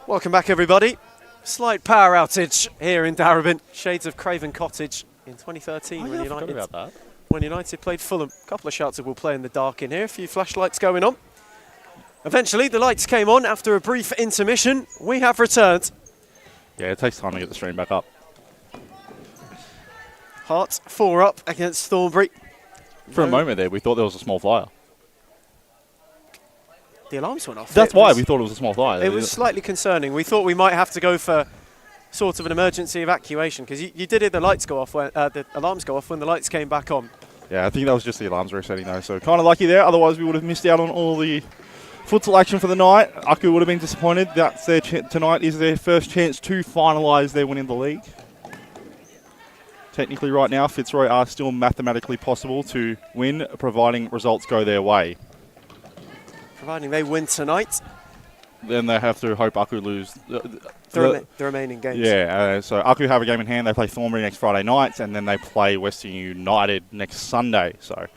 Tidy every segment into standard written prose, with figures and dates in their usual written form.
Welcome back, everybody. Slight power outage here in Darabin, shades of Craven Cottage in 2013 when United played Fulham. A couple of shouts of we'll play in the dark in here, a few flashlights going on. Eventually, the lights came on after a brief intermission. We have returned. Yeah, it takes time to get the stream back up. Hearts 4 up against Thornbury. For a moment there, we thought there was a small flyer. The alarms went off. That's why we thought it was a small flyer. It was slightly concerning. We thought we might have to go for sort of an emergency evacuation because you did hear the lights go off when the alarms go off when the lights came back on. Yeah, I think that was just the alarms resetting though. So kind of lucky there. Otherwise, we would have missed out on all the futsal action for the night. Aku would have been disappointed. That's their tonight is their first chance to finalise their win in the league. Technically, right now, Fitzroy are still mathematically possible to win, providing results go their way. Providing they win tonight. Then they have to hope Aku lose the remaining games. Yeah, so Aku have a game in hand. They play Thornbury next Friday night, and then they play Western United next Sunday. So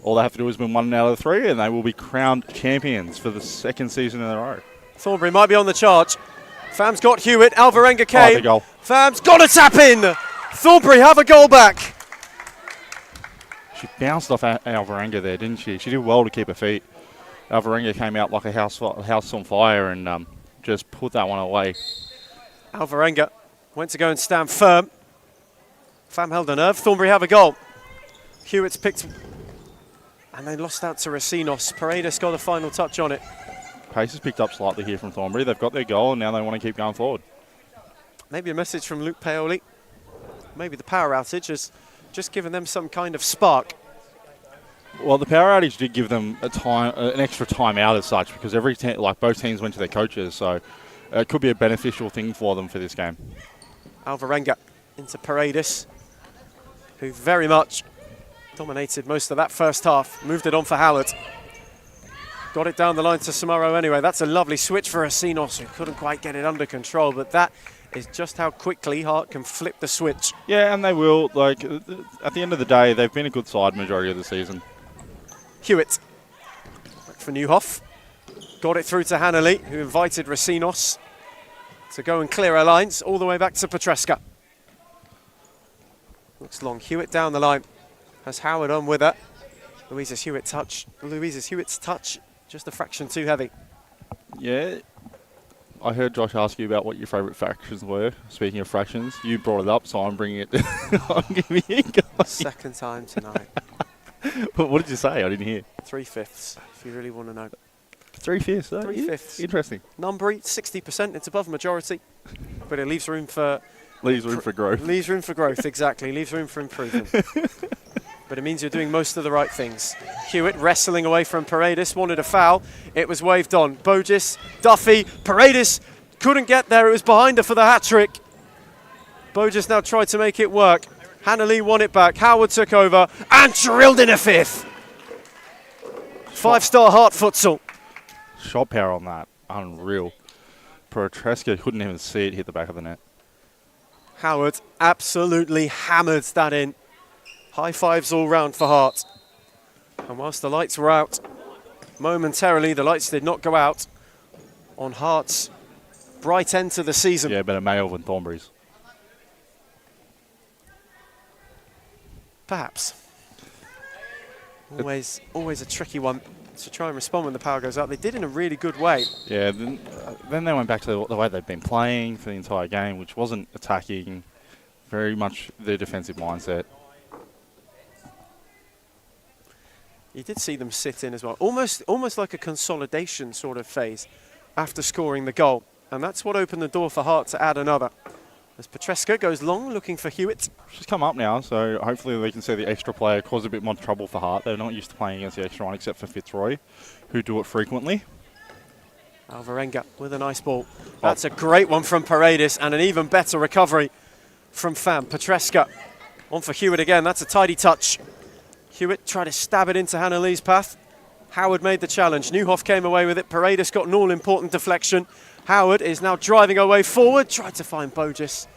all they have to do is win 1 out of the 3, and they will be crowned champions for the second season in a row. Thornbury might be on the charge. Fam's got Hewitt. Alvarenga came. Goal. Fam's got a tap in. Thornbury have a goal back. She bounced off Alvarenga there, didn't she? She did well to keep her feet. Alvarenga came out like a house on fire and just put that one away. Alvarenga went to go and stand firm. Fam held a nerve. Thornbury have a goal. Hewitt's picked and they lost out to Racinos. Paredes got the final touch on it. Pace has picked up slightly here from Thornbury. They've got their goal and now they want to keep going forward. Maybe a message from Luke Paoli. Maybe the power outage has just given them some kind of spark. Well, the power outage did give them an extra time out as such because both teams went to their coaches, so it could be a beneficial thing for them for this game. Alvarenga into Paredes, who very much dominated most of that first half. Moved it on for Howard. Got it down the line to Samaro anyway. That's a lovely switch for Racinos, who couldn't quite get it under control, but that is just how quickly Hart can flip the switch. Yeah, and they will. Like at the end of the day, they've been a good side majority of the season. Hewitt for Newhoff. Got it through to Hanley, who invited Racinos to go and clear our lines all the way back to Petreska. Looks long. Hewitt down the line. Has Howard on with her. Louisa's Hewitt's touch just a fraction too heavy. Yeah. I heard Josh ask you about what your favourite fractions were. Speaking of fractions, you brought it up, so I'm bringing it. I'm giving it a go. Second time tonight. But what did you say? I didn't hear. 3/5, if you really want to know. 3/5, though? 3/5. Interesting. Numbry, 60%. It's above majority, but it leaves room for... Leaves room for growth. Leaves room for growth, exactly. Leaves room for improvement. But it means you're doing most of the right things. Hewitt wrestling away from Paredes, wanted a foul. It was waved on. Bogus, Duffy, Paredes couldn't get there. It was behind her for the hat-trick. Bogus now tried to make it work. Hanley won it back. Howard took over and drilled in a fifth. Five-star Hart futsal. Shot power on that. Unreal. Petreska couldn't even see it hit the back of the net. Howard absolutely hammered that in. High fives all round for Hart. And whilst the lights were out, momentarily the lights did not go out on Hart's bright end to the season. Yeah, better Mayo than Thornbury's. Perhaps. Always a tricky one to try and respond when the power goes out. They did in a really good way. Yeah, then they went back to the way they've been playing for the entire game, which wasn't attacking, very much their defensive mindset. You did see them sit in as well. Almost like a consolidation sort of phase after scoring the goal. And that's what opened the door for Hart to add another. As Petreska goes long, looking for Hewitt. She's come up now, so hopefully they can see the extra player cause a bit more trouble for Hart. They're not used to playing against the extra one, except for Fitzroy, who do it frequently. Alvarenga with a nice ball. That's a great one from Paredes, and an even better recovery from Fam. Petreska on for Hewitt again. That's a tidy touch. Hewitt tried to stab it into Hannah Lee's path. Howard made the challenge. Newhoff came away with it. Paredes got an all-important deflection. Howard is now driving away forward, tried to find Bogus.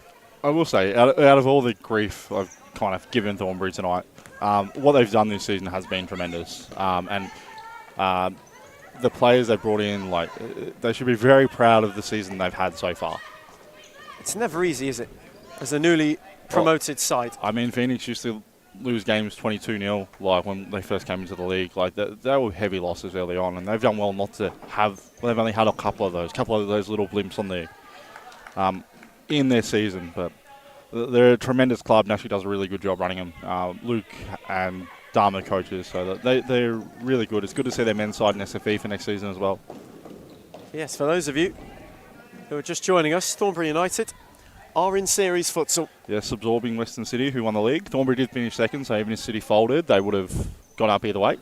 I will say, out of all the grief I've kind of given Thornbury tonight, what they've done this season has been tremendous. And the players they brought in, like, they should be very proud of the season they've had so far. It's never easy, is it? As a newly promoted side. I mean, Phoenix used to lose games 22-0, like when they first came into the league. Like they were heavy losses early on, and they've done well not to have. They've only had a couple of those little blimps on the in their season. But they're a tremendous club. Nashville does a really good job running them. Luke and Dharma coaches, so they're really good. It's good to see their men's side in SFE for next season as well. Yes, for those of you who are just joining us, Thornbury United are in series futsal. Yes, absorbing Western City, who won the league. Thornbury did finish second, so even if City folded, they would have gone up either way.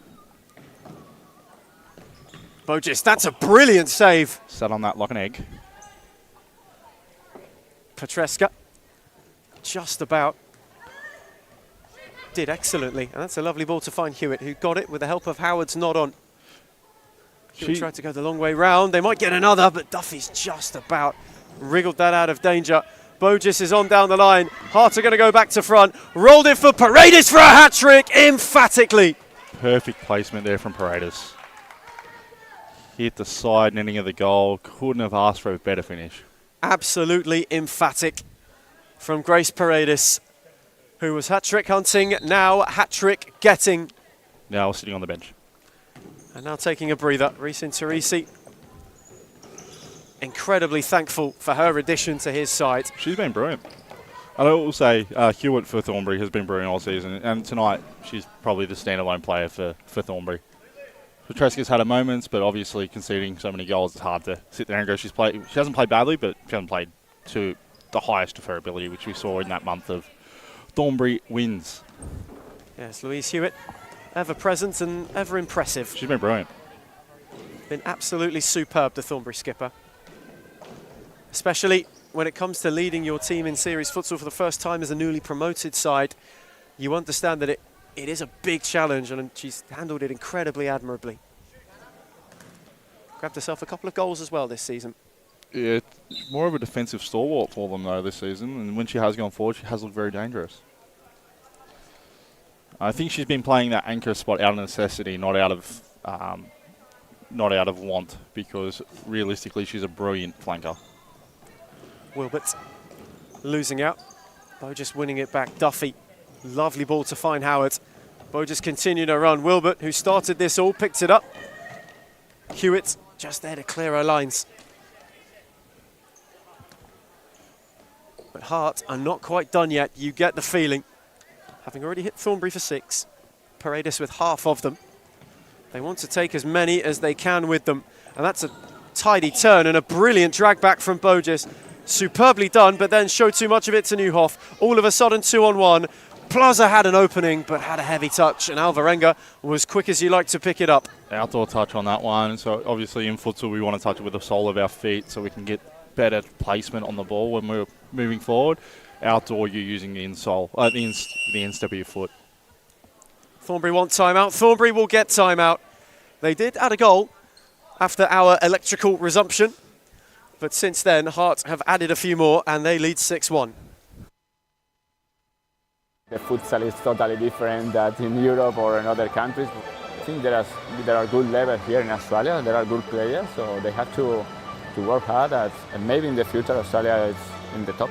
Bogis, that's a brilliant save. Sat on that like an egg. Petreska just about did excellently. And that's a lovely ball to find Hewitt, who got it with the help of Howard's nod on. Hewitt tried to go the long way round. They might get another, but Duffy's just about wriggled that out of danger. Bogis is on down the line. Hearts are going to go back to front. Rolled it for Paredes for a hat-trick, emphatically. Perfect placement there from Paredes. Hit the side netting of the goal. Couldn't have asked for a better finish. Absolutely emphatic from Grace Paredes, who was hat-trick hunting, now hat-trick getting. Now sitting on the bench. And now taking a breather, Reesin Teresi. Incredibly thankful for her addition to his side. She's been brilliant. I will say Hewitt for Thornbury has been brilliant all season, and tonight she's probably the standalone player for Thornbury. Petreska's had her moments, but obviously conceding so many goals, it's hard to sit there and go. She hasn't played badly, but she hasn't played to the highest of her ability, which we saw in that month of Thornbury wins. Yes, Louise Hewitt, ever present and ever impressive. She's been brilliant. Been absolutely superb, the Thornbury skipper. Especially when it comes to leading your team in series futsal for the first time as a newly promoted side. You understand that it is a big challenge, and she's handled it incredibly admirably. Grabbed herself a couple of goals as well this season. Yeah, more of a defensive stalwart for them though this season, and when she has gone forward, she has looked very dangerous. I think she's been playing that anchor spot out of necessity, not out of want, because realistically she's a brilliant flanker. Wilbert losing out. Bo just winning it back. Duffy, lovely ball to find Howard. Bo just continued her run. Wilbert, who started this all, picked it up. Hewitt just there to clear her lines. But Hart are not quite done yet. You get the feeling. Having already hit Thornbury for 6, Paredes with half of them. They want to take as many as they can with them. And that's a tidy turn and a brilliant drag back from Bogis. Superbly done, but then showed too much of it to Newhoff. All of a sudden, 2-on-1. Plaza had an opening, but had a heavy touch, and Alvarenga was quick as you like to pick it up. Outdoor touch on that one. So obviously in futsal, we want to touch it with the sole of our feet so we can get better placement on the ball when we're moving forward. Outdoor, you're using the insole, the instep of your foot. Thornbury want timeout. Thornbury will get timeout. They did add a goal after our electrical resumption. But since then, Hearts have added a few more, and they lead 6-1. The futsal is totally different than in Europe or in other countries. I think there are good levels here in Australia. There are good players, so they have to work hard. And maybe in the future, Australia is in the top.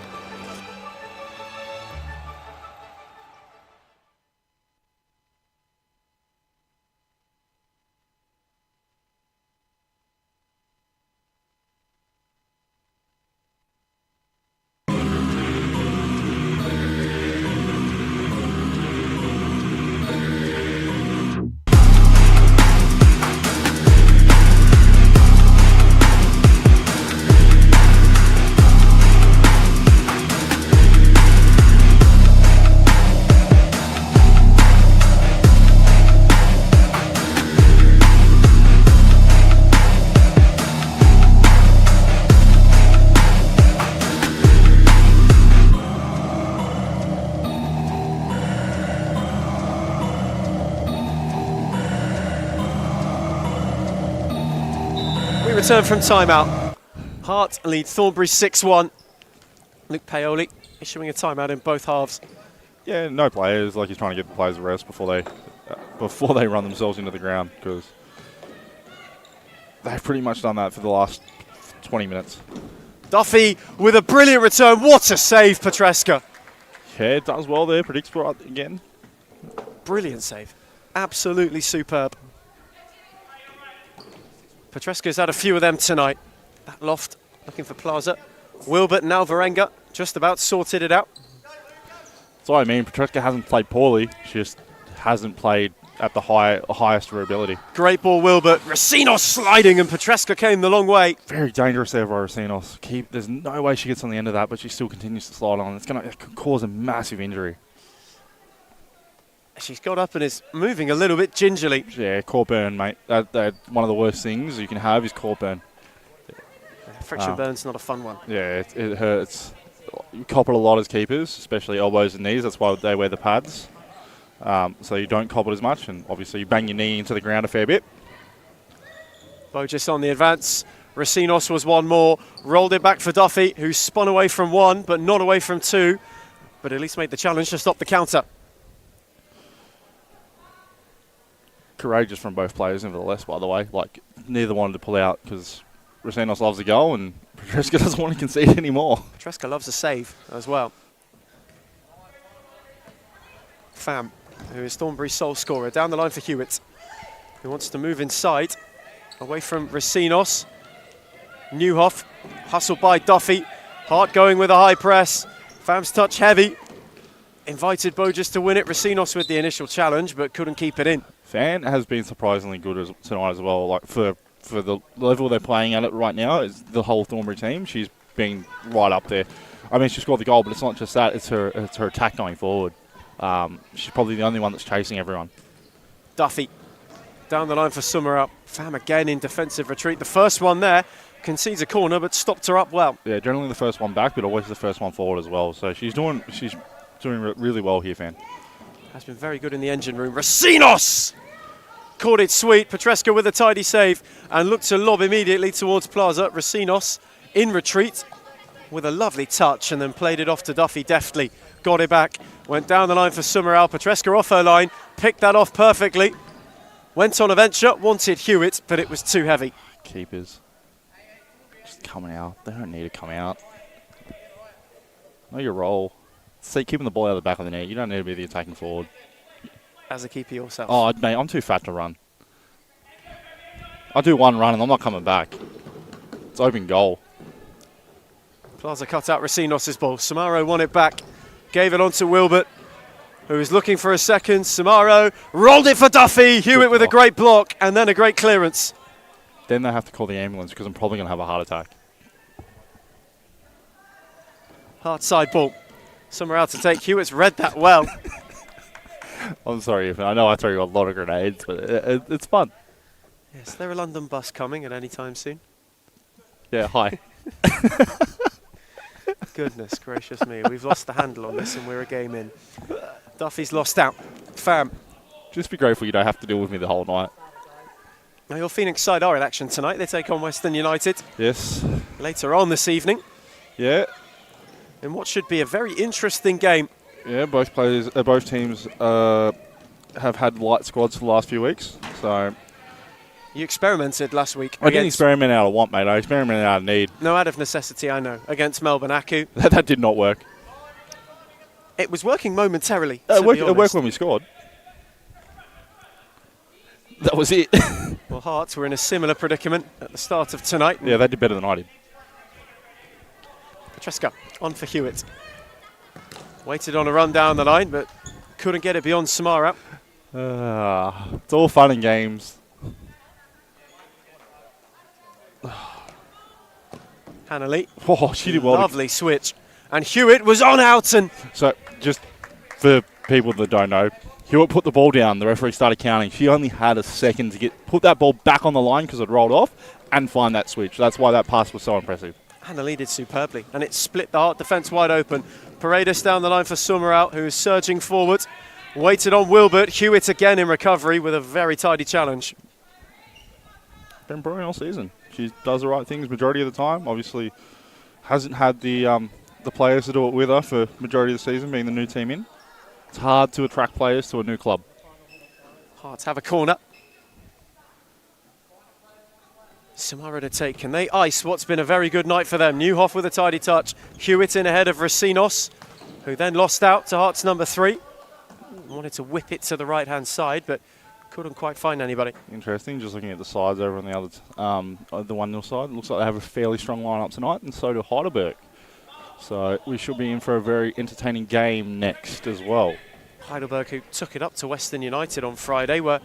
Return from timeout. Hart lead Thornbury 6-1. Luke Paoli issuing a timeout in both halves. Yeah, no players. Like he's trying to get the players a rest before they run themselves into the ground, because They've pretty much done that for the last 20 minutes. Duffy with a brilliant return. What a save, Petreska. Yeah, it does well there. Predicts right again. Brilliant save. Absolutely superb. Petreska's had a few of them tonight. That loft looking for Plaza. Wilbert and Alvarenga just about sorted it out. That's what I mean. Petreska hasn't played poorly. She just hasn't played at the highest of her ability. Great ball, Wilbert. Racinos sliding, and Petreska came the long way. Very dangerous there by Racinos. There's no way she gets on the end of that, but she still continues to slide on. It could cause a massive injury. She's got up and is moving a little bit gingerly. Yeah, court burn, mate. That one of the worst things you can have is court burn. Friction burn's not a fun one. Yeah, it hurts. You cop it a lot as keepers, especially elbows and knees. That's why they wear the pads. So you don't cop it as much, and obviously you bang your knee into the ground a fair bit. Bogus on the advance. Racinos was one more. Rolled it back for Duffy, who spun away from one, but not away from two. But at least made the challenge to stop the counter. Courageous from both players, nevertheless, by the way. Like, neither wanted to pull out because Racinos loves a goal and Petreska doesn't want to concede anymore. Petreska loves a save as well. Pham, who is Thornbury's sole scorer, down the line for Hewitt, who wants to move inside, away from Racinos. Newhoff, hustled by Duffy. Hart going with a high press. Pham's touch heavy. Invited Bogus to win it. Racinos with the initial challenge, but couldn't keep it in. Fan has been surprisingly good tonight as well. Like for the level they're playing at it right now, is the whole Thornbury team. She's been right up there. I mean, she scored the goal, but it's not just that. It's her attack going forward. She's probably the only one that's chasing everyone. Duffy down the line for Summerup. Pham again in defensive retreat. The first one there concedes a corner, but stopped her up well. Yeah, generally the first one back, but always the first one forward as well. So she's doing really well here, Fan. Has been very good in the engine room. Racinos caught it sweet. Petreska with a tidy save and looked to lob immediately towards Plaza. Racinos in retreat with a lovely touch and then played it off to Duffy deftly. Got it back. Went down the line for Summeral. Petreska off her line. Picked that off perfectly. Went on a venture. Wanted Hewitt, but it was too heavy. Keepers just coming out. They don't need to come out. Know your role. See, keeping the ball out of the back of the net. You don't need to be the attacking forward. As a keeper yourself. Oh, mate, I'm too fat to run. I do one run and I'm not coming back. It's open goal. Plaza cut out Racinos' ball. Samaro won it back. Gave it on to Wilbert, who was looking for a second. Samaro rolled it for Duffy. Hewitt with a great block and then a great clearance. Then they have to call the ambulance because I'm probably going to have a heart attack. Hard side ball. Somewhere out to take. Hewitt's read that well. I'm sorry, I know I throw you a lot of grenades, but it's fun. Yes, there a London bus coming at any time soon? Yeah, hi. Goodness gracious me, we've lost the handle on this and we're a game in. Duffy's lost out. Pham. Just be grateful you don't have to deal with me the whole night. Now your Phoenix side are in action tonight. They take on Western United. Yes. Later on this evening. Yeah. In what should be a very interesting game. Yeah, both teams have had light squads for the last few weeks. So you experimented last week. I didn't experiment out of want, mate. I experimented out of need. No, out of necessity, I know. Against Melbourne Aku. That did not work. It was working momentarily. It worked when we scored. That was it. Well, Hearts were in a similar predicament at the start of tonight. Yeah, they did better than I did. Petreska on for Hewitt. Waited on a run down the line, but couldn't get it beyond Samara. It's all fun and games. Hannah Lee. Oh, she did well. Lovely switch. And Hewitt was on Houghton. So, just for people that don't know, Hewitt put the ball down. The referee started counting. She only had a second to put that ball back on the line because it rolled off and find that switch. That's why that pass was so impressive. Hannah Lee did superbly, and it split the Hart defence wide open. Paredes down the line for Summeral, who is surging forward. Waited on Wilbert. Hewitt again in recovery with a very tidy challenge. Been brilliant all season. She does the right things majority of the time. Obviously, hasn't had the players to do it with her for majority of the season, being the new team in. It's hard to attract players to a new club. Hearts have a corner. Samara to take. Can they ice what's been a very good night for them? Newhoff with a tidy touch. Hewitt in ahead of Racinos, who then lost out to Hearts number 3. Wanted to whip it to the right-hand side, but couldn't quite find anybody. Interesting. Just looking at the sides over on the other, the 1-0 side. It looks like they have a fairly strong lineup tonight, and so do Heidelberg. So we should be in for a very entertaining game next as well. Heidelberg, who took it up to Western United on Friday, were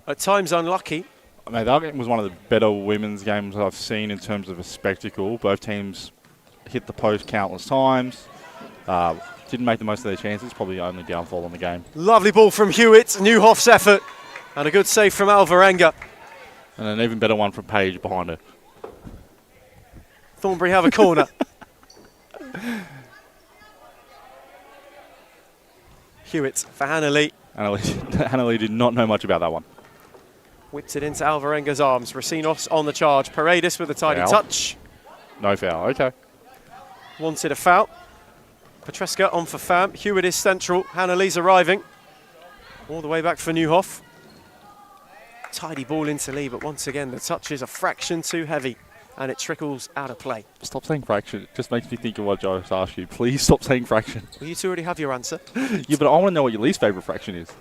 at times unlucky. I mean, that game was one of the better women's games I've seen in terms of a spectacle. Both teams hit the post countless times. Didn't make the most of their chances. Probably the only downfall in the game. Lovely ball from Hewitt. Newhoff's effort. And a good save from Alvarenga. And an even better one from Page behind her. Thornbury have a corner. Hewitt for Hannah Lee. Hannah Lee did not know much about that one. Whipped it into Alvarenga's arms. Racinos on the charge. Paredes with a tidy Foul. touch. No foul. Okay. Wanted a foul. Petreska on for Pham. Hewitt is central. Hannah Lee's arriving. All the way back for Newhoff. Tidy ball into Lee, but once again the touch is a fraction too heavy and it trickles out of play. Stop saying fraction. It just makes me think of what Joe asked you. Please stop saying fraction. Well, you two already have your answer. Yeah, but I want to know what your least favourite fraction is.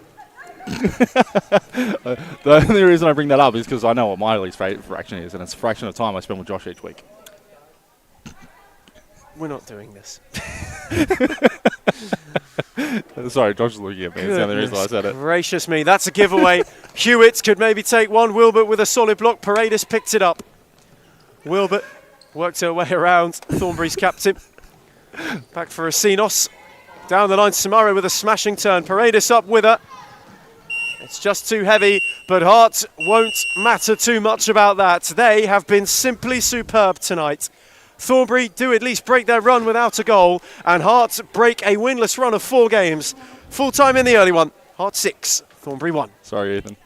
The only reason I bring that up is because I know what my least favourite fraction is, and it's a fraction of time I spend with Josh each week. We're not doing this. Sorry, Josh is looking at me. It's the only reason I said it. Gracious me, that's a giveaway. Hewitt could maybe take one. Wilbert with a solid block. Paredes picked it up. Wilbert worked her way around. Thornbury's captain. Back for Racinos. Down the line, Samara with a smashing turn. Paredes up with her. It's just too heavy, but Hearts won't matter too much about that. They have been simply superb tonight. Thornbury do at least break their run without a goal, and Hearts break a winless run of 4 games. Full time in the early one. Hearts 6, Thornbury 1. Sorry, Ethan.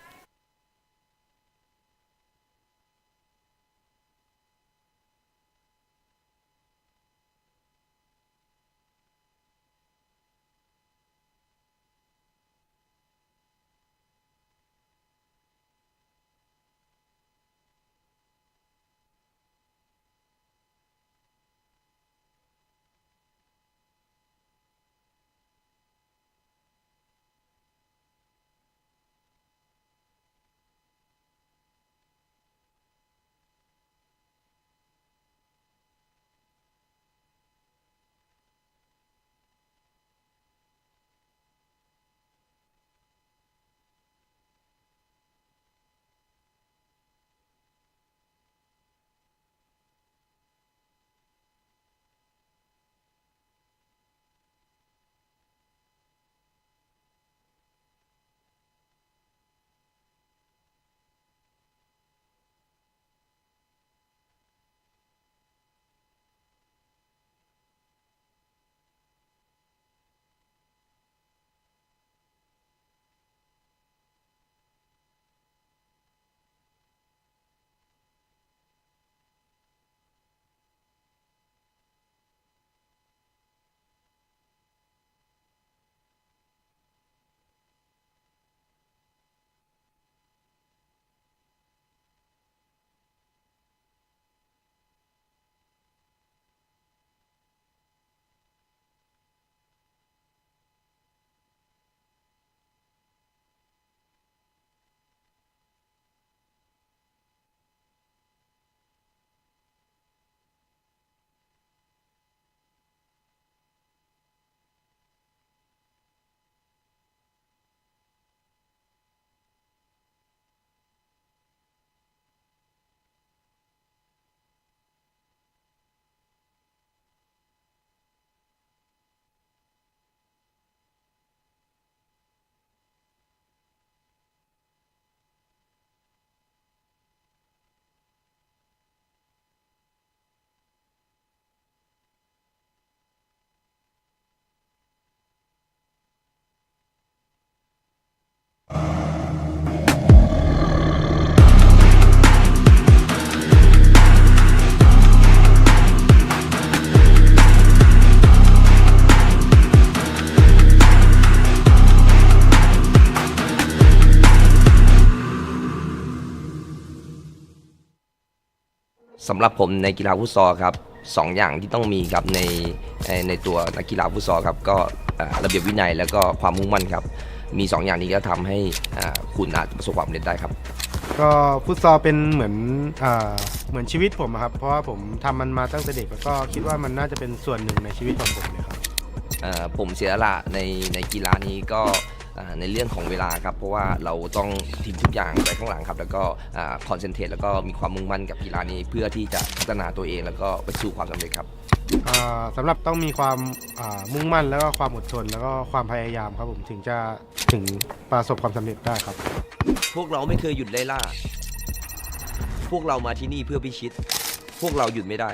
สำหรับผมในกีฬาฟุตซอลครับ2 อย่างที่ต้องมีครับในตัวนักกีฬาฟุตซอลครับก็ระเบียบวินัยแล้วก็ความมุ่งมั่นครับมี2 อย่างนี้ก็ทำให้คุณอาจประสบความสำเร็จได้ครับก็ฟุตซอลเป็นเหมือนชีวิตผมครับเพราะว่าผมทำมันมาตั้งแต่เด็กแล้วก็คิดว่ามันน่าจะเป็นส่วนหนึ่งในชีวิตของผมเลยครับผมเสียสละในกีฬานี้ก็ในเรื่องของเวลาครับเพราะว่าเราต้องทิ้งทุกอย่างไว้ข้างหลังครับแล้วก็คอนเซนเทรตแล้วก็มีความมุ่งมั่นกับกีฬานี้เพื่อที่จะพัฒนาตัวเองแล้วก็ไปสู่ความสำเร็จครับสำหรับต้องมีความมุ่งมั่นแล้วก็ความอดทนแล้วก็ความพยายามครับผมถึงประสบความสำเร็จได้ครับพวกเราไม่เคยหยุดไล่ล่าพวกเรามาที่นี่เพื่อพิชิตพวกเราหยุดไม่ได้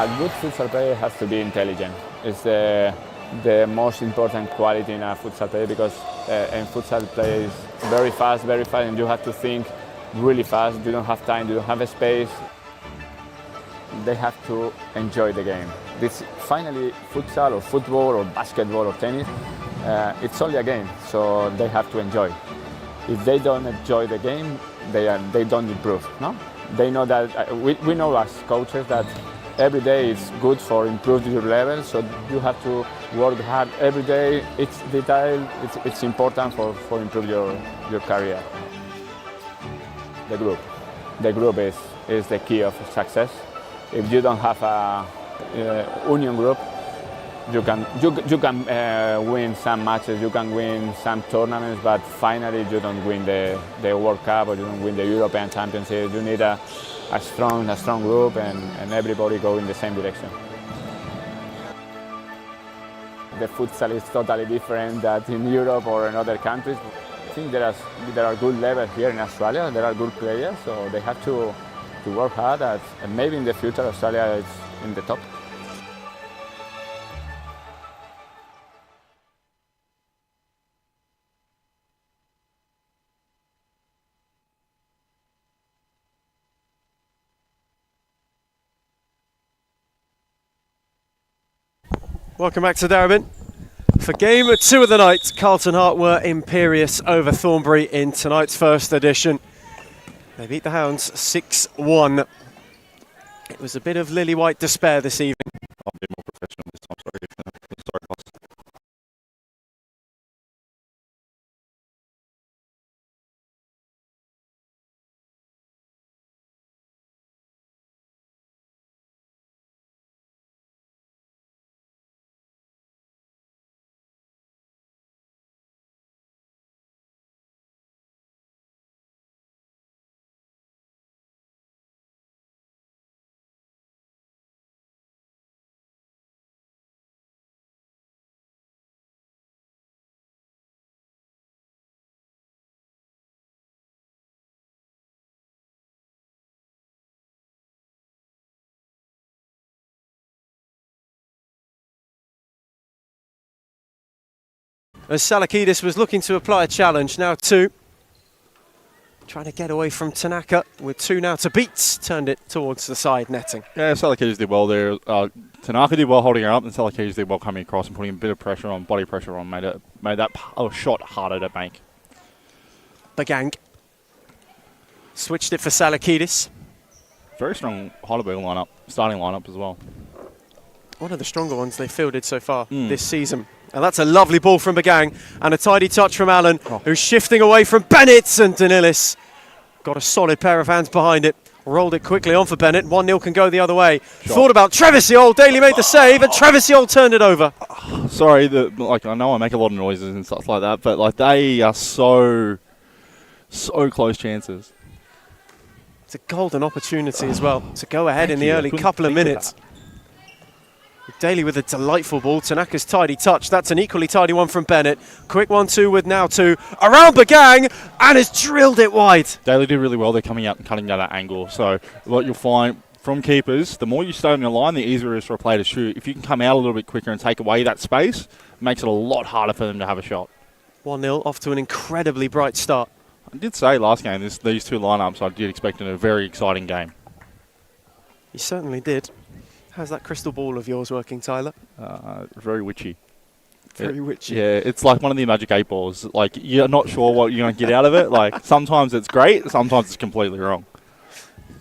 A good futsal player has to be intelligent. It's the most important quality in a futsal player because a futsal player is very fast, and you have to think really fast. You don't have time, you don't have a space. They have to enjoy the game. This finally futsal or football or basketball or tennis, it's only a game, so they have to enjoy. If they don't enjoy the game, they don't improve. No, they know that we know as coaches that every day is good for improving your level, so you have to work hard every day. It's detail, it's important for improve your career. The group is the key of success. If you don't have a union group, you can win some matches, you can win some tournaments, but finally you don't win the World Cup or you don't win the European Championship. You need a strong group and everybody go in the same direction. The futsal is totally different than in Europe or in other countries. I think there are good levels here in Australia. There are good players, so they have to work hard. And maybe in the future Australia is in the top. Welcome back to Darabin. For game 2 of the night, Carlton Heart were imperious over Thornbury in tonight's first edition. They beat the Hounds 6-1. It was a bit of lily-white despair this evening. I'll be more professional this time, sorry, boss. As Salakidis was looking to apply a challenge, now 2. Trying to get away from Tanaka with 2 now to beat. Turned it towards the side netting. Yeah, Salakidis did well there. Tanaka did well holding her up, and Salakidis did well coming across and putting a bit of pressure on, body pressure on, made that shot harder to make. Bagang switched it for Salakidis. Very strong Heidelberg lineup, starting lineup as well. One of the stronger ones they've fielded so far this season. And that's a lovely ball from Bagang and a tidy touch from Allen, who's shifting away from Bennett, and Danilis got a solid pair of hands behind it. Rolled it quickly on for Bennett. 1-0 can go the other way. Shot. Thought about Trevisiol. Daly made the save, and Trevisiol turned it over. Sorry, I know I make a lot of noises and stuff like that, but they are so close chances. It's a golden opportunity as well to go ahead in the early couple of minutes. Daly with a delightful ball. Tanaka's tidy touch. That's an equally tidy one from Bennett. Quick 1-2 with now 2. Around Bagang, and has drilled it wide. Daly did really well. They're coming out and cutting down that angle. So what you'll find from keepers, the more you stay on your line, the easier it is for a player to shoot. If you can come out a little bit quicker and take away that space, it makes it a lot harder for them to have a shot. 1-0 off to an incredibly bright start. I did say last game, these two lineups, I did expect in a very exciting game. You certainly did. How's that crystal ball of yours working, Tyler? Very witchy. Very witchy. Yeah, it's like one of the Magic 8 balls. Like, you're not sure what you're going to get out of it. Like, sometimes it's great, sometimes it's completely wrong.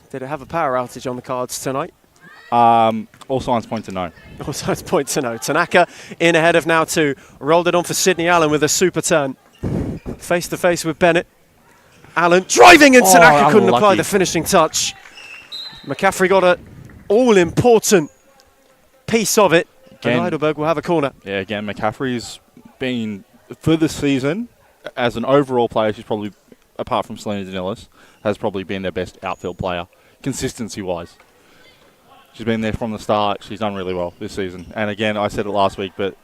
Did it have a power outage on the cards tonight? All signs point to no. All signs point to no. Tanaka in ahead of now 2. Rolled it on for Sydney Allen with a super turn. Face to face with Bennett. Allen driving, and Tanaka couldn't apply the finishing touch. McCaffrey got a all-important piece of it, again, and Heidelberg will have a corner. Yeah, again, McCaffrey's been, for the season, as an overall player, she's probably, apart from Selena Danilis, has probably been their best outfield player, consistency-wise. She's been there from the start. She's done really well this season. And again, I said it last week, but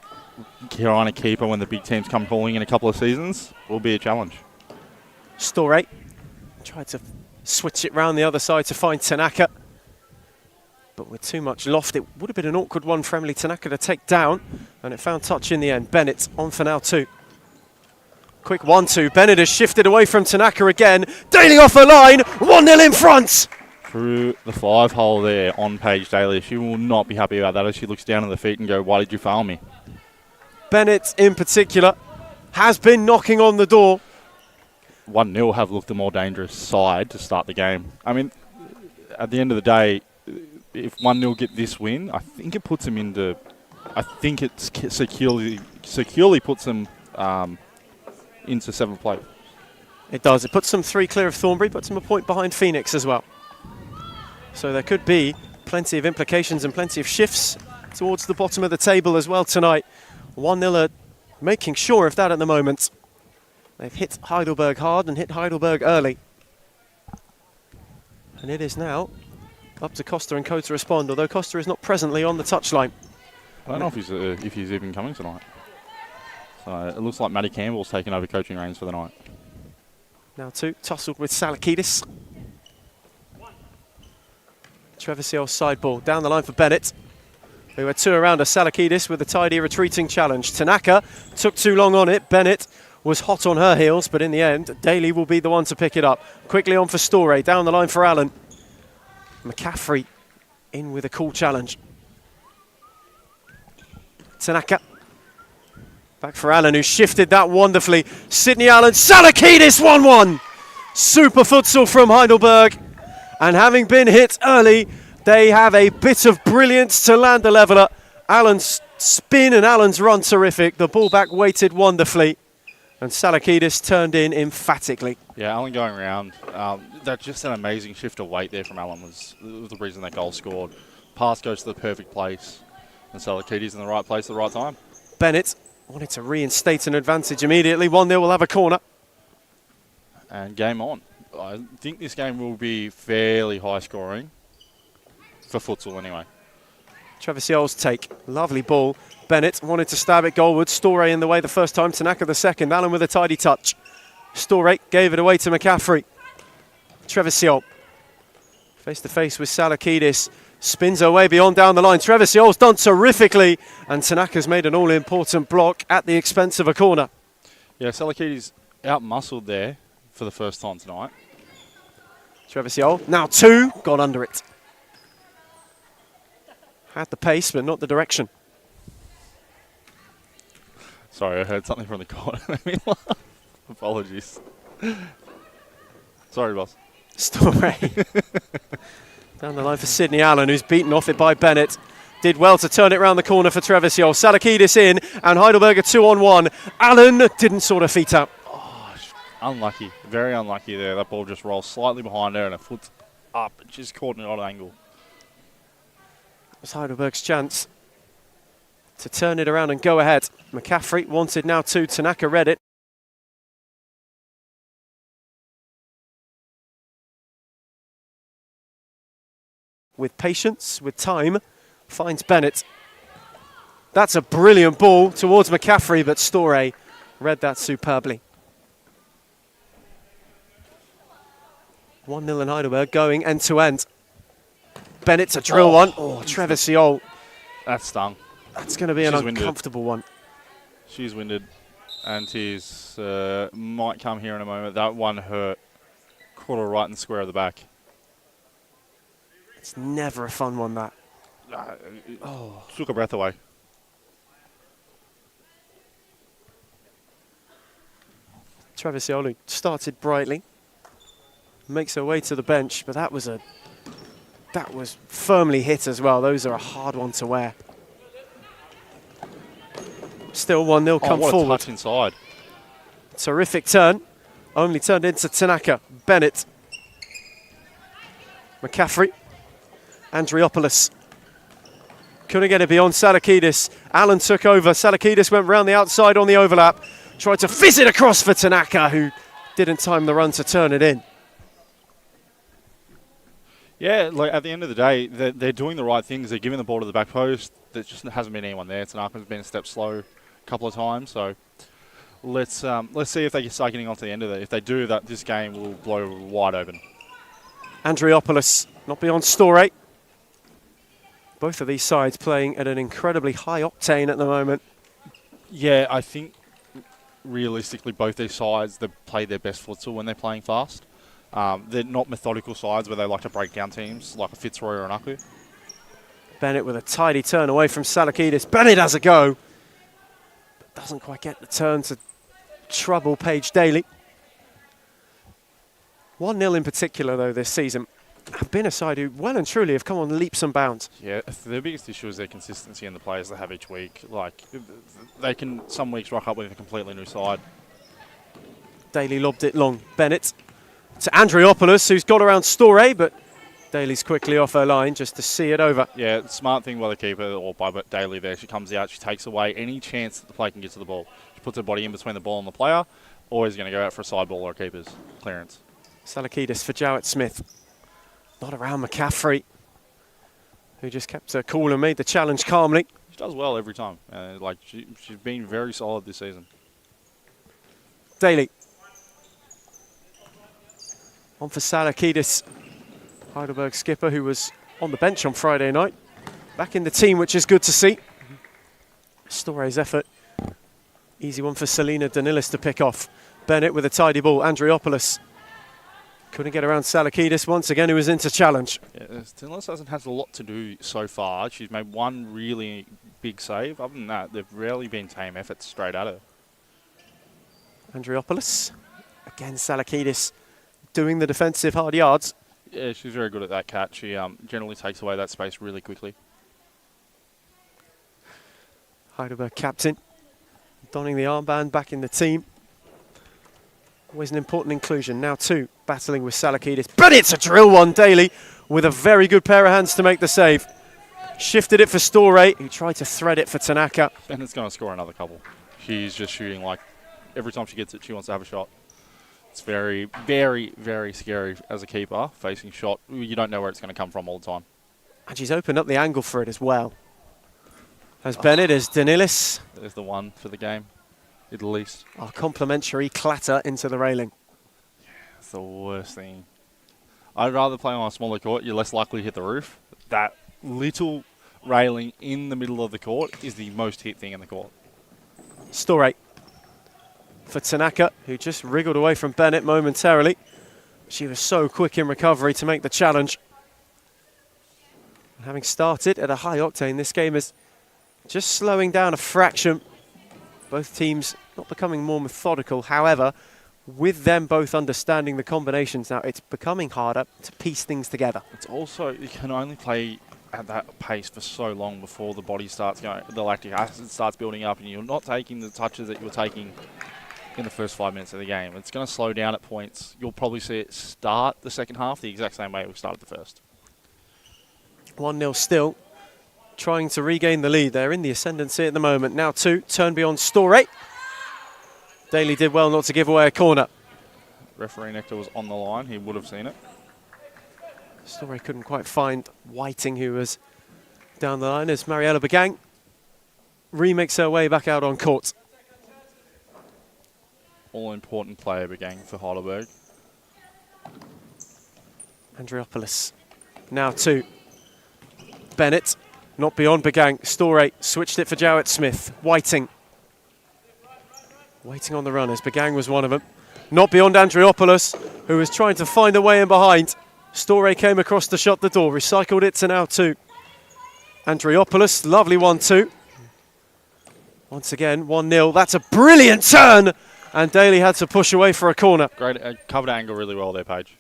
trying to keep her when the big teams come calling in a couple of seasons will be a challenge. Storey tried to switch it round the other side to find Tanaka, but with too much loft, it would have been an awkward one for Emily Tanaka to take down, and it found touch in the end. Bennett on for now 2. Quick 1-2. Bennett has shifted away from Tanaka again. Daly off her line. 1-0 in front. Through the 5-hole there on Paige Daly. She will not be happy about that as she looks down at the feet and go, why did you foul me? Bennett in particular has been knocking on the door. 1-0 have looked the more dangerous side to start the game. I mean, at the end of the day, if 1-0 get this win, I think it puts them into... I think it securely puts them into 7th place. It does. It puts them 3 clear of Thornbury, puts them a point behind Phoenix as well. So there could be plenty of implications and plenty of shifts towards the bottom of the table as well tonight. 1-0 making sure of that at the moment. They've hit Heidelberg hard and hit Heidelberg early. And it is now up to Costa and Co to respond, although Costa is not presently on the touchline. I don't know if he's even coming tonight. So it looks like Matty Campbell's taken over coaching reins for the night. Now 2, tussled with Salakidis. Trevisiol's side ball down the line for Bennett, who had 2 around her. Salakidis with a tidy retreating challenge. Tanaka took too long on it. Bennett was hot on her heels, but in the end, Daly will be the one to pick it up. Quickly on for Storey, down the line for Allen. McCaffrey in with a cool challenge. Tanaka. Back for Allen, who shifted that wonderfully. Sydney Allen, Salakidis 1-1. Super futsal from Heidelberg. And having been hit early, they have a bit of brilliance to land the leveller. Allen's spin and Allen's run terrific. The ball back weighted wonderfully. And Salakidis turned in emphatically. Yeah, Allen going around. That's just an amazing shift of weight there from Allen was the reason that goal scored. Pass goes to the perfect place. And Salakidis in the right place at the right time. Bennett wanted to reinstate an advantage immediately. 1-0 will have a corner. And game on. I think this game will be fairly high scoring. For futsal anyway. Trevisiol's take. Lovely ball. Bennett wanted to stab it goalward. Storey in the way the first time. Tanaka the second. Allen with a tidy touch. Storey gave it away to McCaffrey. Trevisiol. Face to face with Salakidis. Spins her way beyond down the line. Trevisiol's done terrifically. And Tanaka's made an all-important block at the expense of a corner. Yeah, Salakidis out-muscled there for the first time tonight. Trevisiol, now 2, got under it. Had the pace, but not the direction. Sorry, I heard something from the corner. Apologies. Sorry, boss. Story. Down the line for Sydney Allen, who's beaten off it by Bennett. Did well to turn it round the corner for Trevisiol. Salakidis in, and Heidelberg 2-on-1. Allen didn't sort her feet out. Oh, unlucky. Very unlucky there. That ball just rolls slightly behind her and a foot up. Just caught in an odd angle. It was Heidelberg's chance to turn it around and go ahead. McCaffrey wanted now 2. Tanaka read it. With patience, with time, finds Bennett. That's a brilliant ball towards McCaffrey, but Storey read that superbly. 1-0 in Heidelberg, going end to end. Bennett's a drill one. Oh, Trevisiol. That stung. That's going to be an uncomfortable one. She's winded, and she's might come here in a moment. That one hurt. Caught her right in the square of the back. It's never a fun one, that. Took her breath away. Trevisiol started brightly, makes her way to the bench, but that was firmly hit as well. Those are a hard one to wear. Still 1-0 come what forward. A touch inside. Terrific turn. Only turned into Tanaka. Bennett. McCaffrey. Andriopoulos. Couldn't get it beyond Salakidis. Allen took over. Salakidis went round the outside on the overlap. Tried to fizz it across for Tanaka, who didn't time the run to turn it in. Yeah, like at the end of the day, they're doing the right things. They're giving the ball to the back post. There just hasn't been anyone there. Tanaka's been a step slow a couple of times. So let's see if they can start getting onto the end of it. If they do, that this game will blow wide open. Andriopoulos, not beyond Storey. Both of these sides playing at an incredibly high octane at the moment. Yeah, I think realistically both these sides, they play their best futsal when they're playing fast. They're not methodical sides where they like to break down teams like a Fitzroy or an Aku. Bennett with a tidy turn away from Salakidis. Bennett has a go, but doesn't quite get the turn to trouble Paige Daly. 1-0 in particular, though, this season have been a side who well and truly have come on leaps and bounds. Yeah, their biggest issue is their consistency in the players they have each week. Like, they can some weeks rock up with a completely new side. Daly lobbed it long. Bennett to Andriopoulos, who's got around Storey, but Daly's quickly off her line just to see it over. Yeah, smart thing by the keeper, or by Daly there. She comes out, she takes away any chance that the player can get to the ball. She puts her body in between the ball and the player, always going to go out for a side ball or a keeper's clearance. Salakidis for Jowett Smith. Not around McCaffrey, who just kept her cool and made the challenge calmly. She does well every time. She's been very solid this season. Daly. On for Salakidis. Heidelberg skipper, who was on the bench on Friday night. Back in the team, which is good to see. Storey's effort. Easy one for Selena Danilis to pick off. Bennett with a tidy ball. Andriopoulos couldn't get around Salakidis once again, who was into challenge. Yeah, Danilis hasn't had a lot to do so far. She's made one really big save. Other than that, they've rarely been tame efforts straight at her. Andriopoulos. Again, Salakidis doing the defensive hard yards. Yeah, she's very good at that catch. She generally takes away that space really quickly. Heidelberg captain, donning the armband, back in the team. Always an important inclusion. Now 2, battling with Salakidis. But it's a drill one, Daly, with a very good pair of hands to make the save. Shifted it for Storey, who tried to thread it for Tanaka. Bennett's going to score another couple. She's just shooting like every time she gets it, she wants to have a shot. It's very, very, very scary as a keeper, facing shot. You don't know where it's going to come from all the time. And she's opened up the angle for it as well. As Bennett, as Danilis. There's the one for the game, at least. A complimentary clatter into the railing. It's the worst thing. I'd rather play on a smaller court. You're less likely to hit the roof. That little railing in the middle of the court is the most hit thing in the court. Storey for Tanaka, who just wriggled away from Bennett momentarily. She was so quick in recovery to make the challenge. Having started at a high octane, this game is just slowing down a fraction. Both teams not becoming more methodical. However, with them both understanding the combinations now, it's becoming harder to piece things together. It's also, you can only play at that pace for so long before the body starts going, the lactic acid starts building up, and you're not taking the touches that you were taking in the first 5 minutes of the game. It's going to slow down at points. You'll probably see it start the second half the exact same way we started the first. 1-0 still, trying to regain the lead. They're in the ascendancy at the moment. Now 2, turn beyond Storey. Daly did well not to give away a corner. Referee Nectar was on the line. He would have seen it. Storey couldn't quite find Whiting, who was down the line, as Mariella Bagang remakes her way back out on court. All-important player Bagang for Heidelberg. Andriopoulos. Now 2. Bennett, not beyond Bagang. Storey switched it for Jowett Smith. Whiting. Waiting on the runners. Bagang was one of them. Not beyond Andriopoulos, who was trying to find a way in behind. Storey came across to shut the door. Recycled it to now 2. Andriopoulos, lovely 1-2. Once again, 1-0. That's a brilliant turn! And Daly had to push away for a corner. Great, covered angle really well there, Paige.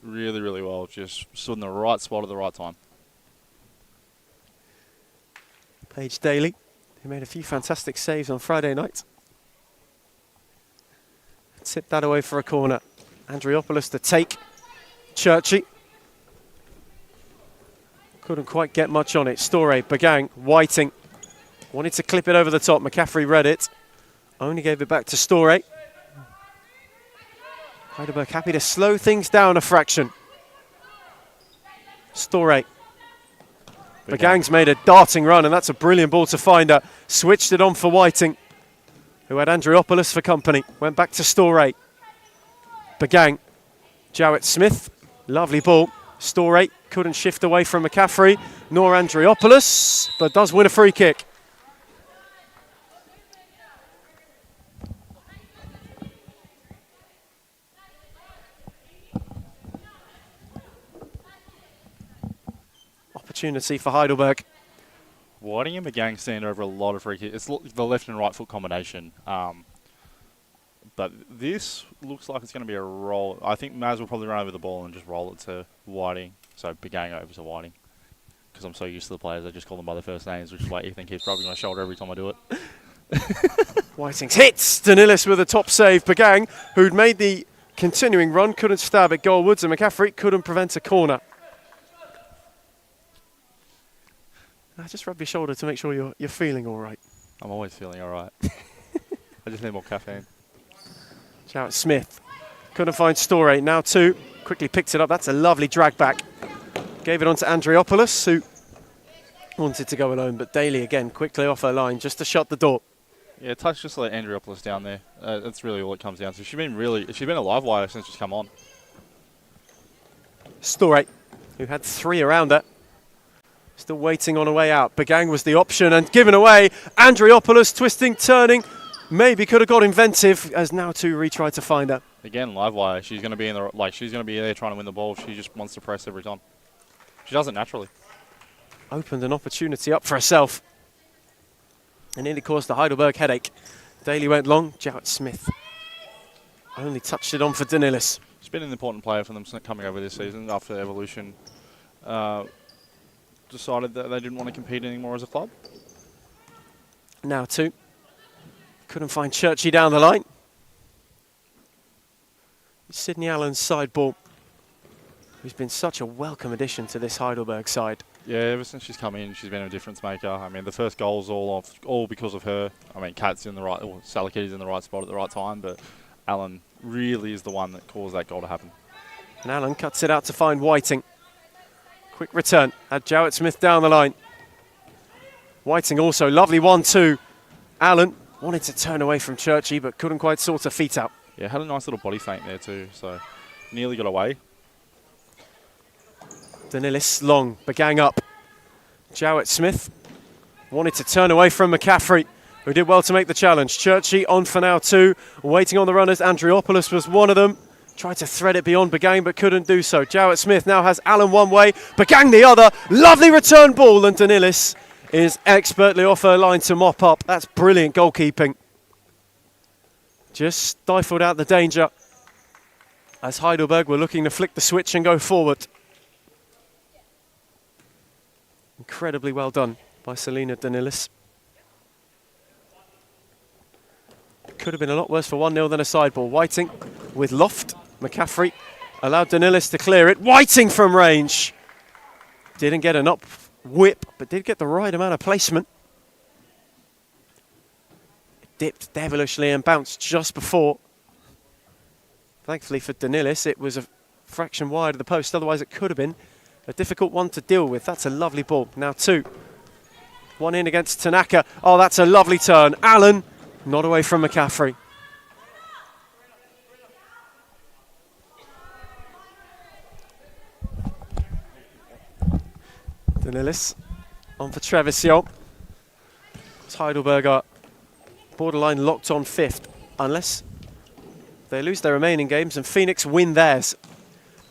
Really, really well. Just stood in the right spot at the right time. Paige Daly, who made a few fantastic saves on Friday night. Tipped that away for a corner. Andriopoulos to take. Churchy. Couldn't quite get much on it. Storey, Bagang, Whiting. Wanted to clip it over the top. McCaffrey read it. Only gave it back to Storey. Heidelberg happy to slow things down a fraction. Storey. Bagang's made a darting run, and that's a brilliant ball to find her. Switched it on for Whiting, who had Andriopoulos for company. Went back to Storey. Bagang. Jowett Smith. Lovely ball. Storey couldn't shift away from McCaffrey, nor Andriopoulos, but does win a free kick. Opportunity for Heidelberg. Whiting and Bagang stand over a lot of free kicks. It's the left and right foot combination. But this looks like it's going to be a roll. I think Maz will probably run over the ball and just roll it to Whiting. So Bagang over to Whiting. Because I'm so used to the players, I just call them by their first names, which is why Ethan keeps rubbing my shoulder every time I do it. Whiting's hits. Danilis with a top save. Bagang, who'd made the continuing run, couldn't stab it goalwards, and McCaffrey couldn't prevent a corner. Just rub your shoulder to make sure you're feeling all right. I'm always feeling all right. I just need more caffeine. Jowett Smith couldn't find Storey. Now 2. Quickly picked it up. That's a lovely drag back. Gave it on to Andriopoulos, who wanted to go alone, but Daly again quickly off her line just to shut the door. Yeah, touch just let Andriopoulos down there. That's really all it comes down to. She's been a live wire since she's come on. Storey, who had 3 around her. Still waiting on a way out. Bagang was the option and given away. Andriopoulos twisting, turning. Maybe could have got inventive as now 2 retry to find her. Again, live wire. She's going to be in the she's going to be there trying to win the ball. She just wants to press every time. She does it naturally. Opened an opportunity up for herself. And nearly caused the Heidelberg headache. Daly went long. Jowett Smith only touched it on for Danilis. She's been an important player for them coming over this season after Evolution decided that they didn't want to compete anymore as a club. Now 2. Couldn't find Churchy down the line. Sydney Allen's side ball, who's been such a welcome addition to this Heidelberg side. Yeah, ever since she's come in, she's been a difference maker. I mean, the first goal's all because of her. I mean, Kat's in the right, or Salakitty's in the right spot at the right time, but Allen really is the one that caused that goal to happen. And Allen cuts it out to find Whiting. Quick return, had Jowett Smith down the line. Whiting also, lovely 1-2. Allen wanted to turn away from Churchy, but couldn't quite sort her feet out. Yeah, had a nice little body feint there too, so nearly got away. Danilis long, Bagang up. Jowett Smith wanted to turn away from McCaffrey, who did well to make the challenge. Churchy on for now 2, waiting on the runners. Andriopoulos was one of them. Tried to thread it beyond Bagang, but couldn't do so. Jowett Smith now has Allen one way, Bagang the other. Lovely return ball, and Danilis is expertly off her line to mop up. That's brilliant goalkeeping. Just stifled out the danger as Heidelberg were looking to flick the switch and go forward. Incredibly well done by Selena Danilis. Could have been a lot worse for 1-0 than a side ball. Whiting with loft. McCaffrey allowed Danilis to clear it. Whiting from range. Didn't get an up whip, but did get the right amount of placement. It dipped devilishly and bounced just before. Thankfully for Danilis, it was a fraction wide of the post. Otherwise, it could have been a difficult one to deal with. That's a lovely ball. Now 2. 1 in against Tanaka. Oh, that's a lovely turn. Allen, not away from McCaffrey. Danilis on for Treviso. Heidelberg are borderline locked on 5th, unless they lose their remaining games and Phoenix win theirs.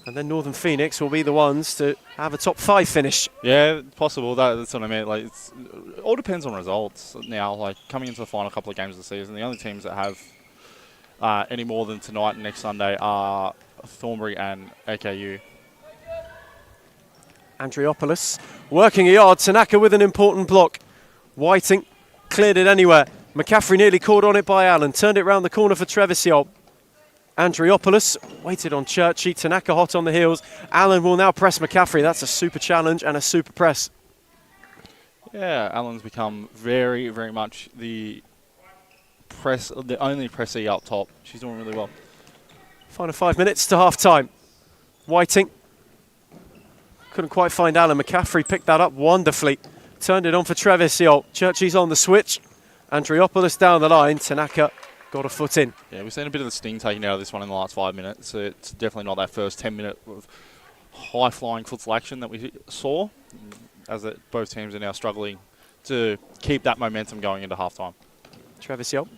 And then Northern Phoenix will be the ones to have a top 5 finish. Yeah, possible. That's what I meant. Like, it all depends on results now. Like, coming into the final couple of games of the season, the only teams that have any more than tonight and next Sunday are Thornbury and AKU. Andriopoulos working a yard. Tanaka with an important block. Whiting cleared it anywhere. McCaffrey nearly caught on it by Allen. Turned it round the corner for Treviso. Andriopoulos waited on Churchy. Tanaka hot on the heels. Allen will now press McCaffrey. That's a super challenge and a super press. Yeah, Allen's become very, very much the only pressee up top. She's doing really well. Final 5 minutes to half time. Whiting couldn't quite find Allen. McCaffrey picked that up wonderfully. Turned it on for Treviso. Churchy's on the switch. Andriopoulos down the line. Tanaka got a foot in. Yeah, we've seen a bit of the sting taken out of this one in the last 5 minutes. It's definitely not that first 10 minute of high-flying futsal action that we saw, as both teams are now struggling to keep that momentum going into half-time. Treviso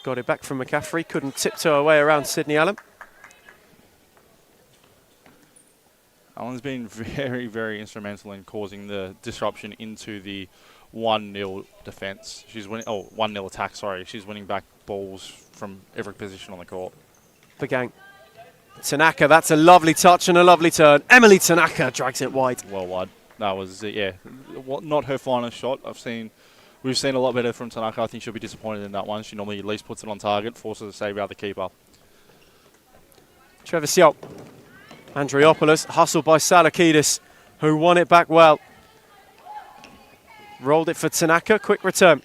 got it back from McCaffrey. Couldn't tiptoe away around Sydney Allen. Allen's been very, very instrumental in causing the disruption into the 1-0 defence. She's winning. Oh, 1-0 attack. Sorry, she's winning back balls from every position on the court. Begang. Tanaka, that's a lovely touch and a lovely turn. Emily Tanaka drags it wide. Well wide. That was yeah, not her finest shot. We've seen a lot better from Tanaka. I think she'll be disappointed in that one. She normally at least puts it on target, forces a save out of the keeper. Treviso. Andriopoulos hustled by Salakidis, who won it back well. Rolled it for Tanaka, quick return.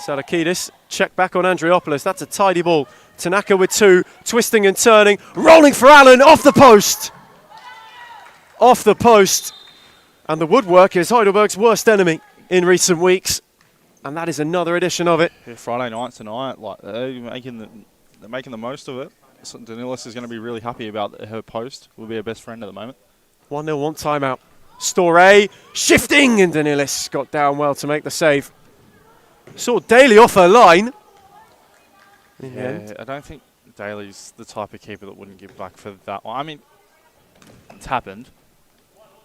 Salakidis, check back on Andriopoulos. That's a tidy ball. Tanaka with 2, twisting and turning, rolling for Allen, off the post. Off the post. And the woodwork is Heidelberg's worst enemy in recent weeks. And that is another edition of it. Yeah, Friday night tonight, like they're making the most of it. So Danilis is going to be really happy about her post. Will be her best friend at the moment. 1-0 one timeout. Storey shifting, and Danilis got down well to make the save. Saw Daly off her line. Yeah, I don't think Daly's the type of keeper that wouldn't give back for that one. I mean, it's happened.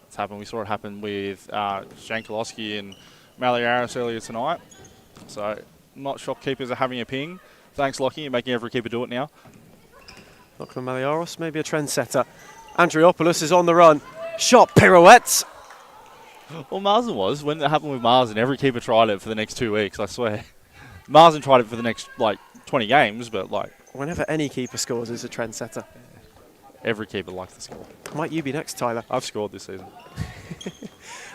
It's happened. We saw it happen with Jankulowski and Maliaris earlier tonight. So, not shocked keepers are having a ping. Thanks, Lockie. You're making every keeper do it now. Lachlan Maliaros, maybe a trendsetter. Andriopoulos is on the run. Shot pirouettes. Well, Marsden was. When it happened with Marsden, every keeper tried it for the next 2 weeks, I swear. Marsden tried it for the next, 20 games, but, Whenever any keeper scores, it's a trendsetter. Every keeper likes to score. Might you be next, Tyler? I've scored this season.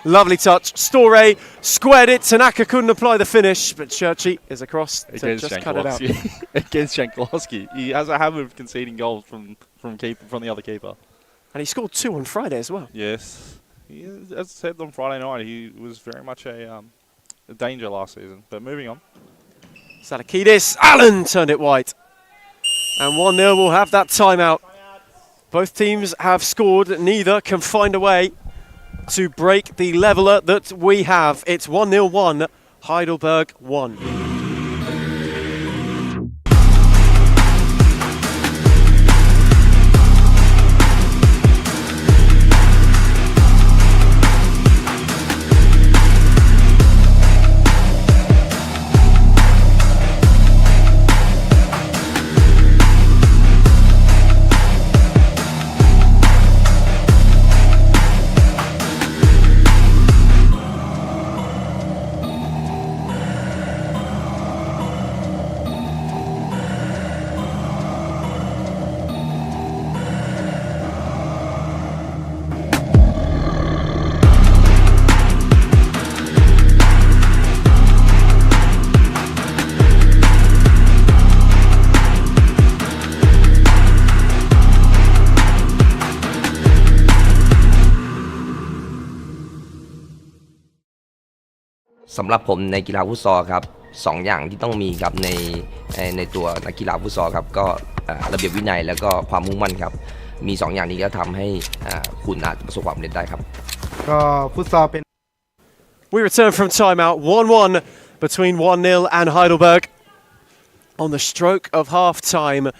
Lovely touch. Storey squared it. Tanaka couldn't apply the finish, but Churchy is across to just cut it out. Against Jankulowski. He has a habit of conceding goals from the other keeper. And he scored 2 on Friday as well. Yes. As I said on Friday night, he was very much a danger last season. But moving on. Salakidis. Allen turned it wide. And 1-0 will have that timeout. Both teams have scored. Neither can find a way to break the leveller that we have. It's 1-0-1, Heidelberg 1. สำหรับผมในกีฬาฟุตซอลครับ2 อย่างที่ต้องมีครับในตัวนักกีฬาฟุตซอลครับก็ระเบียบวินัยแล้วก็ความมุ่งมั่นครับมี2 อย่างนี้ก็ทำให้คุณอาจจะประสบความสำเร็จได้ครับ ก็ฟุตซอลเป็น We return from timeout, 1-1 between 1-0 and Heidelberg. On the stroke of half-time,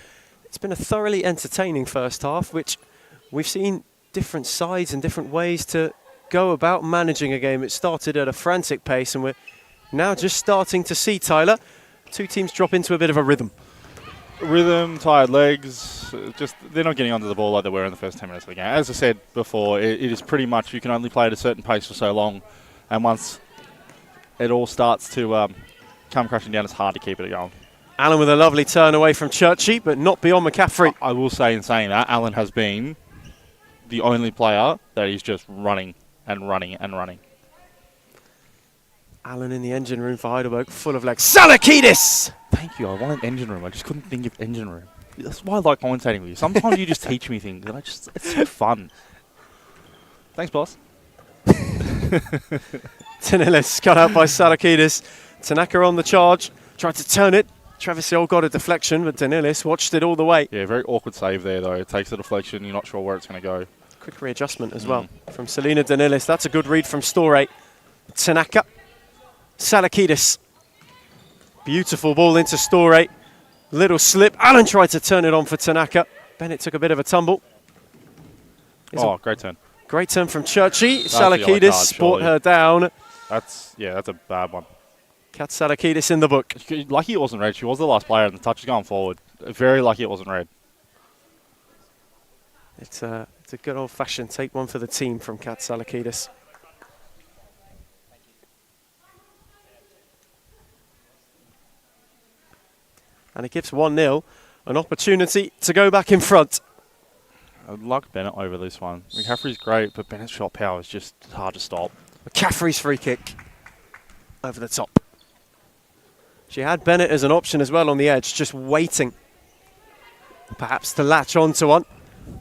it's been a thoroughly entertaining first half, which we've seen different sides and different ways to go about managing a game. It started at a frantic pace, and we're now just starting to see, Tyler, two teams drop into a bit of a rhythm. Rhythm, tired legs, just they're not getting onto the ball like they were in the first 10 minutes of the game. As I said before, it is pretty much you can only play at a certain pace for so long, and once it all starts to come crashing down, it's hard to keep it going. Alan with a lovely turn away from Churchy, but not beyond McCaffrey. I will say in saying that, Alan has been the only player that is just running and running and running. Alan in the engine room for Heidelberg, full of legs. Salakidis! Thank you, I wanted engine room. I just couldn't think of engine room. That's why I like commentating with you. Sometimes you just teach me things, and it's so fun. Thanks, boss. Danilis cut out by Salakidis. Tanaka on the charge, tried to turn it. Treviso got a deflection, but Danilis watched it all the way. Yeah, very awkward save there, though. It takes the deflection, you're not sure where it's going to go. Quick readjustment as well from Selena Danilis. That's a good read from Storey. Tanaka. Salakidis. Beautiful ball into Storey. Little slip. Alan tried to turn it on for Tanaka. Bennett took a bit of a tumble. Great turn. Great turn from Churchy. That's a yellow Salakidis card, brought surely. her down. That's a bad one. Kat Salakidis in the book. Lucky it wasn't red. She was the last player, and the touch is going forward. Very lucky it wasn't red. It's a good old-fashioned take one for the team from Kat Salakidis. And it gives 1-0 an opportunity to go back in front. I'd like Bennett over this one. McCaffrey's great, but Bennett's shot power is just hard to stop. McCaffrey's free kick over the top. She had Bennett as an option as well on the edge, just waiting perhaps to latch onto one.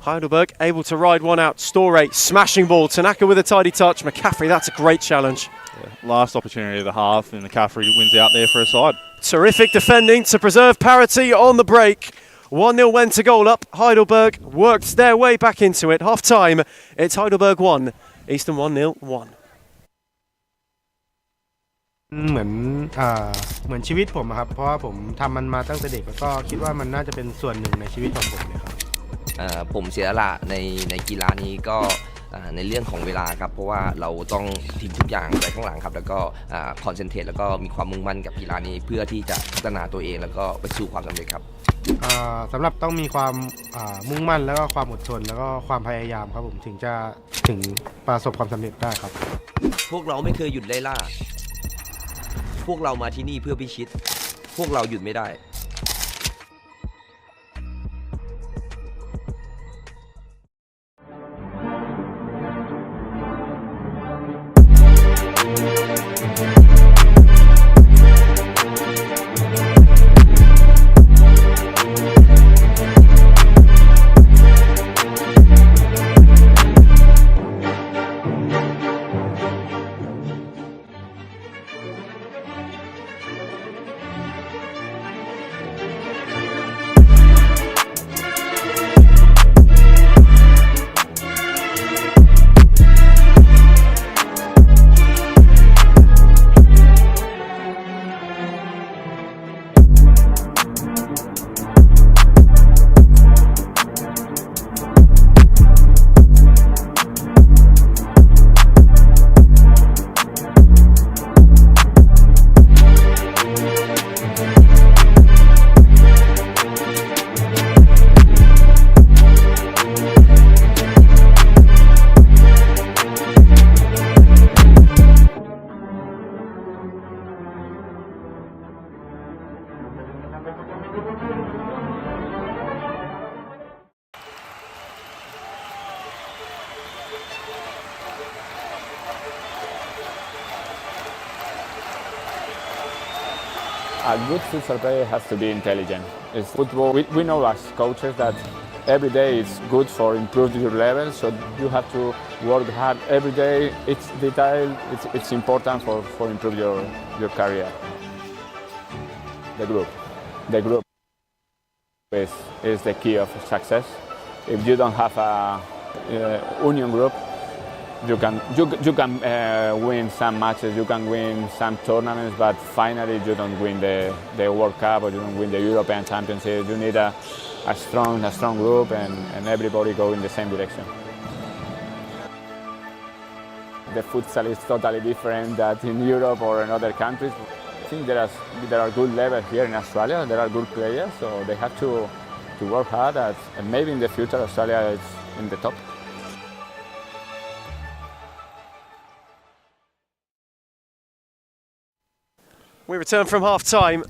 Heidelberg able to ride one out. Storey, smashing ball. Tanaka with a tidy touch. McCaffrey, that's a great challenge. Yeah. Last opportunity of the half, and McCaffrey wins out there for a side. Terrific defending to preserve parity on the break. 1-0 went to goal up. Heidelberg worked their way back into it. Half time, it's Heidelberg 1, Eastern 1-0, 1. เหมือนชีวิตผมอะครับเพราะว่าผมทำมันมาตั้งแต่เด็กแล้วก็คิดว่ามันน่าจะเป็นส่วนหนึ่งในชีวิตของผมเลยครับ ผมเสียสละในกีฬานี้ก็ในเรื่องของเวลาครับเพราะว่าเราต้องทิ้งทุกอย่างไว้ข้างหลังครับแล้วก็คอนเซนเทรตแล้วก็มีความมุ่งมั่นกับกีฬานี้เพื่อที่จะพัฒนาตัวเองแล้วก็ไปสู่ความสำเร็จครับ สำหรับต้องมีความมุ่งมั่นแล้วก็ความอดทนแล้วก็ความพยายามครับผมถึงประสบความสำเร็จได้ครับ พวกเราไม่เคยหยุดไล่ล่าพวกเรามาที่นี่เพื่อพิชิตพวกเราหยุดไม่ได้ A good futsal player has to be intelligent. It's football. We know as coaches that every day is good for improving your level. So you have to work hard every day. Each detail, it's important for improve your career. The group is the key of success. If you don't have a union group, you can win some matches, you can win some tournaments, but finally you don't win the World Cup or you don't win the European Championship. You need a strong group and everybody go in the same direction. The futsal is totally different than in Europe or in other countries. I think there are good levels here in Australia. There are good players, so they have to work hard. And maybe in the future Australia is in the top. We return from half-time.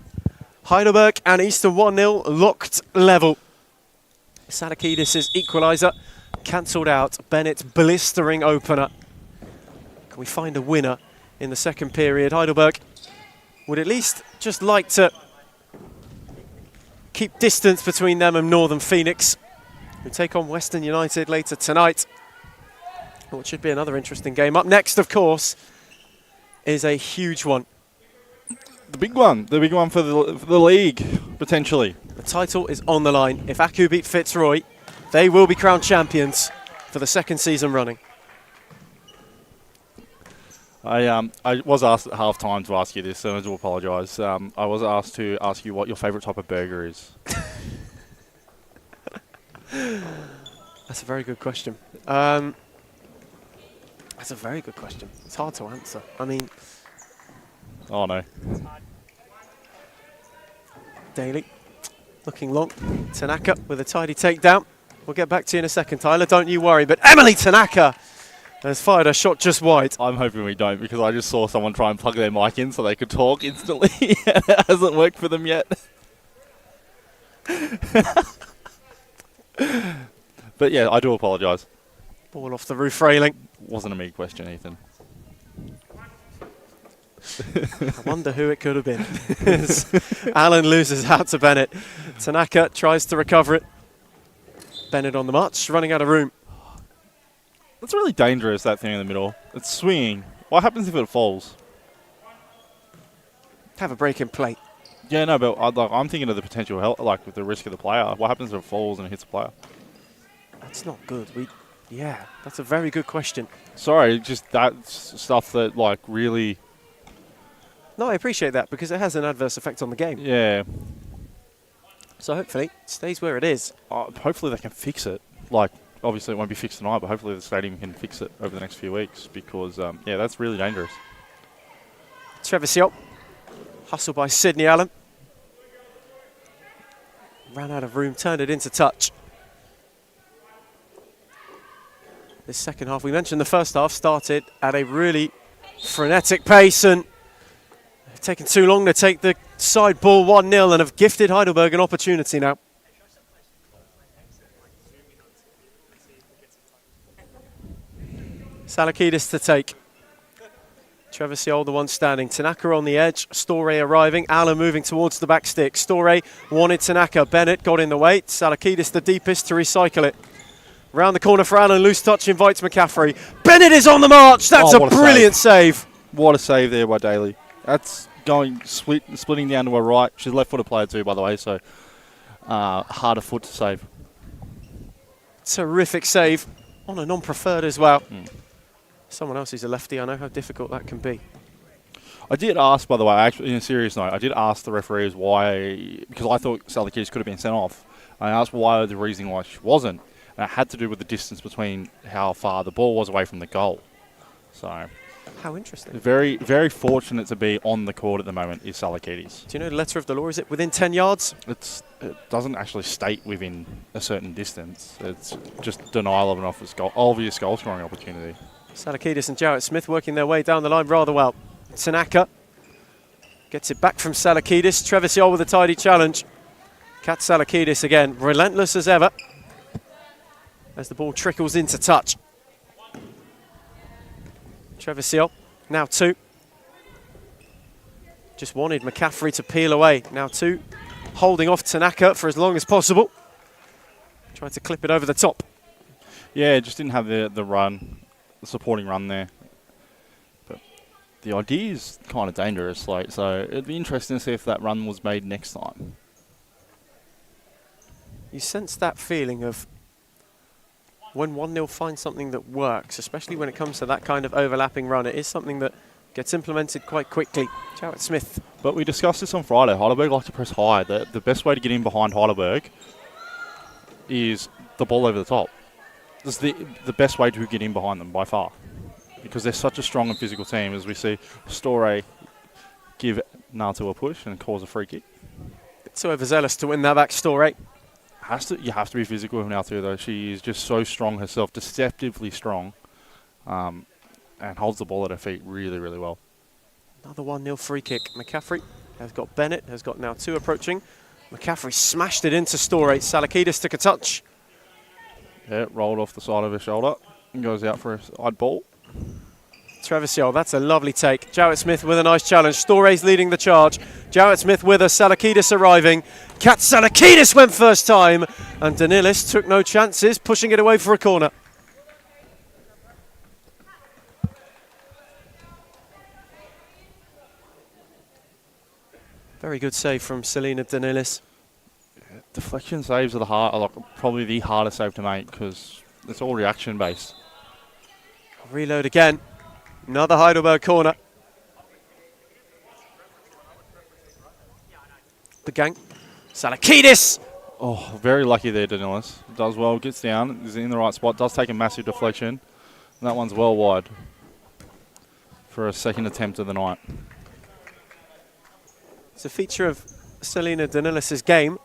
Heidelberg and Eastern 1-0 locked level. Salakidis' equaliser cancelled out Bennett's blistering opener. Can we find a winner in the second period? Heidelberg would at least just like to keep distance between them and Northern Phoenix, who take on Western United later tonight. What should be another interesting game. Up next, of course, is a huge one. The big one for the league, potentially. The title is on the line. If Aku beat Fitzroy, they will be crowned champions for the second season running. I was asked at half time to ask you this, and I do apologise. I was asked to ask you what your favourite type of burger is. That's a very good question. That's a very good question. It's hard to answer. I mean... Oh, no. Daly looking long. Tanaka with a tidy takedown. We'll get back to you in a second, Tyler. Don't you worry. But Emily Tanaka has fired a shot just wide. I'm hoping we don't, because I just saw someone try and plug their mic in so they could talk instantly. It hasn't worked for them yet. But yeah, I do apologise. Ball off the roof railing. Wasn't a me question, Ethan. I wonder who it could have been. Alan loses out to Bennett. Tanaka tries to recover it. Bennett on the march, running out of room. That's really dangerous, that thing in the middle. It's swinging. What happens if it falls? Have a break in play. Yeah, no, but I'm thinking of the potential health, like with the risk of the player. What happens if it falls and it hits the player? That's not good. Yeah, that's a very good question. Sorry, just that stuff that like really... No, I appreciate that because it has an adverse effect on the game. Yeah. So hopefully it stays where it is. Hopefully they can fix it. Like, obviously it won't be fixed tonight, but hopefully the stadium can fix it over the next few weeks because, yeah, that's really dangerous. Trevor Siop. Hustle by Sydney Allen. Ran out of room, turned it into touch. This second half, we mentioned the first half started at a really frenetic pace and taken too long to take the side ball 1-0 and have gifted Heidelberg an opportunity now. Salakidis to take. Trevor Siol, the one standing. Tanaka on the edge. Storey arriving. Allen moving towards the back stick. Storey wanted Tanaka. Bennett got in the way. Salakidis the deepest to recycle it. Round the corner for Allen. Loose touch invites McCaffrey. Bennett is on the march. That's a brilliant save. What a save there by Daly. That's going splitting down to her right. She's a left-footed player too, by the way, so harder foot to save. Terrific save on a non-preferred as well. Someone else who's a lefty, I know how difficult that can be. I did ask, by the way, actually, in a serious note, I did ask the referees why, because I thought Salakidis could have been sent off. I asked why the reason why she wasn't, and it had to do with the distance between how far the ball was away from the goal. So, how interesting. Very, very fortunate to be on the court at the moment is Salakidis. Do you know the letter of the law? Is it within 10 yards? It doesn't actually state within a certain distance. It's just denial of an obvious goal-scoring opportunity. Salakidis and Jarrett Smith working their way down the line rather well. Tanaka gets it back from Salakidis. Trevor Siol with a tidy challenge. Kat Salakidis again, relentless as ever, as the ball trickles into touch. Trevor Siol, now two. Just wanted McCaffrey to peel away. Now two, holding off Tanaka for as long as possible. Tried to clip it over the top. Yeah, just didn't have the run, the supporting run there. But the idea is kind of dangerous, like, so it'd be interesting to see if that run was made next time. You sense that feeling of when 1-0 finds something that works, especially when it comes to that kind of overlapping run. It is something that gets implemented quite quickly. Jarrett Smith. But we discussed this on Friday. Heidelberg like to press high. The best way to get in behind Heidelberg is the ball over the top. This is the best way to get in behind them by far, because they're such a strong and physical team. As we see Storey give Nato a push and cause a free kick. It's so overzealous to win that back, Storey. You have to be physical with Nato though. She is just so strong herself, deceptively strong, and holds the ball at her feet really, really well. Another 1-0 free kick. McCaffrey has got Bennett, has got now 2 approaching. McCaffrey smashed it into Storey. Salakidis took a touch. Yeah, rolled off the side of her shoulder and goes out for a side ball. Trevisiol, that's a lovely take. Jarrett Smith with a nice challenge. Storey's leading the charge. Jarrett Smith with her, Salakidis arriving. Kat Salakidis went first time, and Danilis took no chances, pushing it away for a corner. Very good save from Selena Danilis. Deflection saves are probably the hardest save to make because it's all reaction based. Reload again. Another Heidelberg corner. The gang. Salakidis! Oh, very lucky there, Danilis. Does well, gets down, is in the right spot, does take a massive deflection. And that one's well wide for a second attempt of the night. It's a feature of Selena Danilis' game.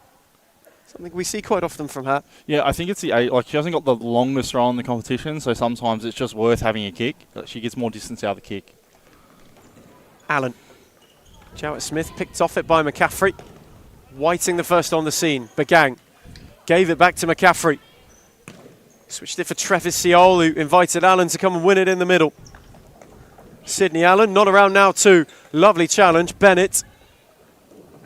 Something we see quite often from her. Yeah, I think it's she hasn't got the longest throw in the competition, so sometimes it's just worth having a kick. She gets more distance out of the kick. Allen. Jarrett Smith picked off it by McCaffrey. Whiting the first on the scene. Bagang gave it back to McCaffrey. Switched it for Trevisiol, who invited Allen to come and win it in the middle. Sydney Allen, not around now too. Lovely challenge. Bennett.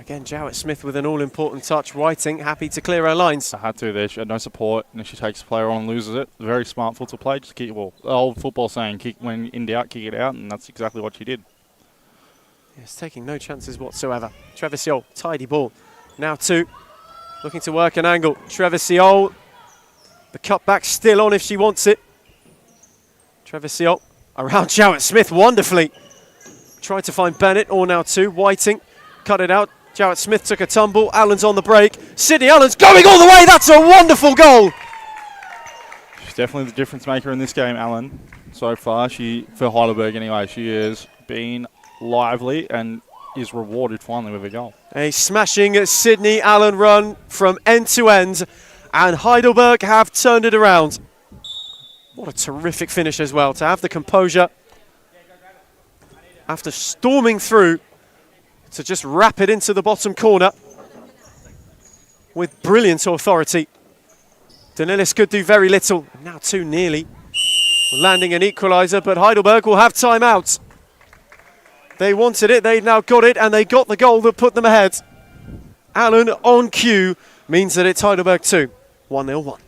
Again, Jarrett Smith with an all-important touch. Whiting happy to clear her lines. I had to there. She had no support, and if she takes the player on and loses it, very smart futsal play, just kick the ball. The old football saying, kick when in doubt, kick it out, and that's exactly what she did. Yes, taking no chances whatsoever. Trevisiol, tidy ball. Now 2, looking to work an angle. Trevisiol, the cutback still on if she wants it. Trevisiol around Jarrett Smith wonderfully. Tried to find Bennett, or now 2. Whiting cut it out. Jarrett Smith took a tumble. Allen's on the break. Sydney Allen's going all the way. That's a wonderful goal. She's definitely the difference maker in this game, Allen. So far, for Heidelberg anyway, she has been lively and is rewarded finally with a goal. A smashing Sydney Allen run from end to end, and Heidelberg have turned it around. What a terrific finish as well, to have the composure after storming through to just wrap it into the bottom corner with brilliant authority. Danilis could do very little. Now 2 nearly landing an equaliser, but Heidelberg will have time out. They wanted it, they now got it, and they got the goal that put them ahead. Allen on cue means that it's Heidelberg 2, 1-0-1.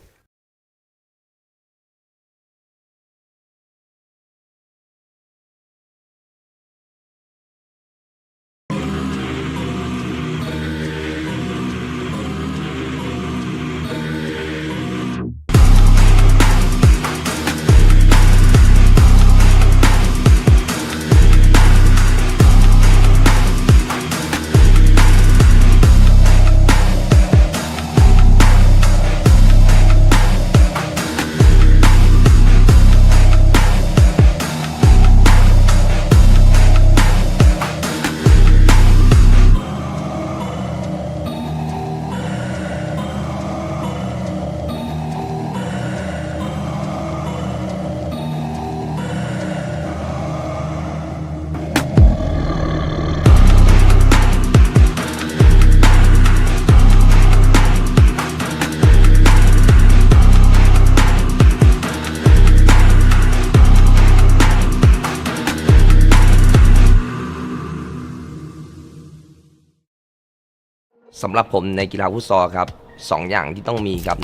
สำหรับผมในกีฬาฟุตซอลครับ 2 อย่างที่ต้องมีครับ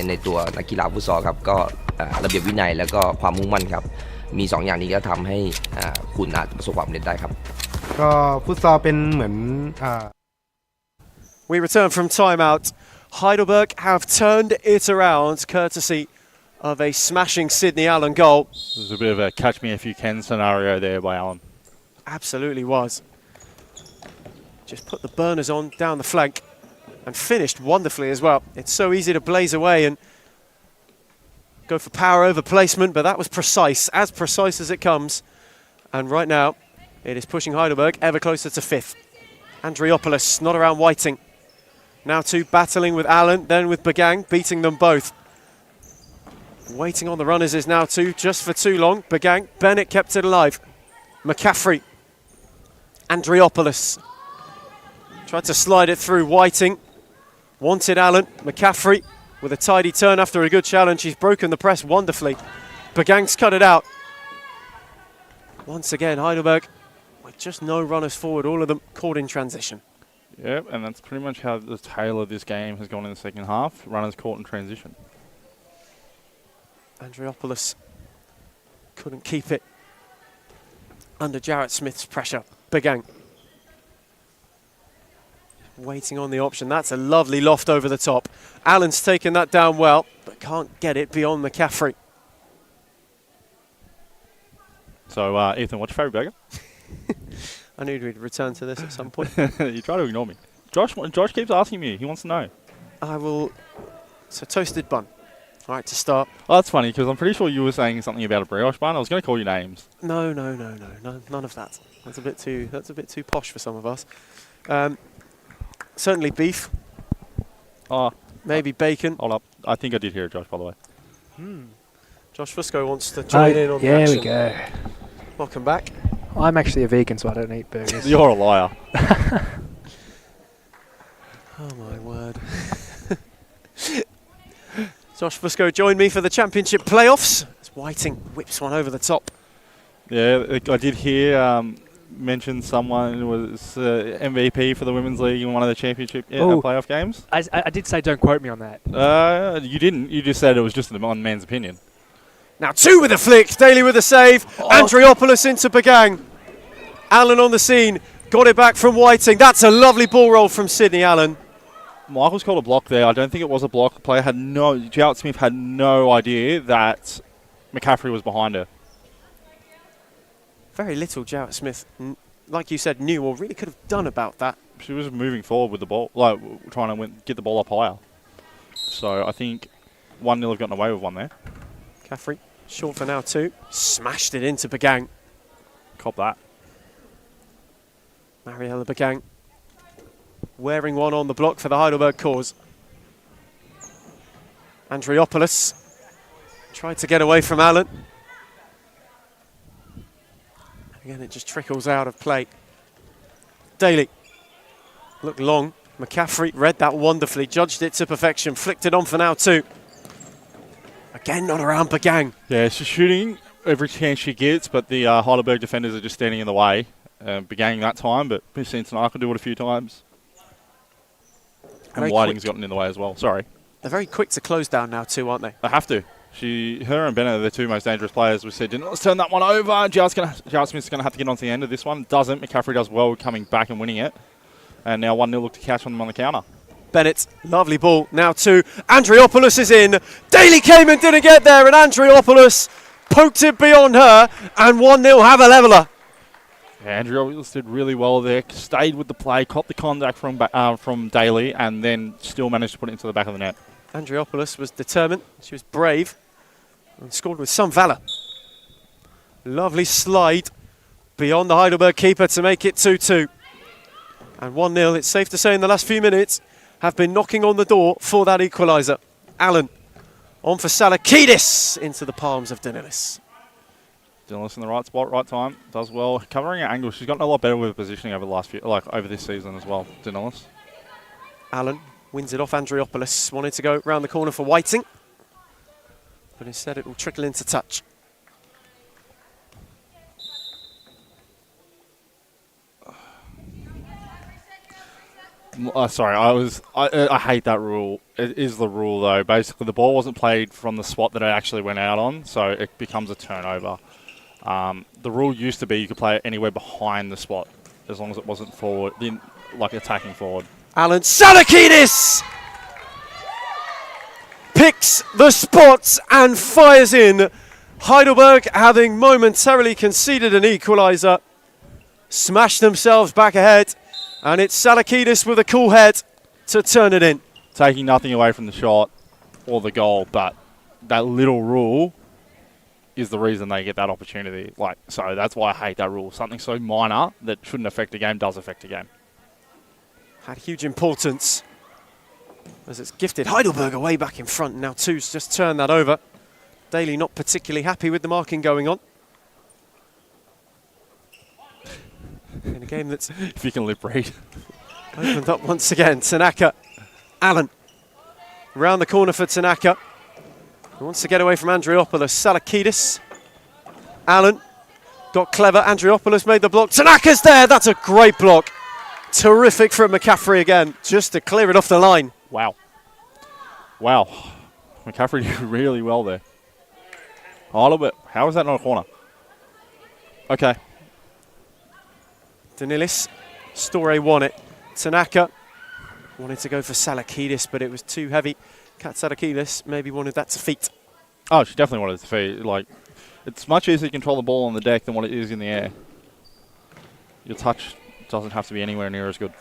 ในตัวนักกีฬาฟุตซอลครับก็ระเบียบวินัยแล้วก็ความมุ่งมั่นครับมี 2 อย่างนี้ก็ทำให้คุณอาจจะประสบความสำเร็จได้ครับก็ฟุตซอลเป็นเหมือนWe return from timeout. Heidelberg have turned it around courtesy of a smashing Sydney Allen goal. There's a bit of a catch me if you can scenario there by Allen. Absolutely was. Just put the burners on down the flank and finished wonderfully as well. It's so easy to blaze away and go for power over placement, but that was precise as it comes. And right now, it is pushing Heidelberg ever closer to 5th. Andriopoulos not around Whiting. Now 2 battling with Allen, then with Bagang, beating them both. Waiting on the runners is now 2, just for too long. Bagang, Bennett kept it alive. McCaffrey, Andriopoulos. Tried to slide it through Whiting. Wanted Allen. McCaffrey with a tidy turn after a good challenge. He's broken the press wonderfully. Bagang's cut it out. Once again, Heidelberg with just no runners forward, all of them caught in transition. Yep, and that's pretty much how the tail of this game has gone in the second half. Runners caught in transition. Andriopoulos couldn't keep it under Jarrett Smith's pressure. Bagang waiting on the option. That's a lovely loft over the top. Allen's taken that down well, but can't get it beyond McCaffrey. So, Ethan, what's your favourite burger? I knew we'd return to this at some point. You try to ignore me. Josh keeps asking me. He wants to know. I will... So, toasted bun. All right, to start. Oh, that's funny, because I'm pretty sure you were saying something about a brioche bun. I was going to call you names. No, none of that. That's a bit too posh for some of us. Certainly beef. Oh. Maybe bacon. Hold up. I think I did hear it, Josh, by the way. Josh Fusco wants to join in on the action. There we go. Welcome back. I'm actually a vegan, so I don't eat burgers. You're a liar. Oh, my word. Josh Fusco joined me for the championship playoffs. As Whiting whips one over the top. Yeah, I did hear mention someone was MVP for the Women's League in one of the championship playoff games. I did say don't quote me on that. You didn't. You just said it was just one man's opinion. Now 2 with a flick. Daly with a save. Andriopoulos into Bagang. Allen on the scene. Got it back from Whiting. That's a lovely ball roll from Sydney Allen. Michael's called a block there. I don't think it was a block. The player had Jarrett Smith had no idea that McCaffrey was behind her. Very little Jarrett Smith, like you said, knew or really could have done about that. She was moving forward with the ball, like trying to get the ball up higher. So I think 1-0 have gotten away with one there. Caffrey, short for now 2. Smashed it into Bagang. Cop that. Mariella Bagang wearing one on the block for the Heidelberg cause. Andriopoulos tried to get away from Allen. Again, it just trickles out of play. Daly looked long. McCaffrey read that wonderfully, judged it to perfection, flicked it on for now 2. Again, not around Bagang. Yeah, she's shooting every chance she gets, but the Heidelberg defenders are just standing in the way. Bagang that time, but we've seen tonight could do it a few times. And Whiting's gotten in the way as well. Sorry. They're very quick to close down now too, aren't they? They have to. Her and Bennett are the 2 most dangerous players. We said, let's turn that one over. Jarrett Smith's going to have to get on to the end of this one. Doesn't. McCaffrey does well coming back and winning it. And now 1-0 look to catch on them on the counter. Bennett, lovely ball. Now 2. Andriopoulos is in. Daly came and didn't get there, and Andriopoulos poked it beyond her, and 1-0 have a leveller. Yeah, Andriopoulos did really well there. Stayed with the play, caught the contact from Daly, and then still managed to put it into the back of the net. Andriopoulos was determined. She was brave and scored with some valour. Lovely slide beyond the Heidelberg keeper to make it 2-2. And 1-0, it's safe to say in the last few minutes, have been knocking on the door for that equaliser. Allen on for Salakidis into the palms of Danilis. Danilis in the right spot, right time, does well. Covering her angle, she's gotten a lot better with positioning over the last few, over this season as well, Danilis. Allen wins it off Andriopoulos. Wanted to go round the corner for Whiting, but instead it will trickle into touch. Sorry, I hate that rule. It is the rule, though. Basically, the ball wasn't played from the spot that it actually went out on, so it becomes a turnover. The rule used to be you could play it anywhere behind the spot, as long as it wasn't forward, like attacking forward. Alan Salakidis picks the spots and fires in. Heidelberg, having momentarily conceded an equaliser, smashed themselves back ahead, and it's Salakidis with a cool head to turn it in. Taking nothing away from the shot or the goal, but that little rule is the reason they get that opportunity. So that's why I hate that rule. Something so minor that shouldn't affect a game does affect a game. Had huge importance as it's gifted Heidelberg away back in front. Now Two's just turned that over. Daly not particularly happy with the marking going on. In a game that's if you can lip read. opened up once again. Tanaka, Allen, round the corner for Tanaka. He wants to get away from Andriopoulos. Salakidis, Allen, got clever. Andriopoulos made the block. Tanaka's there. That's a great block. Terrific from McCaffrey again, just to clear it off the line. Wow. McCaffrey did really well there. A little bit. How is that not a corner? Okay. Danilis, Storey won it. Tanaka wanted to go for Salakidis, but it was too heavy. Kat Salakidis maybe wanted that to feet. Oh, she definitely wanted it to feet. It's much easier to control the ball on the deck than what it is in the air. Your touch doesn't have to be anywhere near as good.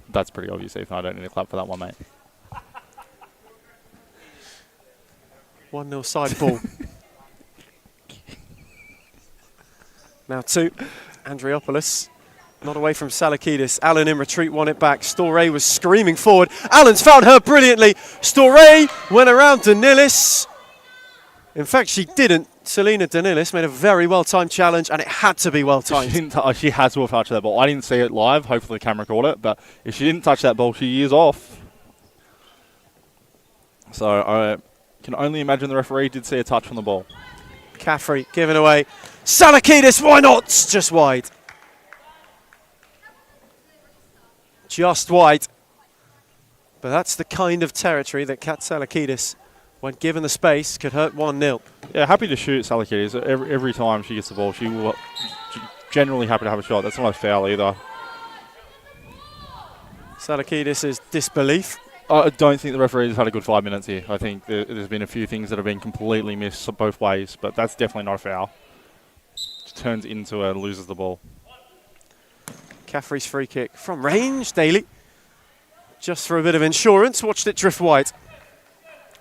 That's pretty obvious, Ethan. I don't need a clap for that one, mate. 1-0 side ball. Now Two, Andriopoulos. Not away from Salakidis. Allen in retreat, won it back. Storey was screaming forward. Allen's found her brilliantly. Storey went around Danilis. In fact, she didn't. Selena Danilis made a very well-timed challenge, and it had to be well-timed. She has to have touched that ball. I didn't see it live. Hopefully the camera caught it. But if she didn't touch that ball, she is off. So I can only imagine the referee did see a touch on the ball. Caffrey given away. Salakidis, why not? Just wide. Just wide. But that's the kind of territory that Kat Salakidis, when given the space, could hurt 1-0. Yeah, happy to shoot Salakidis. Every time she gets the ball, she will generally happy to have a shot. That's not a foul either. Salakidis' disbelief. I don't think the referee's had a good 5 minutes here. I think there's been a few things that have been completely missed both ways, but that's definitely not a foul. Just turns into and loses the ball. Caffrey's free kick from range. Daly, just for a bit of insurance, watched it drift wide.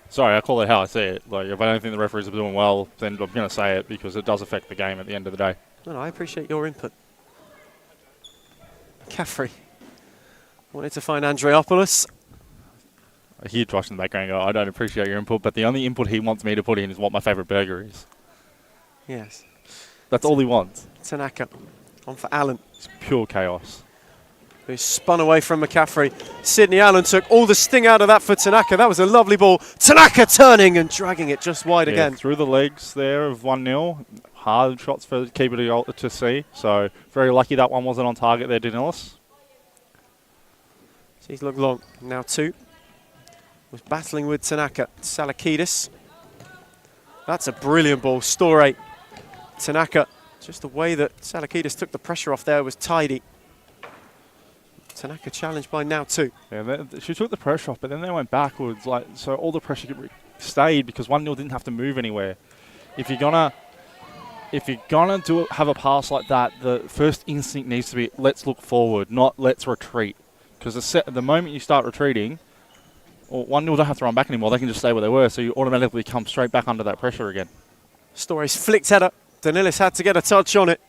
Sorry, I call it how I see it. If I don't think the referees are doing well, then I'm going to say it because it does affect the game at the end of the day. No, I appreciate your input. Caffrey wanted to find Andriopoulos. I hear Josh in the background go, I don't appreciate your input, but the only input he wants me to put in is what my favourite burger is. Yes. That's all he wants. Tanaka on for Allen. It's pure chaos. Who spun away from McCaffrey. Sydney Allen took all the sting out of that for Tanaka. That was a lovely ball. Tanaka turning and dragging it just wide again. Through the legs there of 1-0. Hard shots for the keeper to see. So very lucky that one wasn't on target there, Danilis. He's looked long. Now Two. Was battling with Tanaka. Salakidis. That's a brilliant ball. Storey. Tanaka. Just the way that Salakidis took the pressure off there was tidy. Tanaka challenged by Now Two. Yeah, she took the pressure off, but then they went backwards. So all the pressure stayed because 1-0 didn't have to move anywhere. If you're gonna have a pass like that, the first instinct needs to be let's look forward, not let's retreat. Because the moment you start retreating, 1-0 don't have to run back anymore. They can just stay where they were, so you automatically come straight back under that pressure again. Storey's flicked header. Danilis had to get a touch on it.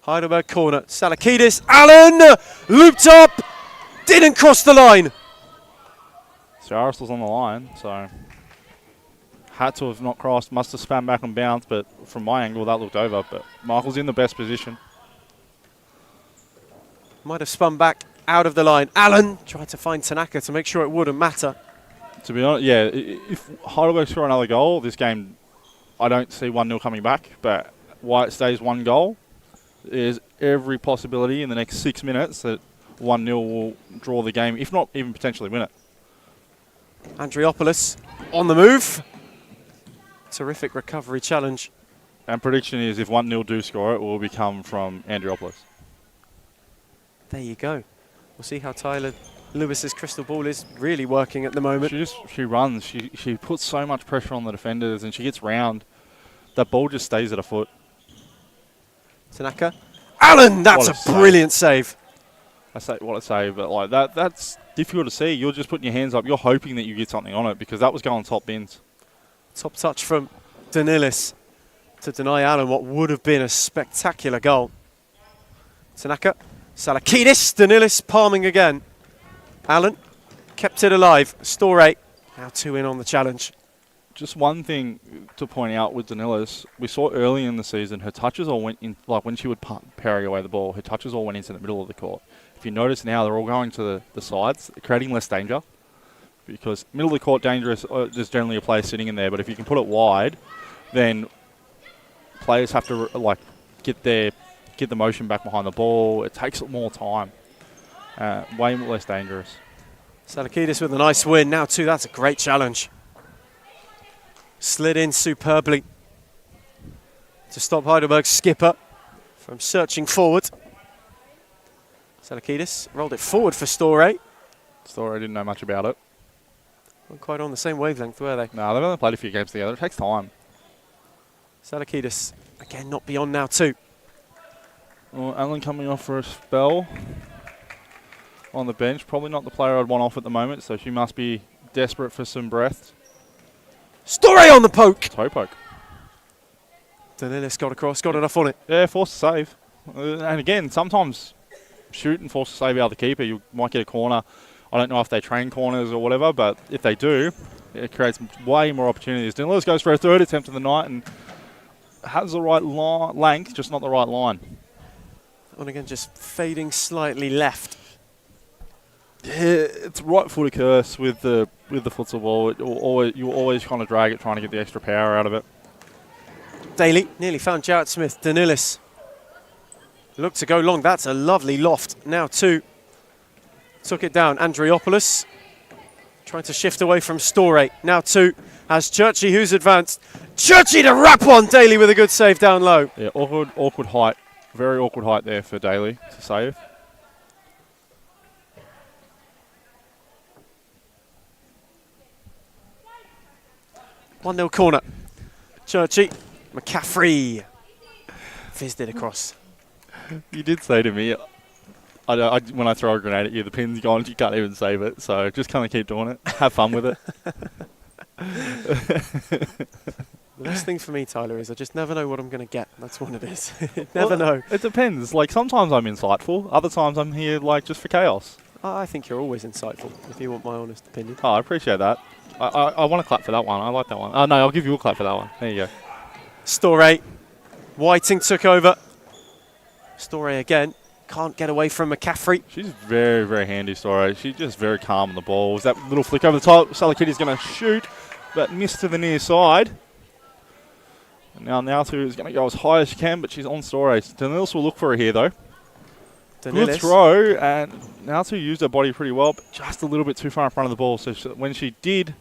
Heidelberg corner. Salakidis. Allen! Looped up. Didn't cross the line. So Aristotle's on the line, so had to have not crossed. Must have spun back and bounced, but from my angle, that looked over. But Michael's in the best position. Might have spun back out of the line. Allen tried to find Tanaka to make sure it wouldn't matter. To be honest, yeah, if Heidelberg score another goal, this game, I don't see 1-0 coming back. But why it stays 1 goal, there's every possibility in the next 6 minutes that 1-0 will draw the game, if not even potentially win it. Andriopoulos on the move. Terrific recovery challenge. And prediction is if 1-0 do score it, will become from Andriopoulos. There you go. We'll see how Tyler Lewis's crystal ball is really working at the moment. She runs. She puts so much pressure on the defenders, and she gets round. That ball just stays at her foot. Tanaka. Allen, that's What a brilliant save. I say what I say, but like that's difficult to see. You're just putting your hands up. You're hoping that you get something on it because that was going top bins. Top touch from Danilis to deny Allen what would have been a spectacular goal. Tanaka, Salakidis, Danilis palming again. Allen kept it alive. Storey now 2 in on the challenge. Just one thing to point out with Danilis, we saw early in the season her touches all went in, like when she would parry away the ball, her touches all went into the middle of the court. If you notice now, they're all going to the sides, creating less danger. Because middle of the court dangerous, there's generally a player sitting in there, but if you can put it wide, then players have to get the motion back behind the ball. It takes more time. Way less dangerous. Salakidis with a nice win. Now 2, that's a great challenge. Slid in superbly to stop Heidelberg's skipper from searching forward. Salakidis rolled it forward for Storey. Storey didn't know much about it. Not quite on the same wavelength, were they? No, they've only played a few games together. It takes time. Salakidis, again, not beyond now 2. Well, Allen coming off for a spell on the bench. Probably not the player I'd want off at the moment, so she must be desperate for some breath. Storey on the poke. Toe poke. Danilis got across, got enough on it. Yeah, forced to save. And again, sometimes shoot and force to save out the keeper. You might get a corner. I don't know if they train corners or whatever, but if they do, it creates way more opportunities. Danilis goes for a third attempt of the night and has the right length, just not the right line. And again, just fading slightly left. Yeah, it's right foot a curse with the futsal ball. You always kind of drag it, trying to get the extra power out of it. Daly nearly found Jarrett Smith. Danilis looked to go long. That's a lovely loft. Now 2. Took it down. Andriopoulos trying to shift away from Storey. Now 2 has Churchy, who's advanced. Churchy to wrap one. Daly with a good save down low. Yeah, awkward height. Very awkward height there for Daly to save. One 0 corner. Churchy, McCaffrey fizzed it across. You did say to me, when I throw a grenade at you, the pin's gone, you can't even save it. So just kind of keep doing it. Have fun with it. The best thing for me, Tyler, is I just never know what I'm going to get. That's what it is. Never know. It depends. Like sometimes I'm insightful. Other times I'm here like just for chaos. I think you're always insightful, if you want my honest opinion. Oh, I appreciate that. I want to clap for that one. I like that one. Oh, no, I'll give you a clap for that one. There you go. Storey. Whiting took over. Storey again. Can't get away from McCaffrey. She's very, very handy, Storey. She's just very calm on the ball. Was that little flick over the top? Salakidis going to shoot, but missed to the near side. And now Nautu is going to go as high as she can, but she's on Storey. Danilis will look for her here, though. Danilis. Good throw, and Nautu used her body pretty well, but just a little bit too far in front of the ball. So when she did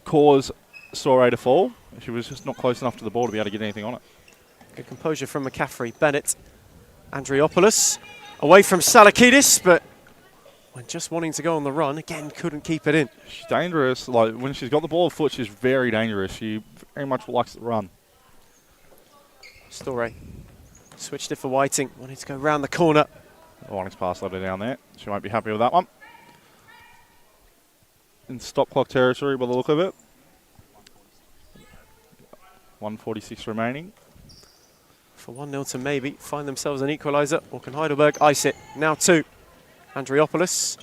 cause Storey to fall, she was just not close enough to the ball to be able to get anything on it. Good composure from McCaffrey. Bennett. Andriopoulos. Away from Salakidis, but when just wanting to go on the run, again, couldn't keep it in. She's dangerous. Like when she's got the ball at foot, she's very dangerous. She very much likes to run. Storey. Switched it for Whiting. Wanted to go round the corner. Whiting's pass let her down there. She won't be happy with that one. In stop clock territory by the look of it. 1:46 remaining. For 1-0 to maybe find themselves an equaliser, or can Heidelberg ice it? Now 2. Andriopoulos.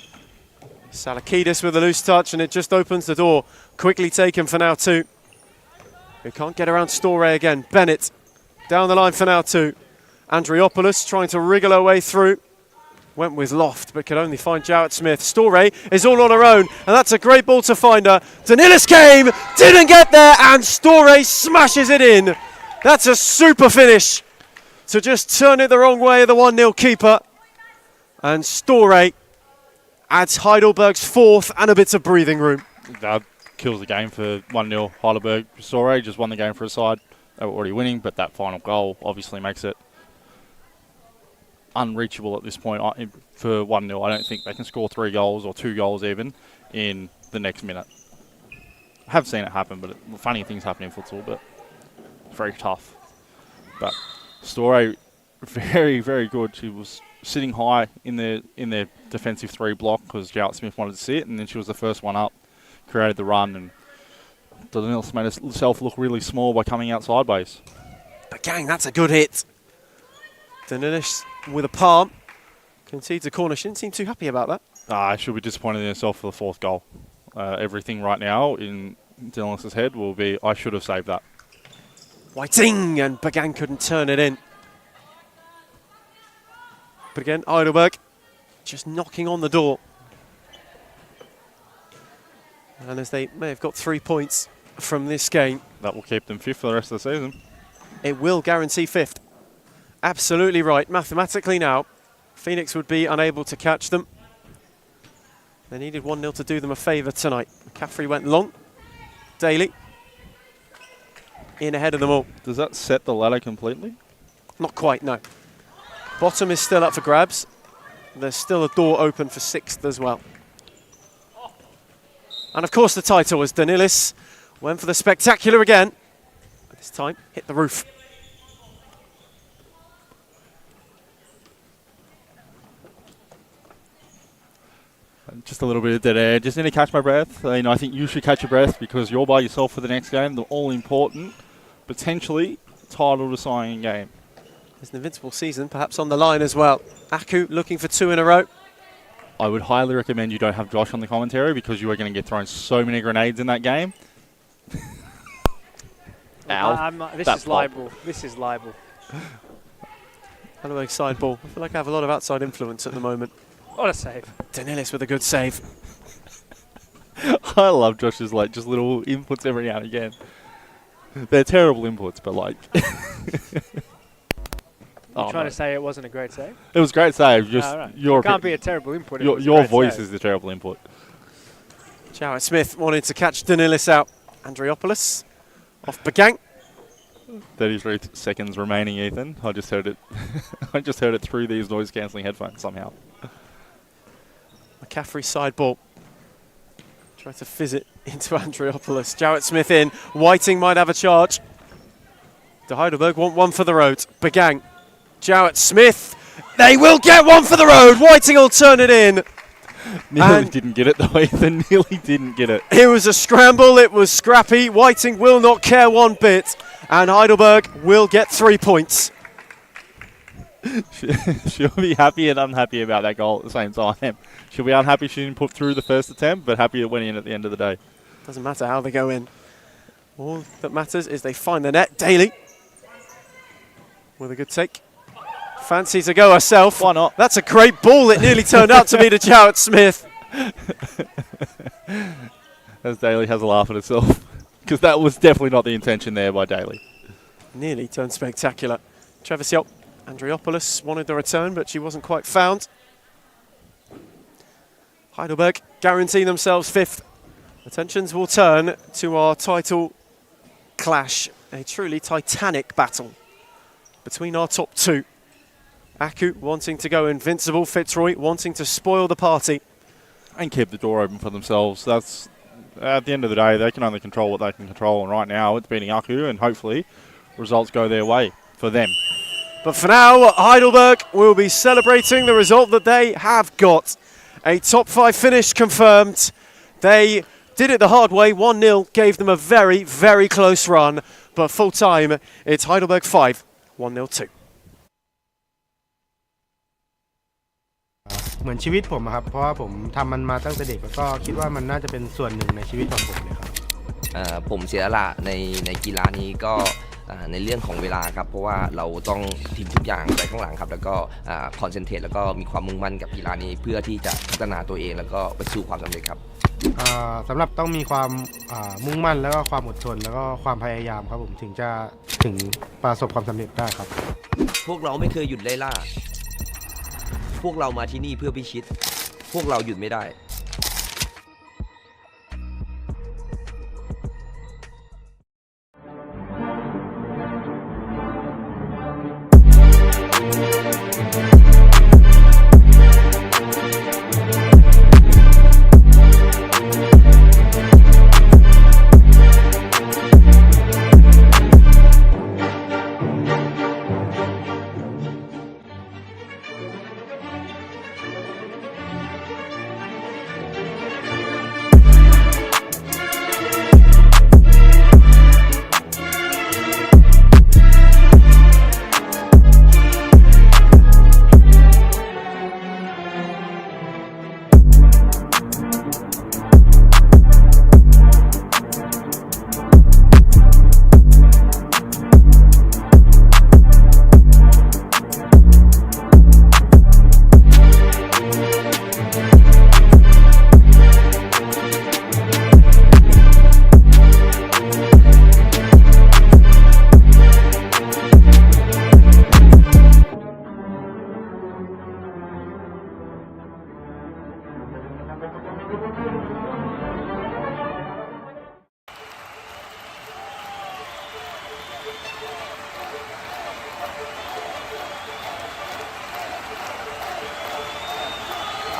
Salakidis with a loose touch, and it just opens the door. Quickly taken for now 2. Who can't get around Storey again. Bennett down the line for now 2. Andriopoulos trying to wriggle her way through. Went with Loft, but could only find Jarrett Smith. Storey is all on her own, and that's a great ball to find her. Danilis came, didn't get there, and Storey smashes it in. That's a super finish. to just turn it the wrong way, the 1-0 keeper. And Storey adds Heidelberg's fourth and a bit of breathing room. That kills the game for 1-0. Heidelberg. Storey just won the game for a side. They were already winning, but that final goal obviously makes it unreachable at this point for 1-0. I don't think they can score 3 goals or 2 goals even in the next minute. I have seen it happen, but funny things happen in futsal, but very tough. But Storey, very, very good. She was sitting high in their defensive 3 block because Jarrett Smith wanted to sit, and then she was the first one up, created the run, and Danilis made herself look really small by coming out sideways. But gang, that's a good hit. Danilis with a palm concedes a corner. She didn't seem too happy about that. She'll be disappointed in herself for the 4th goal. Everything right now in Danilis' head will be, I should have saved that. Whiting, and Bagan couldn't turn it in. But again, Heidelberg just knocking on the door. And as they may have got 3 points from this game, That will keep them 5th for the rest of the season. it will guarantee 5th. Absolutely right. Mathematically now, Phoenix would be unable to catch them. They needed 1-0 to do them a favour tonight. McCaffrey went long. Daly in ahead of them all. Does that set the ladder completely? Not quite, no. Bottom is still up for grabs. There's still a door open for 6th as well. And of course the title was Danilis. Went for the spectacular again. This time, hit the roof. Just a little bit of dead air. Just need to catch my breath. I think you should catch your breath because you're by yourself for the next game. The all-important, potentially title-deciding game. There's an invincible season, perhaps on the line as well. Aku looking for 2 in a row. I would highly recommend you don't have Josh on the commentary because you are going to get thrown so many grenades in that game. Ow. This That is pop. libel. This is libel. Heidelberg side ball. I feel like I have a lot of outside influence at the moment. What a save. Danilis with a good save. I love Josh's just little inputs every now and again. They're terrible inputs, but You're trying to say it wasn't a great save? It was a great save. Just Right. your It can't be a terrible input. if it your, was a your great voice save. is the terrible input. Jarrett Smith wanted to catch Danilis out. Andriopoulos off Bagang. 33 seconds remaining, Ethan. I just heard it. I just heard it through these noise-cancelling headphones somehow. McCaffrey side ball. Try to fizz it into Andriopoulos. Jarrett Smith in. Whiting might have a charge. De Heidelberg want 1 for the road. Bagang. Jarrett Smith. They will get 1 for the road. Whiting will turn it in. Nearly And- didn't get it though, Ethan. Nearly didn't get it. It was a scramble. It was scrappy. Whiting will not care one bit. And Heidelberg will get 3 points. She'll be happy and unhappy about that goal at the same time. She'll be unhappy she didn't put through the first attempt, but happy it went in at the end of the day. Doesn't matter how they go in. All that matters is they find the net. Daly with a good take. Fancies a go herself. Why not? That's a great ball. It nearly turned out to be to Jarrett Smith. As Daly has a laugh at herself. Because that was definitely not the intention there by Daly. Nearly turned spectacular. Travis Yelp, Andriopoulos wanted the return, but she wasn't quite found. Heidelberg guarantee themselves 5th. Attentions will turn to our title clash. A truly titanic battle between our top 2. Aku wanting to go invincible, Fitzroy wanting to spoil the party. And keep the door open for themselves. That's at the end of the day, they can only control what they can control. And right now, it's beating Aku, and hopefully results go their way for them. But for now, Heidelberg will be celebrating the result that they have got. A top 5 finish confirmed. They did it the hard way. 1-0 gave them a very, very close run. But full time, it's Heidelberg 5, 1-0 2. เหมือนชีวิตผมอะครับ เพราะว่าผมทำมันมาตั้งแต่เด็กแล้วก็คิดว่ามันน่าจะเป็นส่วนหนึ่งในชีวิตของผมเลยครับ ผมเสียสละในกีฬานี้ก็ในเรื่องของเวลาครับเพราะว่าเราต้องทิ้งทุกอย่างไปข้างหลังครับแล้วก็คอนเซนเทรตแล้วก็มีความมุ่งมั่นกับกีฬานี้เพื่อที่จะพัฒนาตัวเองแล้วก็ไปสู่ความสำเร็จครับ สำหรับต้องมีความมุ่งมั่นแล้วก็ความอดทนแล้วก็ความพยายามครับผมถึงจะประสบความสำเร็จได้ครับ พวกเราไม่เคยหยุดไล่ล่าพวกเรามาที่นี่เพื่อพิชิตพวกเราหยุดไม่ได้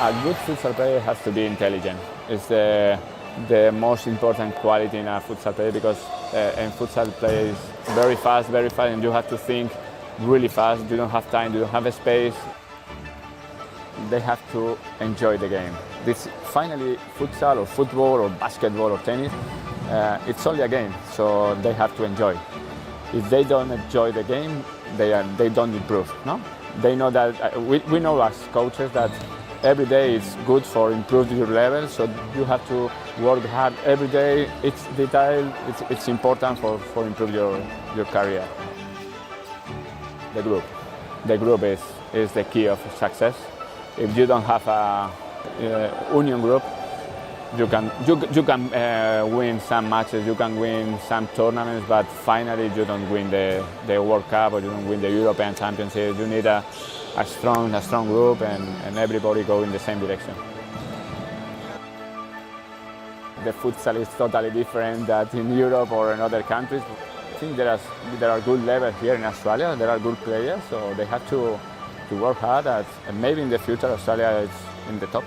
A good futsal player has to be intelligent. It's the most important quality in a futsal player because in futsal play is very fast, and you have to think really fast. You don't have time, you don't have a space. They have to enjoy the game. This finally futsal or football or basketball or tennis, it's only a game, so they have to enjoy. If they don't enjoy the game, they don't improve. No, they know that we know as coaches that every day is good for improving your level, so you have to work hard every day. It's detail, it's important for improve your career. The group is the key of success. If you don't have a union group, you can win some matches, you can win some tournaments, but finally you don't win the World Cup or you don't win the European Championship. You need a strong group and everybody go in the same direction. The futsal is totally different than in Europe or in other countries. I think there are good levels here in Australia. There are good players, so they have to work hard. And maybe in the future Australia is in the top.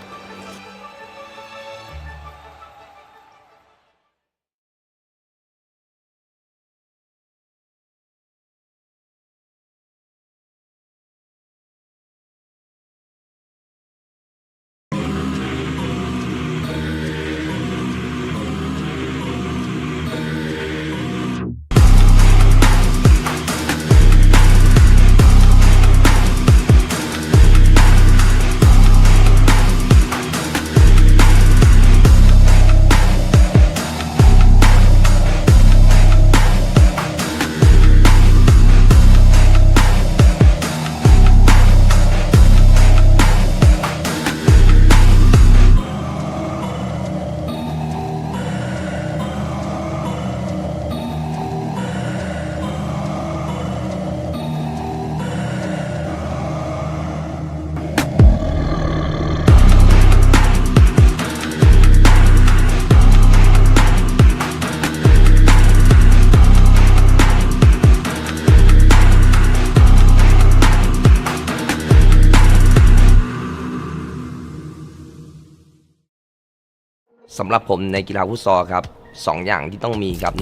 สำหรับผมในกีฬาฟุตซอลครับ2อย่างที่ต้องมีครับ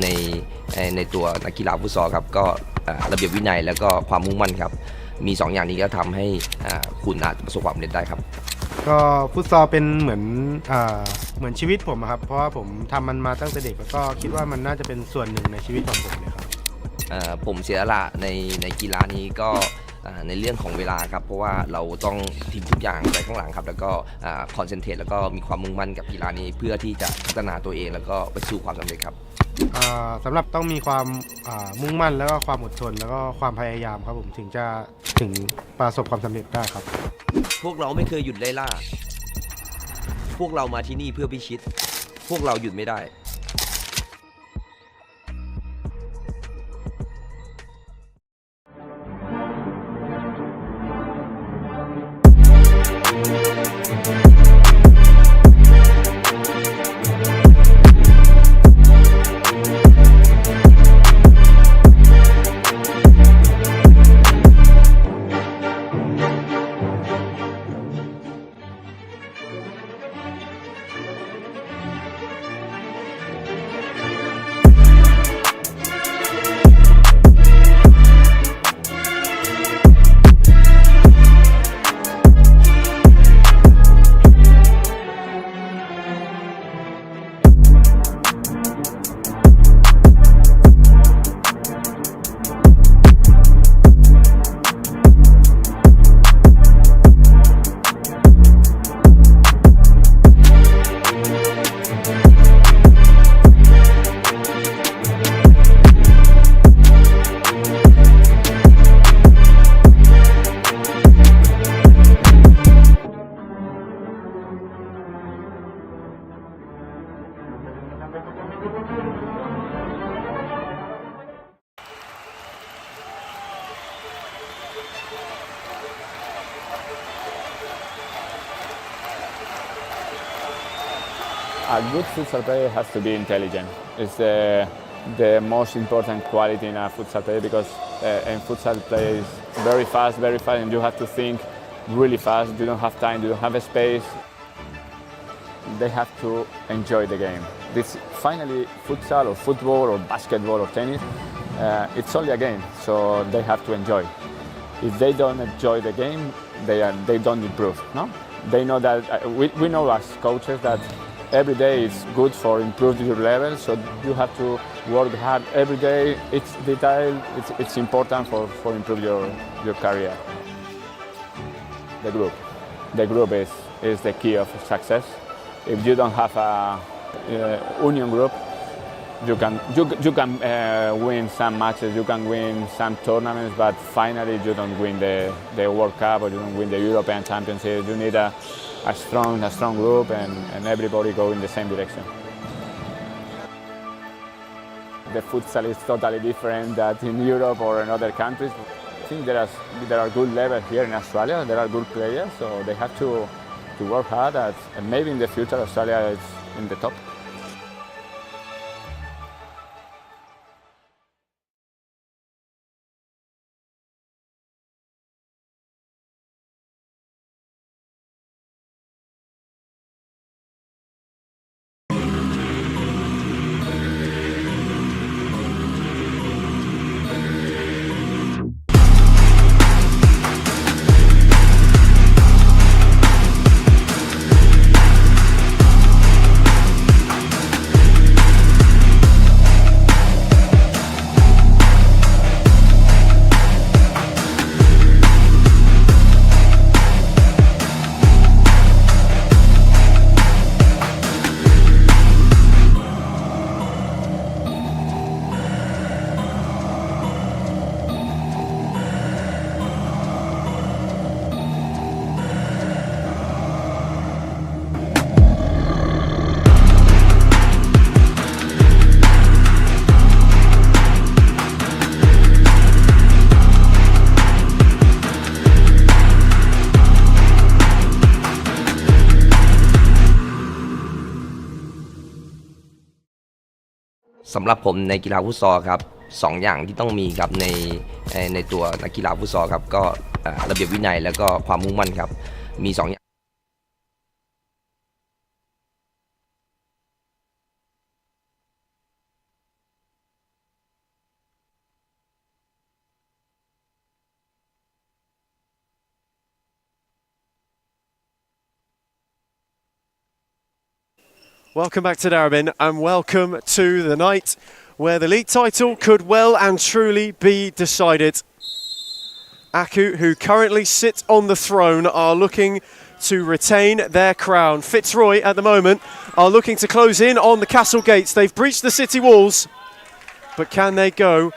ในตัวนักกีฬาฟุตซอลครับก็ระเบียบวินัยแล้วก็ความมุ่งมั่นครับมี2อย่างนี้ก็ทำให้คุณอาจจะประสบความสำเร็จได้ครับก็ฟุตซอลเป็นเหมือนชีวิตผมครับเพราะว่าผมทำมันมาตั้งแต่เด็กแล้วก็คิดว่ามันน่าจะเป็นส่วนหนึ่งในชีวิตของผมเลยครับผมเสียสละในกีฬานี้ก็ในเรื่องของเวลาครับเพราะว่าเราต้องทิ้งทุกอย่างไปข้างหลังครับแล้วก็คอนเซนเทรตแล้วก็มีความมุ่งมั่นกับกีฬานี้เพื่อที่จะพัฒนาตัวเองแล้วก็ไปสู่ความสำเร็จครับสำหรับต้องมีความมุ่งมั่นแล้วก็ความอดทนแล้วก็ความพยายามครับผมถึงประสบความสำเร็จได้ครับพวกเราไม่เคยหยุดไล่ล่าพวกเรามาที่นี่เพื่อพิชิตพวกเราหยุดไม่ได้ A good futsal player has to be intelligent. It's the most important quality in a futsal player because in futsal play is very fast, and you have to think really fast. You don't have time, you don't have space. They have to enjoy the game. This finally futsal or football or basketball or tennis, it's only a game, so they have to enjoy. If they don't enjoy the game, they don't improve. No, they know that we know as coaches that every day is good for improving your level. So you have to work hard every day. It's detail. It's important for improve your career. The group is the key of success. If you don't have a union group, you can win some matches, you can win some tournaments, but finally you don't win the World Cup or you don't win the European Championship. You need a strong group and everybody go in the same direction. The futsal is totally different than in Europe or in other countries. I think there are good levels here in Australia. There are good players, so they have to work hard and maybe in the future Australia is in the top.สำหรับผมในกีฬาฟุตซอลครับ2อย่างที่ต้องมีครับในตัวนักกีฬาฟุตซอลครับก็ระเบียบวินัยแล้วก็ความมุ่งมั่นครับมี2อย่าง Welcome back to Darabin and welcome to the night where the league title could well and truly be decided. Aku, who currently sit on the throne, are looking to retain their crown. Fitzroy at the moment are looking to close in on the castle gates. They've breached the city walls, but can they go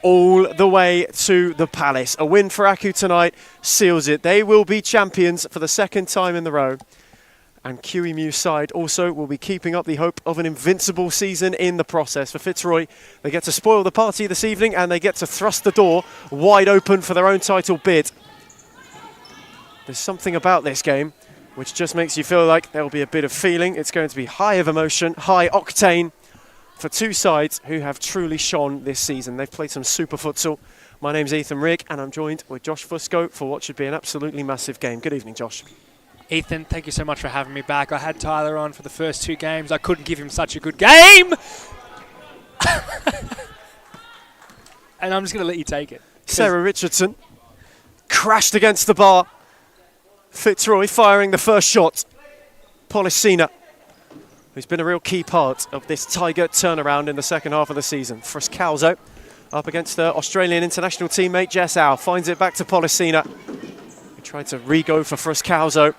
all the way to the palace? A win for Aku tonight seals it. They will be champions for the second time in the row. And QEMU's side also will be keeping up the hope of an invincible season in the process. For Fitzroy, they get to spoil the party this evening and they get to thrust the door wide open for their own title bid. There's something about this game which just makes you feel like there will be a bit of feeling. It's going to be high of emotion, high octane for two sides who have truly shone this season. They've played some super futsal. My name's Ethan Rigg and I'm joined with Josh Fusco for what should be an absolutely massive game. Good evening, Josh. Ethan, thank you so much for having me back. I had Tyler on for the first 2 games. I couldn't give him such a good game. And I'm just going to let you take it. Sarah Richardson crashed against the bar. Fitzroy firing the first shot. Policina, who's been a real key part of this Tiger turnaround in the second half of the season. Frascalzo up against the Australian international teammate Jess Au. Finds it back to Policina, who tried to re-go for Frascalzo.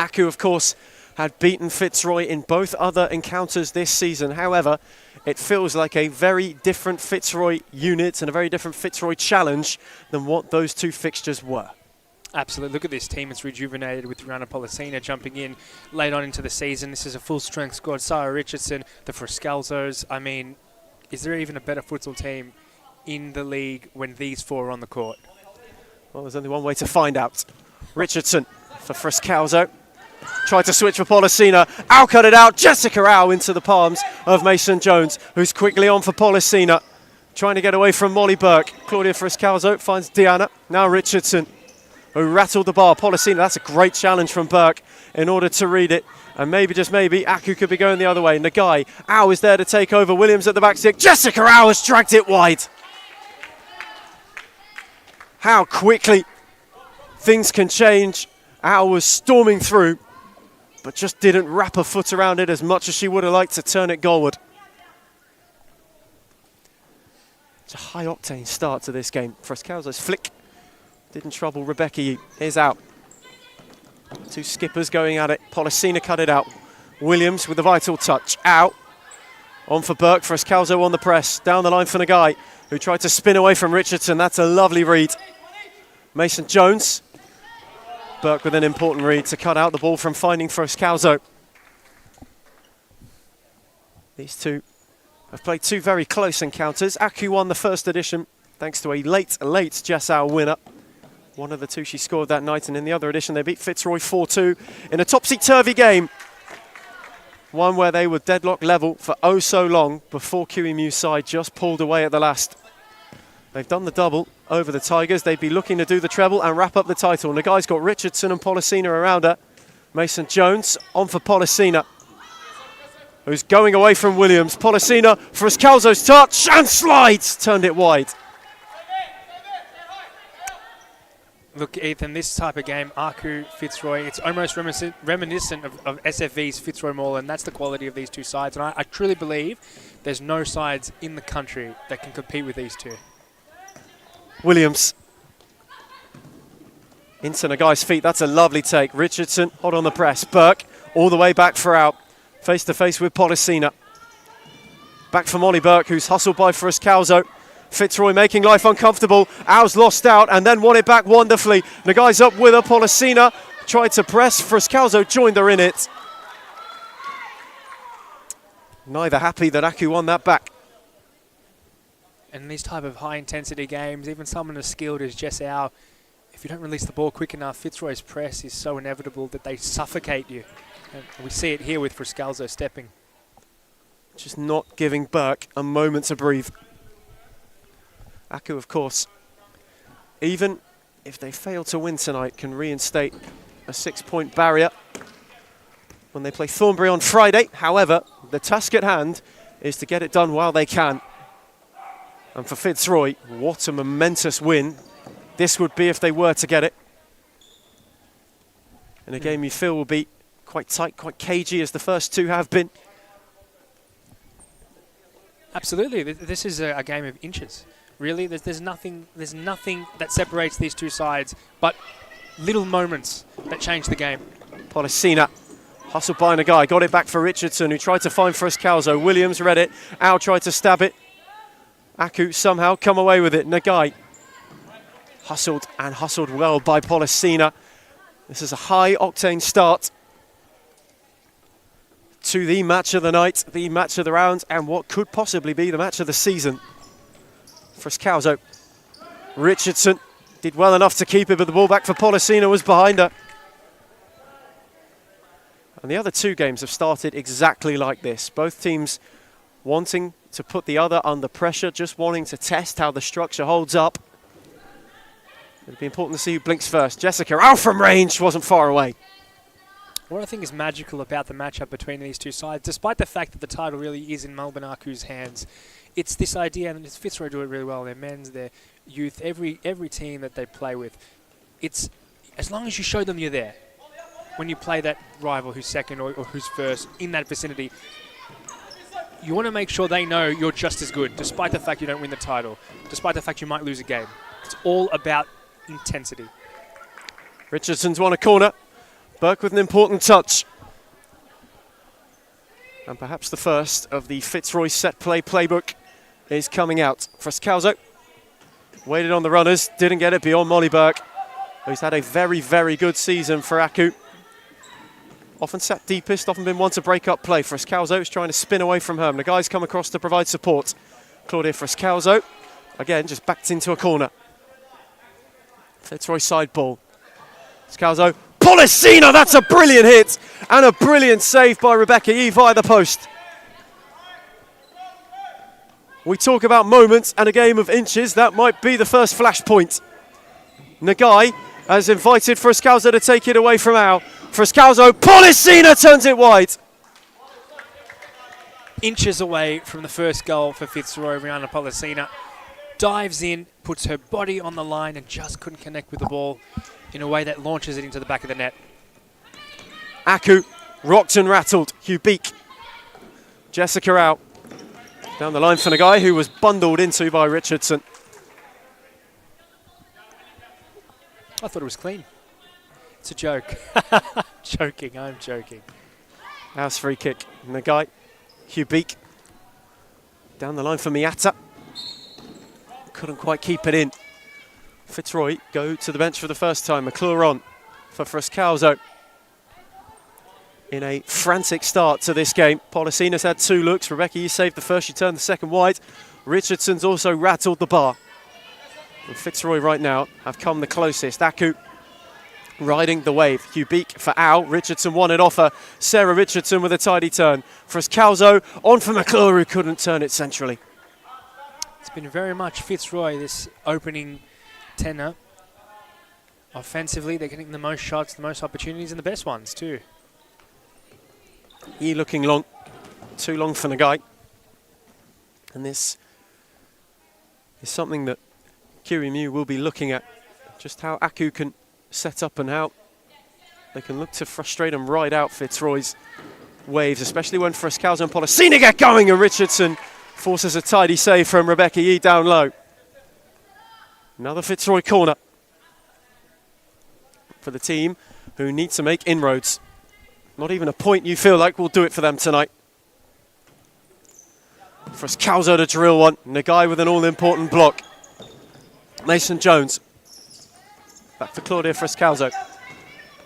Aku, of course, had beaten Fitzroy in both other encounters this season. However, it feels like a very different Fitzroy unit and a very different Fitzroy challenge than what those 2 fixtures were. Absolutely. Look at this team. It's rejuvenated with Rana Policina jumping in late on into the season. This is a full-strength squad. Sarah Richardson, the Frascalzos. I mean, is there even a better futsal team in the league when these 4 are on the court? Well, there's only one way to find out. Richardson for Frascalzo. tried to switch for Policina. Au cut it out. Jessica Au into the palms of Mason Jones, who's quickly on for Policina. Trying to get away from Molly Burke. Claudia Friscalzo finds Diana. Now Richardson, who rattled the bar. Policina, that's a great challenge from Burke in order to read it. And maybe, just maybe, Aku could be going the other way. Nagai, Au is there to take over. Williams at the back stick. Jessica Au has dragged it wide. How quickly things can change. Au was storming through, but just didn't wrap her foot around it as much as she would have liked to turn it goalward. It's a high-octane start to this game. Friscalzo's flick didn't trouble Rebecca Yee. Here's out. Two skippers going at it. Policina cut it out. Williams with the vital touch. Out. On for Burke. Friscalzo on the press. Down the line for Nagai, who tried to spin away from Richardson. That's a lovely read. Mason Jones. Burke with an important read to cut out the ball from finding Friscalzo. These two have played two very close encounters. Aku won the first edition thanks to a late Jessau winner. One of the two she scored that night, and in the other edition they beat Fitzroy 4-2 in a topsy-turvy game. One where they were deadlock level for oh so long before QEMU's side just pulled away at the last. They've done the double over the Tigers. They'd be looking to do the treble and wrap up the title. And the guy's got Richardson and Policina around her. Mason Jones on for Policina, who's going away from Williams. Policina, Friscalzo's touch and slides, turned it wide. Look, Ethan, this type of game, Aku, Fitzroy, it's almost reminiscent of SFV's Fitzroy Mall, and that's the quality of these two sides. And I truly believe there's no sides in the country that can compete with these two. Williams into Nagai's feet. That's a lovely take. Richardson hot on the press. Burke all the way back for out. Face to face with Policina. Back for Molly Burke, who's hustled by Friscalzo. Fitzroy making life uncomfortable. Au's lost out and then won it back wonderfully. Nagai's up with her. Policina tried to press. Friscalzo joined her in it. Neither happy that Aku won that back. And these type of high-intensity games, even someone as skilled as Jess Au, if you don't release the ball quick enough, Fitzroy's press is so inevitable that they suffocate you. And we see it here with Friscalzo stepping. Just not giving Burke a moment to breathe. Aku, of course, even if they fail to win tonight, can reinstate a 6-point barrier when they play Thornbury on Friday. However, the task at hand is to get it done while they can. And for Fitzroy, what a momentous win this would be if they were to get it. In a game you feel will be quite tight, quite cagey, as the first two have been. Absolutely, this is a game of inches. Really, there's nothing that separates these two sides but little moments that change the game. Policina hustled by Nagai, got it back for Richardson, who tried to find Friscalzo. Williams read it. Au tried to stab it. Aku somehow come away with it. Nagai hustled and hustled well by Policina. This is a high-octane start to the match of the night, the match of the round, and what could possibly be the match of the season. Friscalzo. Richardson did well enough to keep it, but the ball back for Policina was behind her. And the other two games have started exactly like this. Both teams wanting to put the other under pressure, just wanting to test how the structure holds up. It'd be important to see who blinks first. Jessica out from range, wasn't far away. What I think is magical about the matchup between these two sides, despite the fact that the title really is in Melbourne Aku's hands, it's this idea, and Fitzroy do it really well, their men's, their youth, every team that they play with. It's as long as you show them you're there, when you play that rival who's second or who's first in that vicinity, you want to make sure they know you're just as good, despite the fact you don't win the title, despite the fact you might lose a game. It's all about intensity. Richardson's won a corner. Burke with an important touch. And perhaps the first of the Fitzroy set play playbook is coming out. Friscalzo waited on the runners, didn't get it beyond Molly Burke, who's had a very, very good season for Aku. Often sat deepest, often been one to break up play. Friscalzo is trying to spin away from her. The guys come across to provide support. Claudia Friscalzo, again, just backed into a corner. Fitzroy side ball. Friscalzo Polisina, that's a brilliant hit and a brilliant save by Rebecca Yee via the post. We talk about moments and a game of inches. That might be the first flashpoint. Nagai has invited Frascalzo to take it away from Al. Frascalzo, Polisina turns it wide. Inches away from the first goal for Fitzroy, Rihanna Polisina dives in, puts her body on the line and just couldn't connect with the ball in a way that launches it into the back of the net. Aku, rocked and rattled. Hugh Beak. Jessica out. Down the line for Nagai, who was bundled into by Richardson. I thought it was clean. It's a joke. Joking, I'm joking. House free kick. Nagai, Hugh Beak. Down the line for Miata. Couldn't quite keep it in. Fitzroy go to the bench for the first time. McClure on for Frascalzo. In a frantic start to this game. Polisina's had 2 looks. Rebecca, you saved the first, she turned the second wide. Richardson's also rattled the bar. And Fitzroy right now have come the closest. Aku riding the wave. Hugh Beak for Al. Richardson won it off her. Sarah Richardson with a tidy turn. Frascalzo on for McClure, who couldn't turn it centrally. It's been very much Fitzroy, this opening tenor. Offensively, they're getting the most shots, the most opportunities, and the best ones too. He looking long. Too long for Nagai. And this is something that Kiri Mew will be looking at. Just how Aku can set up and how they can look to frustrate and ride out Fitzroy's waves, especially when Frascalzo and Polisina get going and Richardson forces a tidy save from Rebecca Yee down low. Another Fitzroy corner for the team who need to make inroads. Not even a point you feel like will do it for them tonight. Frascalzo to drill one. Nagai with an all-important block. Mason Jones. Back for Claudia Frascalzo.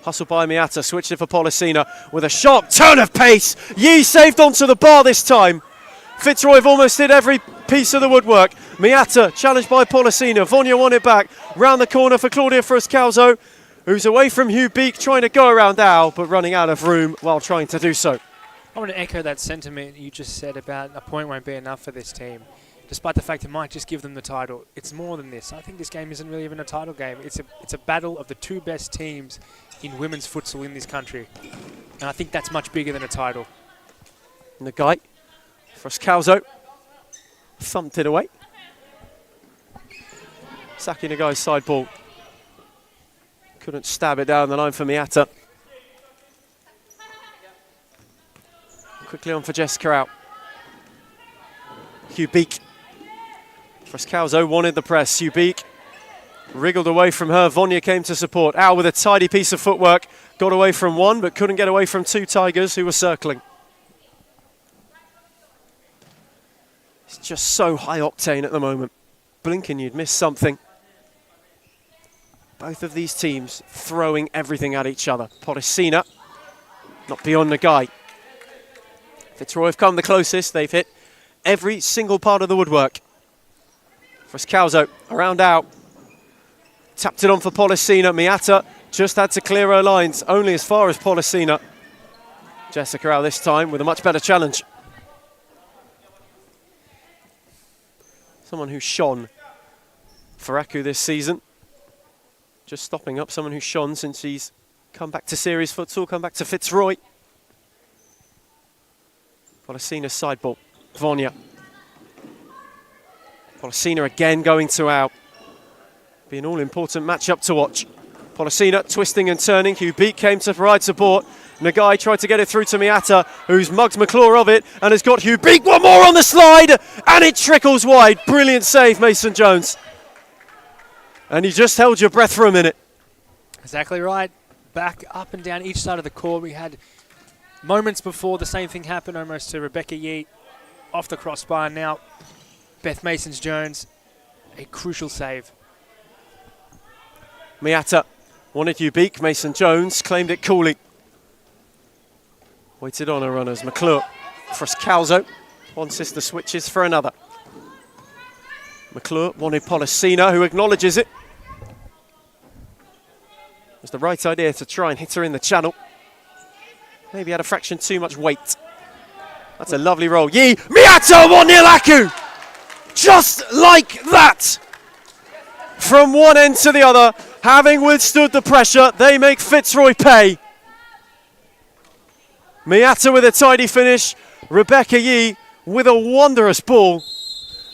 Hustle by Miata, switched it for Polisina with a sharp turn of pace. Yee saved onto the bar this time. Fitzroy have almost hit every piece of the woodwork. Miata challenged by Polisina. Vonia won it back. Round the corner for Claudia Frascalzo, who's away from Hugh Beak, trying to go around Al, but running out of room while trying to do so. I want to echo that sentiment you just said about a point won't be enough for this team. Despite the fact it might just give them the title, it's more than this. I think this game isn't really even a title game. It's a battle of the 2 best teams in women's futsal in this country. And I think that's much bigger than a title. Nagai, Frascalzo, thumped it away. Saki Nagai's side ball. Couldn't stab it down the line for Miata. Quickly on for Jessica out. Hugh Beak. Frascalzo wanted the press. Hugh Beak wriggled away from her. Vonia came to support. Al with a tidy piece of footwork. Got away from 1, but couldn't get away from 2 Tigers who were circling. It's just so high octane at the moment. Blink and you'd miss something. Both of these teams throwing everything at each other. Polisina, not beyond Nagai. Fitzroy have come the closest. They've hit every single part of the woodwork. Frascalzo around out. Tapped it on for Polisina. Miata just had to clear her lines, only as far as Polisina. Jessica out this time with a much better challenge. Someone who shone for Aku this season. Just stopping up someone who's shone since he's come back to series futsal, come back to Fitzroy. Polisina's side ball. Vonia. Polisina again going to out. Be an all-important matchup to watch. Polisina twisting and turning. Hugh Beak came to provide support. Nagai tried to get it through to Miata, who's mugged McClure of it and has got Hugh Beak. One more on the slide, and it trickles wide. Brilliant save, Mason Jones. And you just held your breath for a minute. Exactly right. Back, up and down each side of the court. We had moments before the same thing happened almost to Rebecca Yee off the crossbar. Now Beth Masons-Jones, a crucial save. Miata wanted Hugh Beak. Mason-Jones claimed it coolly. Waited on her runners. McClure, Frascalzo. One sister switches for another. McClure wanted Polisina, who acknowledges it. was the right idea to try and hit her in the channel. Maybe had a fraction too much weight. That's a lovely roll. Yi, Miata 1-0 Aku! Just like that! From one end to the other, having withstood the pressure, they make Fitzroy pay. Miata with a tidy finish, Rebecca Yi with a wondrous ball,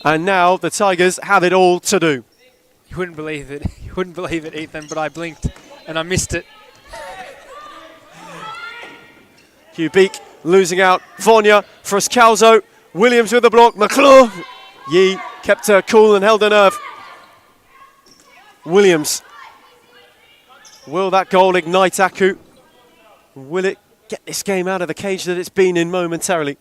and now the Tigers have it all to do. You wouldn't believe it. You wouldn't believe it, Ethan, but I blinked and I missed it. Hugh Beak losing out. Vonya, Frascalzo, Williams with the block. McClure. Yi kept her cool and held her nerve. Williams. Will that goal ignite Aku? Will it get this game out of the cage that it's been in momentarily?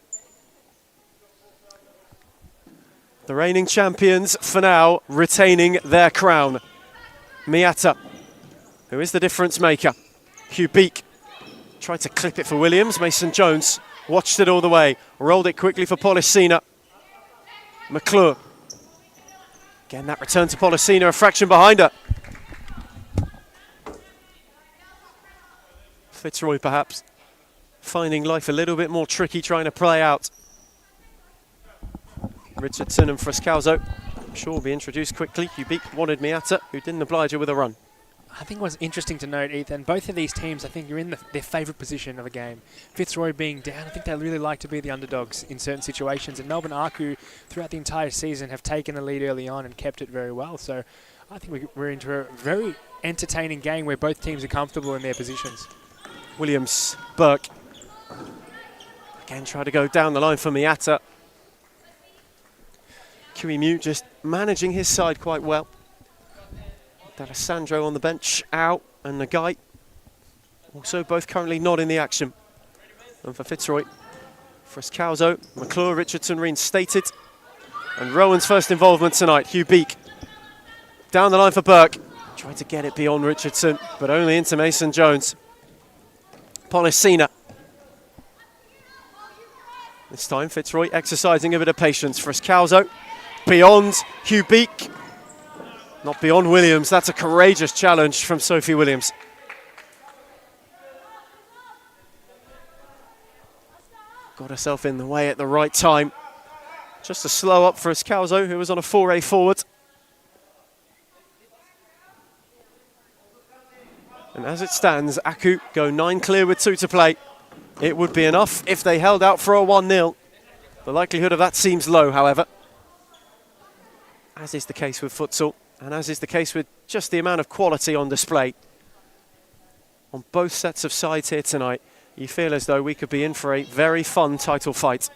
The reigning champions, for now, retaining their crown. Miata, who is the difference maker. Hugh Beak tried to clip it for Williams. Mason Jones watched it all the way. Rolled it quickly for Polisina. McClure. Again, that return to Polisina, a fraction behind her. Fitzroy, perhaps, finding life a little bit more tricky, trying to play out. Richardson and Frascalzo, I'm sure, will be introduced quickly. Hugh Beak wanted Miata, who didn't oblige her with a run. I think what's interesting to note, Ethan, both of these teams, I think, are in their favourite position of a game. Fitzroy being down, I think they really like to be the underdogs in certain situations. And Melbourne Aku, throughout the entire season, have taken the lead early on and kept it very well. So I think we're into a very entertaining game where both teams are comfortable in their positions. Williams, Burke. Again, try to go down the line for Miata. Kiwimu just managing his side quite well. D'Alessandro on the bench, out, and Nagai also both currently not in the action. And for Fitzroy, Frascalzo, McClure, Richardson reinstated. And Rowan's first involvement tonight, Hugh Beak. Down the line for Burke. Tried to get it beyond Richardson, but only into Mason Jones. Polisina. This time Fitzroy exercising a bit of patience. Frascalzo. Beyond Hugh Beak, not beyond Williams. That's a courageous challenge from Sophie Williams. Got herself in the way at the right time. Just a slow up for Frascalzo, who was on a 4A forward. And as it stands, Aku go 9 clear with 2 to play. It would be enough if they held out for a 1-0. The likelihood of that seems low, however. As is the case with futsal, and as is the case with just the amount of quality on display on both sets of sides here tonight, you feel as though we could be in for a very fun title fight.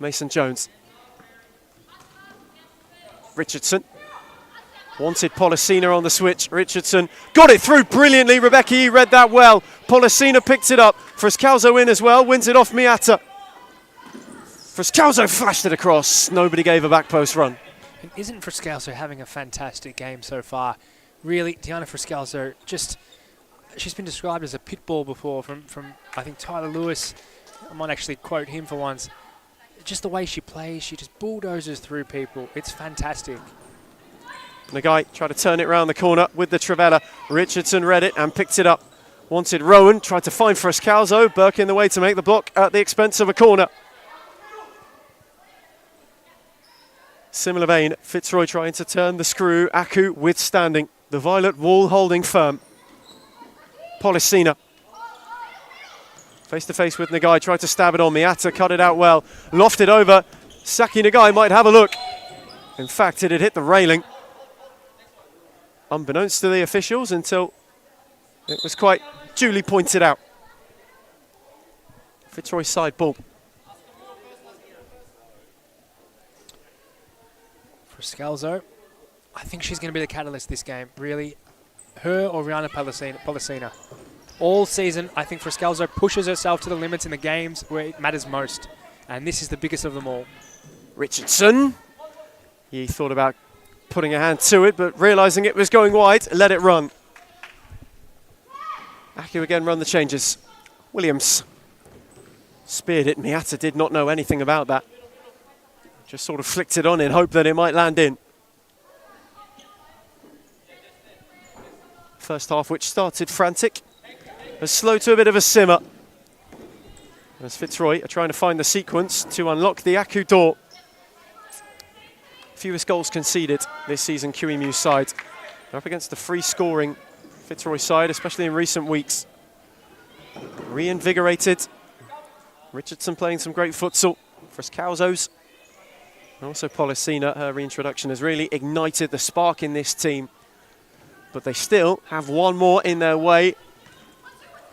Mason Jones. Richardson. Wanted Polisina on the switch. Richardson got it through brilliantly. Rebecca Yi read that well. Polisina picked it up. Frascalzo in as well, wins it off Miata. Frascalzo flashed it across. Nobody gave a back post run. And isn't Frascalzo having a fantastic game so far? Really, Diana Frascalzo, she's been described as a pit bull before from I think Tyler Lewis. I might actually quote him for once. Just the way she plays, she just bulldozes through people. It's fantastic. Nagai tried to turn it around the corner with the Trivella. Richardson read it and picked it up. Wanted Rowan, tried to find Frascalzo. Burke in the way to make the block at the expense of a corner. Similar vein, Fitzroy trying to turn the screw. Aku withstanding. The violet wall holding firm. Polisina. Face to face with Nagai, tried to stab it on. Miata cut it out well. Lofted over. Saki Nagai might have a look. In fact, it had hit the railing. Unbeknownst to the officials until it was quite duly pointed out. Fitzroy's side ball. Frascalzo, I think she's going to be the catalyst this game, really. Her or Rihanna Polisina. All season, I think Frascalzo pushes herself to the limits in the games where it matters most. And this is the biggest of them all. Richardson. He thought about putting a hand to it, but realising it was going wide, let it run. Aku again run the changes. Williams. Speared it. Miata did not know anything about that. Just sort of flicked it on in hope that it might land in. First half, which started frantic, has slowed to a bit of a simmer. As Fitzroy are trying to find the sequence to unlock the Aku door. Fewest goals conceded this season, QEMU's side. They're up against the free-scoring Fitzroy side, especially in recent weeks. Reinvigorated. Richardson playing some great futsal for Scalzos. And also Policina, her reintroduction has really ignited the spark in this team. But they still have one more in their way,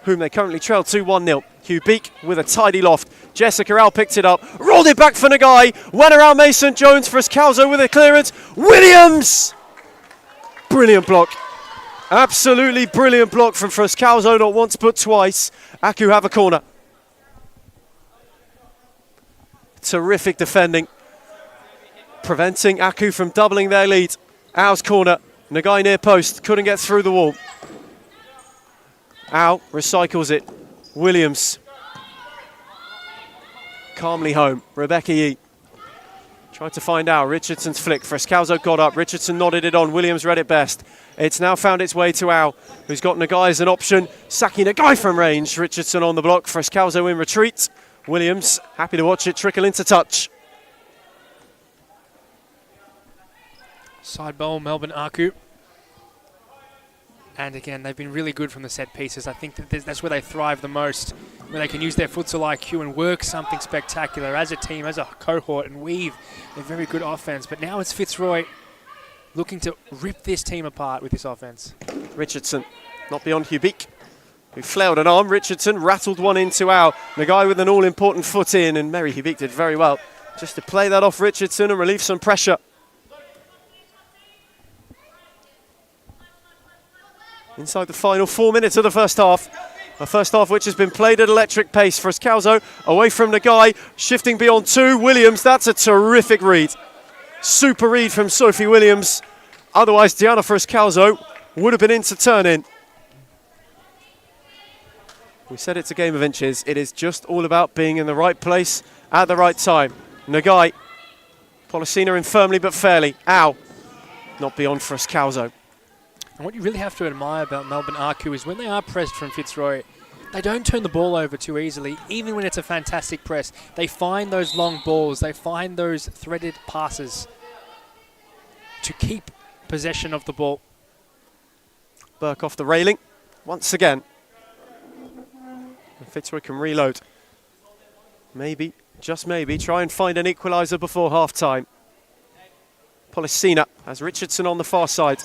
whom they currently trail 2-1-0. Hugh Beak with a tidy loft. Jessica Al picked it up, rolled it back for Nagai, went around Mason Jones for Scalzo with a clearance. Williams! Brilliant block. Absolutely brilliant block from Frascalzo, not once but twice. Aku have a corner. Terrific defending, preventing Aku from doubling their lead. Al's corner, Nagai near post, couldn't get through the wall. Al recycles it. Williams. Calmly home. Rebecca Yee. Tried to find Al. Richardson's flick. Frascalzo got up. Richardson nodded it on. Williams read it best. It's now found its way to Al, who's got Nagai as an option. Sacking Nagai from range. Richardson on the block. Frascalzo in retreat. Williams happy to watch it trickle into touch. Side ball, Melbourne Aku. And again, they've been really good from the set pieces. I think that that's where they thrive the most, where they can use their futsal IQ and work something spectacular as a team, as a cohort, and weave a very good offense. But now it's Fitzroy looking to rip this team apart with this offense. Richardson, not beyond Hubik, who flailed an arm. Richardson rattled one into Al. Nagai with an all-important foot in, and Mary Hubik did very well just to play that off Richardson and relieve some pressure. Inside the final 4 minutes of the first half. A first half which has been played at electric pace for Scalzo. Away from Nagai, shifting beyond two. Williams, that's a terrific read. Super read from Sophie Williams. Otherwise, Diana Frascalzo would have been in to turn in. We said it's a game of inches. It is just all about being in the right place at the right time. Nagai, Policina in firmly but fairly. Ow, not beyond Frascalzo. And what you really have to admire about Melbourne Aku is when they are pressed from Fitzroy, they don't turn the ball over too easily. Even when it's a fantastic press, they find those long balls, they find those threaded passes to keep possession of the ball. Burke off the railing once again. And Fitzroy can reload. Maybe, just maybe, try and find an equaliser before half-time. Policina has Richardson on the far side.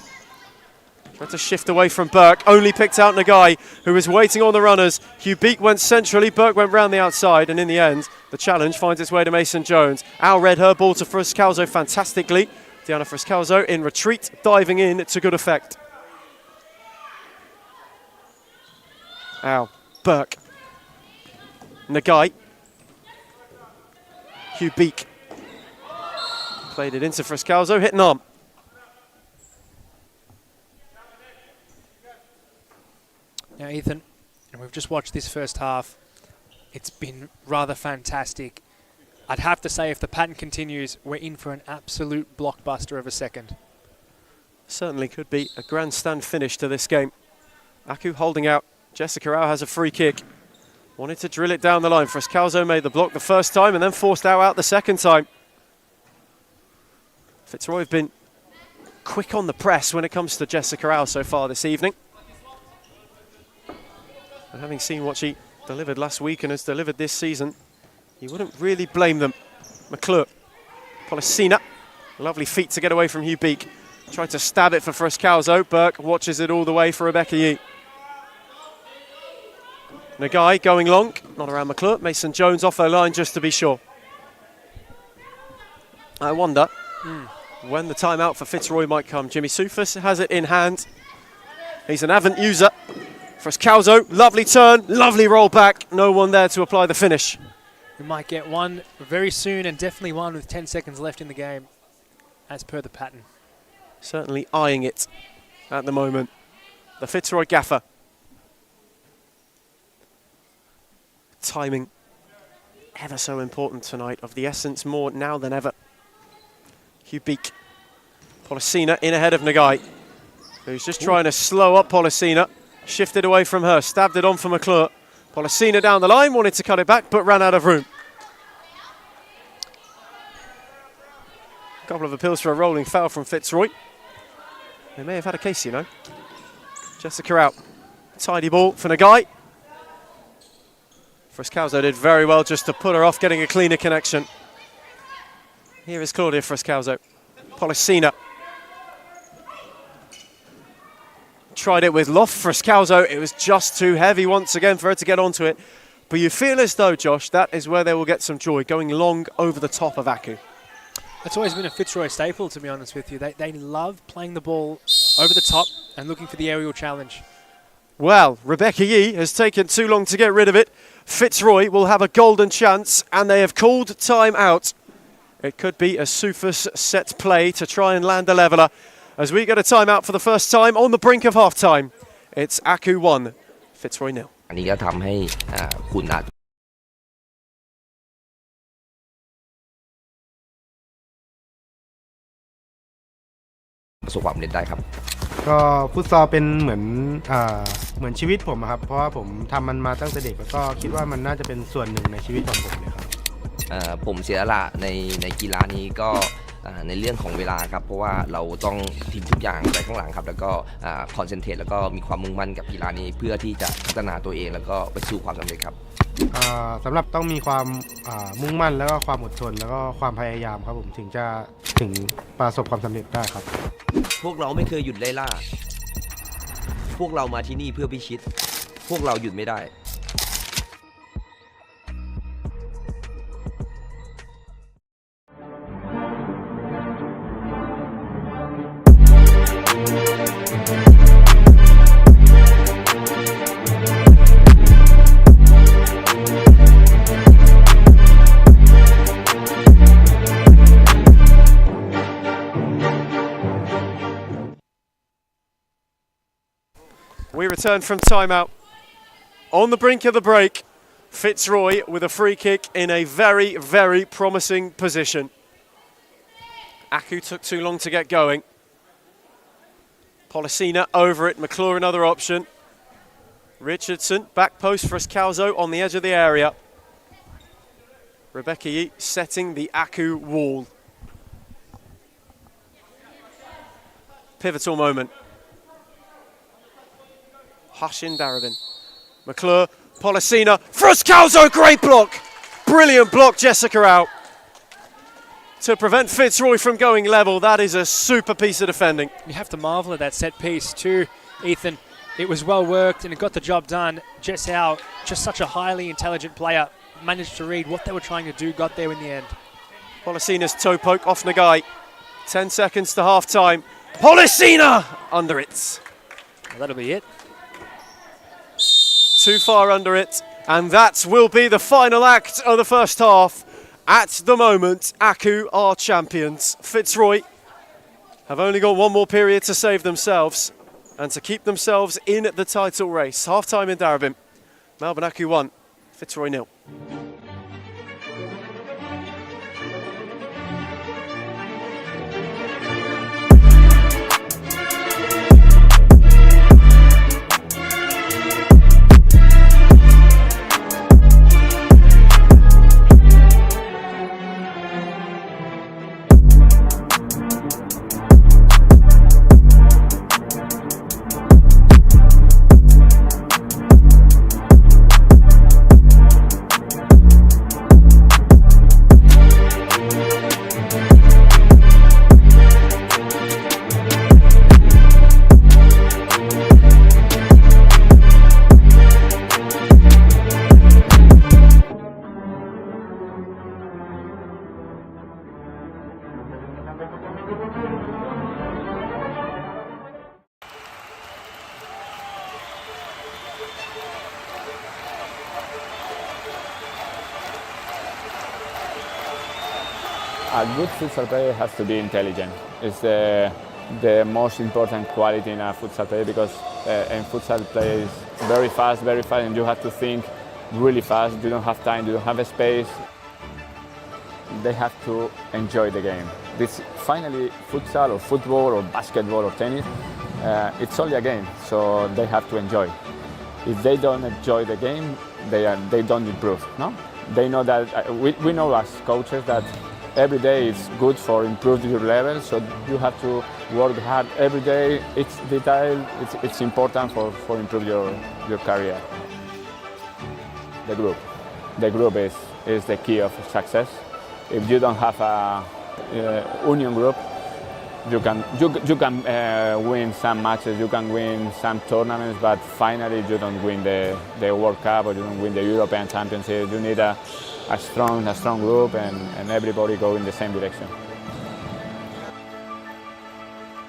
Tried to shift away from Burke, only picked out Nagai, who was waiting on the runners. Hugh Beak went centrally, Burke went round the outside, and in the end, the challenge finds its way to Mason Jones. Al read her ball to Frascalzo fantastically. Diana Frascalzo in retreat, diving in to good effect. Al, Burke, Nagai, Hugh Beak. Played it into Frascalzo, hit an arm. Now, Ethan, and we've just watched this first half. It's been rather fantastic. I'd have to say if the pattern continues, we're in for an absolute blockbuster of a second. Certainly could be a grandstand finish to this game. Aku holding out. Jessica Rao has a free kick. Wanted to drill it down the line. Frascalzo made the block the first time and then forced Al out the second time. Fitzroy have been quick on the press when it comes to Jessica Rao so far this evening. And having seen what she delivered last week and has delivered this season, you wouldn't really blame them. McClure, Policina, lovely feet to get away from Hugh Beak. Tried to stab it for Frascalzo. Burke watches it all the way for Rebecca Yee. Nagai going long, not around McClure. Mason Jones off her line just to be sure. I wonder when the timeout for Fitzroy might come. Jimmy Sufus has it in hand. He's an Avant user. Frascalzo, lovely turn, lovely roll back. No one there to apply the finish. We might get one very soon, and definitely one with 10 seconds left in the game, as per the pattern. Certainly eyeing it at the moment. The Fitzroy gaffer. Timing, ever so important tonight, of the essence more now than ever. Hugh Beak, Policina in ahead of Nagai. who's just trying to slow up Polisina. Shifted away from her, stabbed it on for McClure. Polisina down the line, wanted to cut it back, but ran out of room. A couple of appeals for a rolling foul from Fitzroy. They may have had a case, you know. Jessica out. Tidy ball for Nagai. Frescalzo did very well just to put her off getting a cleaner connection. Here is Claudia Frescalzo. Polisina. Tried it with Loft Frescalzo. It was just too heavy once again for her to get onto it. But you feel as though, Josh, that is where they will get some joy, going long over the top of Aku. That's always been a Fitzroy staple, to be honest with you. They love playing the ball over the top and looking for the aerial challenge. Well, Rebecca Yee has taken too long to get rid of it. Fitzroy will have a golden chance, and they have called time out. It could be a Sufus set play to try and land a leveller. As we get a timeout for the first time on the brink of half-time. It's Aku 1, Fitzroy 0. อันนี้ก็ทำให้คุณอาจ ประสบความสำเร็จได้ครับ ก็ฟุตซอลเป็นเหมือนชีวิตผมอะครับเพราะว่าผมทำมันมาตั้งแต่เด็กแล้วก็คิดว่ามันน่าจะเป็นส่วนหนึ่งในชีวิตของผมเลยครับ ผมเสียสละในกีฬานี้ก็ในเรื่องของเวลาครับเพราะว่าเราต้องทิ้งทุกอย่างไปข้างหลังครับแล้วก็คอนเซนเทรตแล้วก็มีความมุ่งมั่นกับกีฬานี้เพื่อที่จะพัฒนาตัวเองแล้วก็ไปสู่ความสำเร็จครับ สำหรับต้องมีความมุ่งมั่นแล้วก็ความอดทนแล้วก็ความพยายามครับผมถึงประสบความสำเร็จได้ครับ พวกเราไม่เคยหยุดไล่ล่าพวกเรามาที่นี่เพื่อพิชิตพวกเราหยุดไม่ได้ We return from timeout. On the brink of the break, Fitzroy with a free kick in a very, very promising position. Aku took too long to get going. Polisina over it, McClure another option. Richardson, back post for Scalzo on the edge of the area. Rebecca Yee setting the Aku wall. Pivotal moment. Hushin Darabin. McClure, Polisina, Frescalzo, great block! Brilliant block, Jessica out. To prevent Fitzroy from going level, that is a super piece of defending. You have to marvel at that set piece too, Ethan. It was well worked and it got the job done. Jess Howe, just such a highly intelligent player, managed to read what they were trying to do, got there in the end. Polisina's toe poke off Nagai. 10 seconds to half time. Polisina under it. Well, that'll be it. Too far under it, and that will be the final act of the first half. At the moment, Aku are champions. Fitzroy have only got one more period to save themselves and to keep themselves in the title race. Half-time in Darabin. Melbourne Aku 1, Fitzroy 0. A good futsal player has to be intelligent. It's the most important quality in a futsal player because in futsal play is very fast, and you have to think really fast. You don't have time, you don't have a space. They have to enjoy the game. This finally futsal or football or basketball or tennis it's only a game, so they have to enjoy. If they don't enjoy the game, they don't improve. No, they know that we know as coaches that every day is good for improve your level. So you have to work hard every day. It's detail. It's important for improve your career. The group is the key of success. If you don't have a union group, you can win some matches, you can win some tournaments, but finally you don't win the World Cup or you don't win the European Championship. You need a strong group and everybody go in the same direction.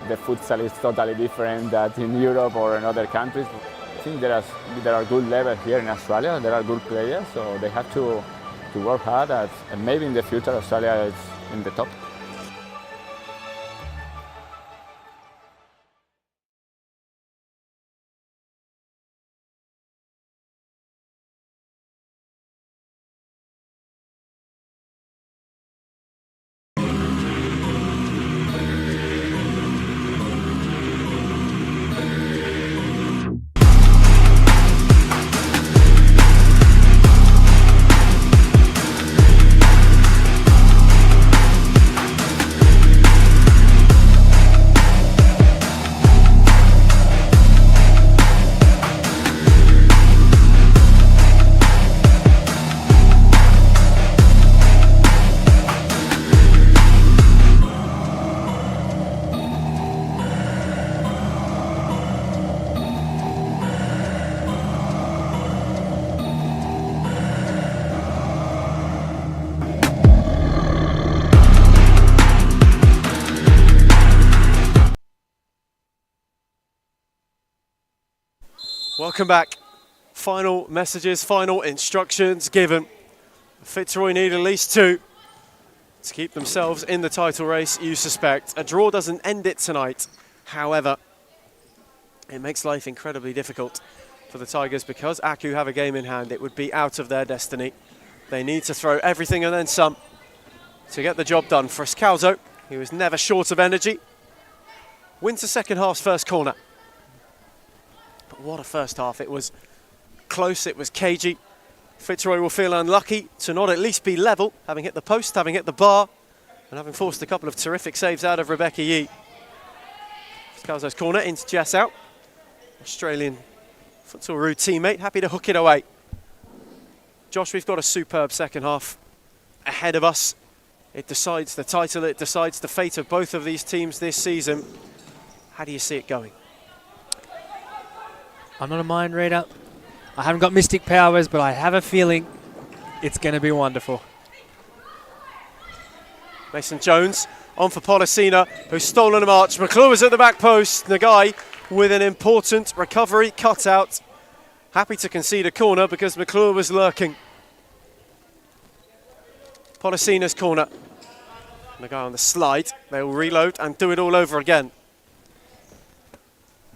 The futsal is totally different than in Europe or in other countries. I think there are good levels here in Australia. There are good players, so they have to work hard. And maybe in the future Australia is in the top. Welcome back. Final messages, final instructions given. Fitzroy need at least 2 to keep themselves in the title race, you suspect. A draw doesn't end it tonight. However, it makes life incredibly difficult for the Tigers because Aku have a game in hand. It would be out of their destiny. They need to throw everything and then some to get the job done. Frescalzo, who is never short of energy, wins the second half's first corner. But what a first half. It was close, it was cagey. Fitzroy will feel unlucky to not at least be level, having hit the post, having hit the bar, and having forced a couple of terrific saves out of Rebecca Yee. Frescalzo's corner into Jess out. Australian Futsal teammate, happy to hook it away. Josh, we've got a superb second half ahead of us. It decides the title, it decides the fate of both of these teams this season. How do you see it going? I'm not a mind reader. I haven't got mystic powers, but I have a feeling it's going to be wonderful. Mason Jones on for Policina, who's stolen a march. McClure is at the back post. Nagai with an important recovery cutout. Happy to concede a corner because McClure was lurking. Policina's corner. Nagai on the slide. They'll reload and do it all over again.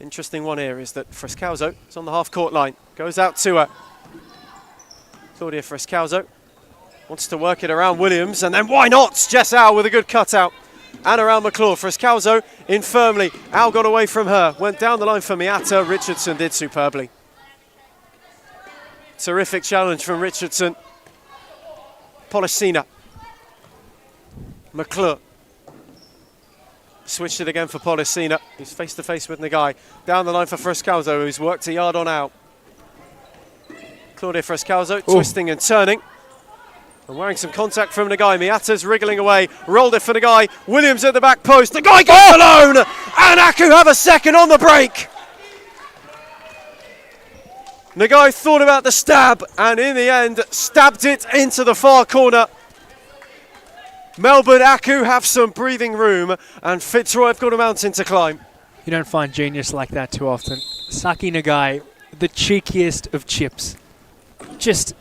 Interesting one here is that Frescalzo is on the half-court line. Goes out to her. Claudia Frescalzo wants to work it around Williams, and then why not? Jess Al with a good cutout. And around McClure. Frescalzo in firmly. Al got away from her. Went down the line for Miata. Richardson did superbly. Terrific challenge from Richardson. Policina. McClure. Switched it again for Policina. He's face-to-face with Nagai. Down the line for Frescalzo, who's worked a yard on out. Claudia Frescalzo twisting and turning. And wearing some contact from Nagai. Miata's wriggling away. Rolled it for Nagai. Williams at the back post. Nagai goes alone! And Aku have a second on the break. Nagai thought about the stab and in the end stabbed it into the far corner. Melbourne Aku have some breathing room and Fitzroy have got a mountain to climb. You don't find genius like that too often. Saki Nagai, the cheekiest of chips. Just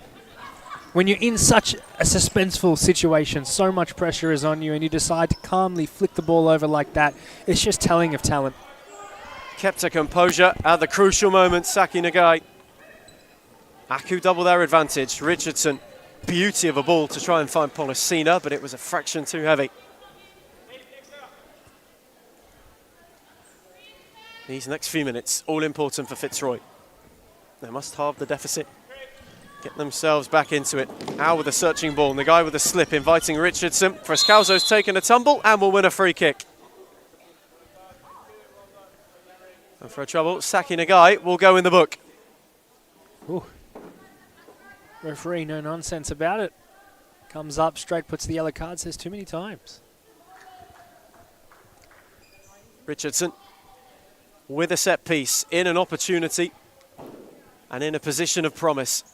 when you're in such a suspenseful situation, so much pressure is on you and you decide to calmly flick the ball over like that, it's just telling of talent. Kept her composure at the crucial moment, Saki Nagai. Aku double their advantage. Richardson, beauty of a ball to try and find Policina, but it was a fraction too heavy. These next few minutes, all important for Fitzroy. They must halve the deficit, get themselves back into it. Al with a searching ball, and the guy with a slip inviting Richardson. Frescalzo's taken a tumble and will win a free kick. And for a trouble, Saki Nagai will go in the book. Ooh. Referee, no nonsense about it. Comes up, straight puts the yellow card, says too many times. Richardson with a set piece, in an opportunity and in a position of promise.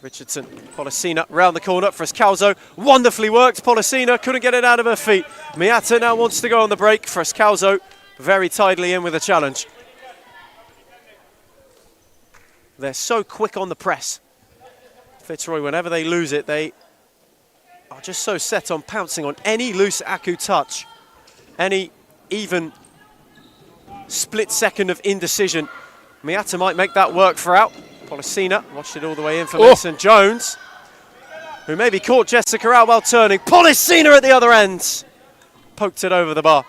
Richardson, Polissina round the corner. Frescalzo wonderfully worked. Polissina couldn't get it out of her feet. Miata now wants to go on the break. Frescalzo very tidily in with a challenge. They're so quick on the press. Fitzroy, whenever they lose it, they are just so set on pouncing on any loose Aku touch, any even split second of indecision. Miata might make that work for out. Polissina watched it all the way in for Mason Jones, who maybe caught Jessica out while turning. Polissina at the other end. Poked it over the bar.